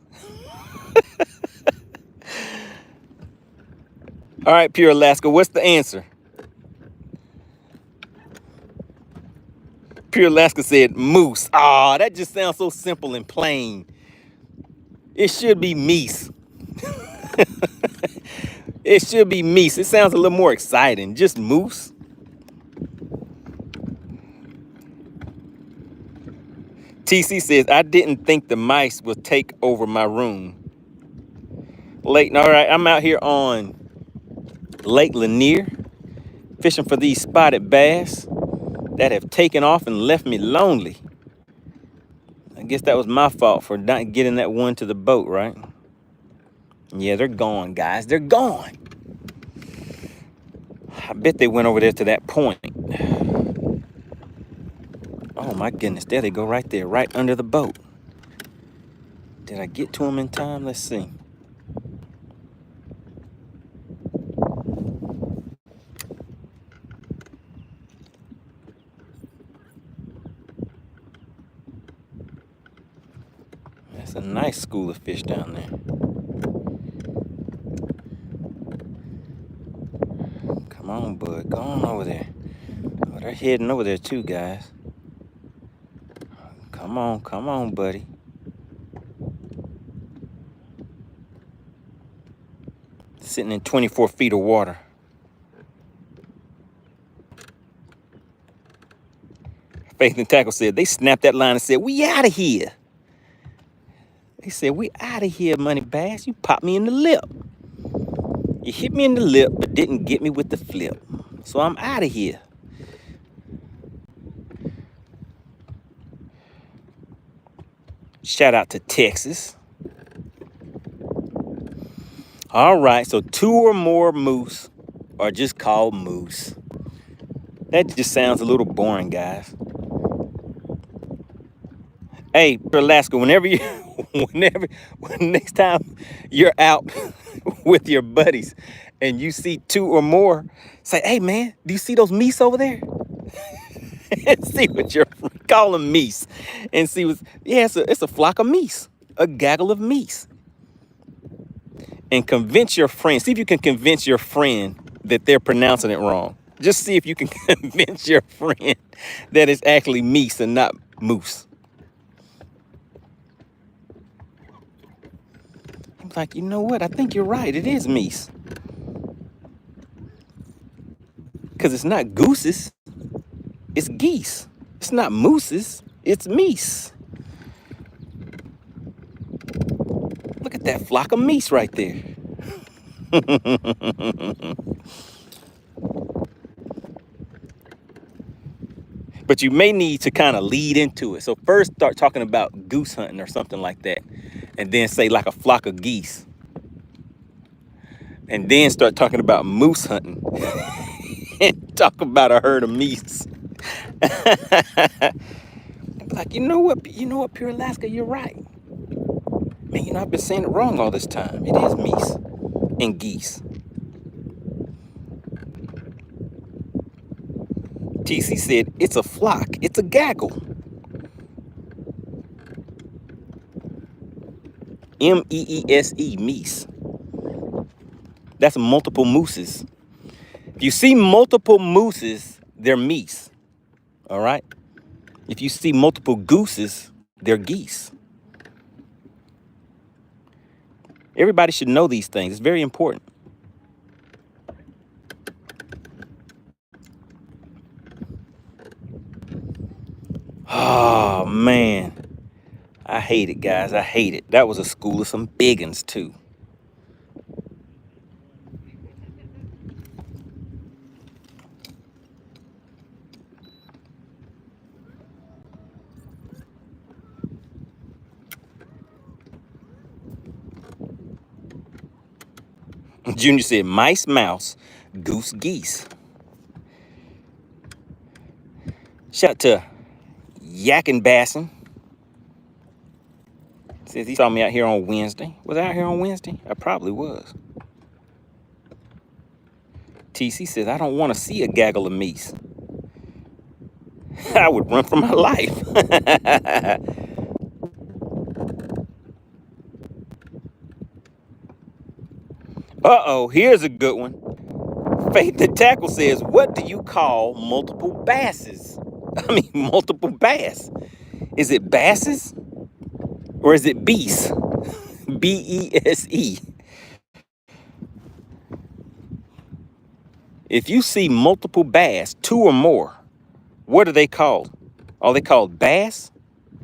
All right, Pure Alaska, what's the answer? Pure Alaska said moose. Ah, that just sounds so simple and plain. It should be meese. It should be meese. It sounds a little more exciting. Just moose. TC says, I didn't think the mice would take over my room. Leighton, all right, I'm out here on Lake Lanier, fishing for these spotted bass that have taken off and left me lonely. I guess that was my fault for not getting that one to the boat, right? Yeah, they're gone, guys. They're gone. I bet they went over there to that point. Oh, my goodness. There they go right there, right under the boat. Did I get to them in time? Let's see. That's a nice school of fish down there. Come on, bud. Go on over there. Oh, they're heading over there too, guys. Come on, buddy. Sitting in 24 feet of water. Faith and Tackle said, they snapped that line and said, we out of here. They said, we out of here, Money Bass. You popped me in the lip. You hit me in the lip, but didn't get me with the flip. So I'm out of here. Shout out to Texas. All right, so 2 or more moose are just called moose. That just sounds a little boring, guys. Hey, Alaska, next time you're out with your buddies and you see 2 or more, say, hey man, do you see those meese over there? And see what you're call them meese. And see what's, yeah, it's a flock of meese, a gaggle of meese. And convince your friend, see if you can convince your friend that they're pronouncing it wrong. Just see if you can convince your friend that it's actually meese and not moose. I'm like, you know what? I think you're right. It is meese. Because it's not gooses. It's geese. It's not mooses. It's meese. Look at that flock of meese right there. But you may need to kind of lead into it. So first start talking about goose hunting or something like that. And then say like a flock of geese. And then start talking about moose hunting. And talk about a herd of meese. Like, you know what, Pure Alaska, you're right. Man, you know, I've been saying it wrong all this time. It is meese and geese. TC said, it's a flock. It's a gaggle. M-E-E-S-E, meese. That's multiple mooses. If you see multiple mooses, they're meese. All right? If you see multiple gooses, they're geese. Everybody should know these things. It's very important. Oh, man. I hate it, guys. I hate it. That was a school of some biggins, too. Junior said, mice, mouse, goose, geese. Shout out to Yak and Bassin. Says he saw me out here on Wednesday. Was I out here on Wednesday? I probably was. TC says, I don't want to see a gaggle of meese. I would run for my life. Uh-oh, here's a good one. Faith the Tackle says, what do you call multiple basses? I mean, multiple bass. Is it basses? Or is it beese? B-E-S-E. If you see multiple bass, 2 or more, what are they called? Are they called bass,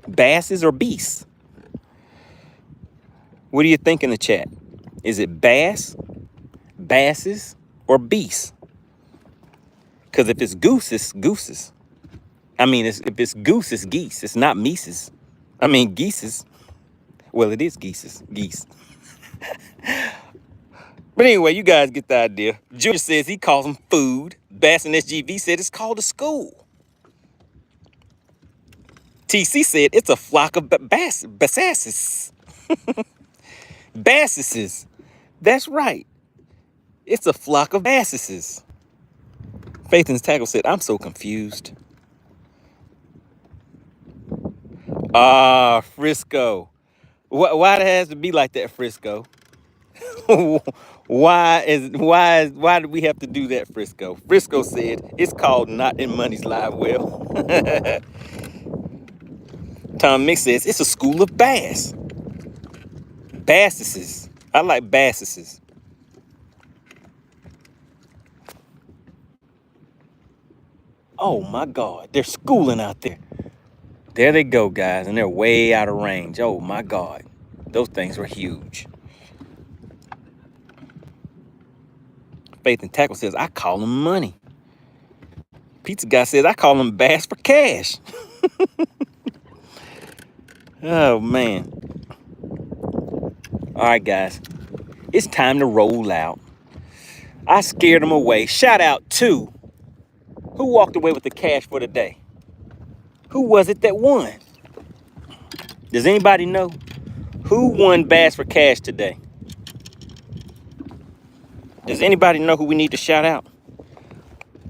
basses, or beasts? What do you think in the chat? Is it bass, basses, or beasts? Because if it's goose, it's gooses. I mean, if it's goose, it's geese. It's not meeses. I mean, geeses. Well, it is geese. But anyway, you guys get the idea. Junior says he calls them food. Bass and SGV said it's called a school. TC said it's a flock of basses. Basses. That's right. It's a flock of basses. Faith and Tackle said, I'm so confused. Ah, Frisco. Why it has to be like that, Frisco? Why did we have to do that, Frisco? Frisco said it's called Not in Money's Live Well. Tom Mix says it's a school of bass. Basses. I like basses. Oh my God, they're schooling out there. There they go, guys, and they're way out of range. Oh my God, those things were huge. Faith and Tackle says, I call them money. Pizza Guy says, I call them bass for cash. Oh, man. All right, guys. It's time to roll out. I scared them away. Shout out to who walked away with the cash for the day? Who was it that won? Does anybody know? Who won Bass for Cash today? Does anybody know who we need to shout out?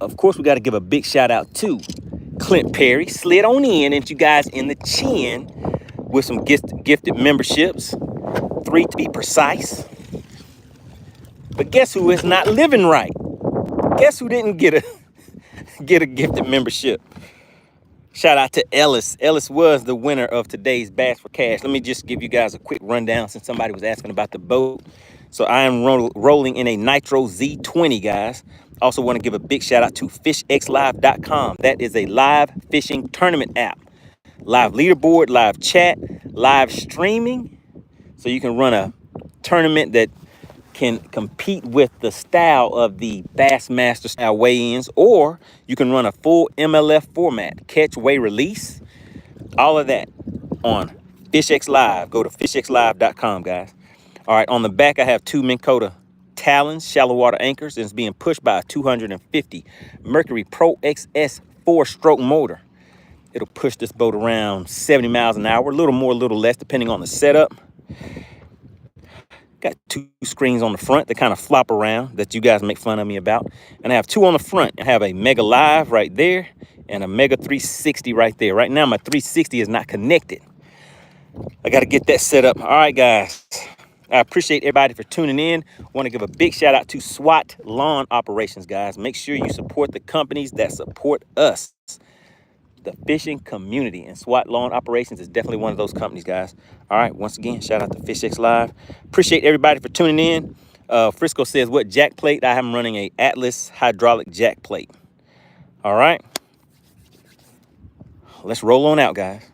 Of course, we got to give a big shout out to Clint Perry. Slid on in and you guys in the chin with some gifted memberships. 3 to be precise. But guess who is not living right? Guess who didn't get a gifted membership? Shout out to Ellis. Ellis was the winner of today's Bass for Cash. Let me just give you guys a quick rundown since somebody was asking about the boat. So I am rolling in a Nitro Z20, guys. Also want to give a big shout out to FishXLive.com. That is a live fishing tournament app. Live leaderboard, live chat, live streaming. So you can run a tournament that can compete with the style of the Bassmaster style weigh-ins, or you can run a full MLF format, catch, weigh, release, all of that on FishXLive. Go to FishXLive.com, guys. All right, on the back, I have 2 Minn Kota Talons, shallow water anchors, and it's being pushed by a 250 Mercury Pro XS 4-stroke motor. It'll push this boat around 70 miles an hour, a little more, a little less, depending on the setup. Got 2 screens on the front that kind of flop around that you guys make fun of me about. And I have 2 on the front. I have a Mega Live right there and a Mega 360 right there. Right now, my 360 is not connected. I got to get that set up. All right, guys. I appreciate everybody for tuning in. Want to give a big shout out to SWAT Lawn Operations, guys. Make sure you support the companies that support us. The fishing community, and SWAT Lawn Operations is definitely one of those companies, guys. All right, once again, shout out to FishXLive. Appreciate everybody for tuning in. Frisco says, what jack plate? I am running a Atlas hydraulic jack plate. All right, let's roll on out, guys.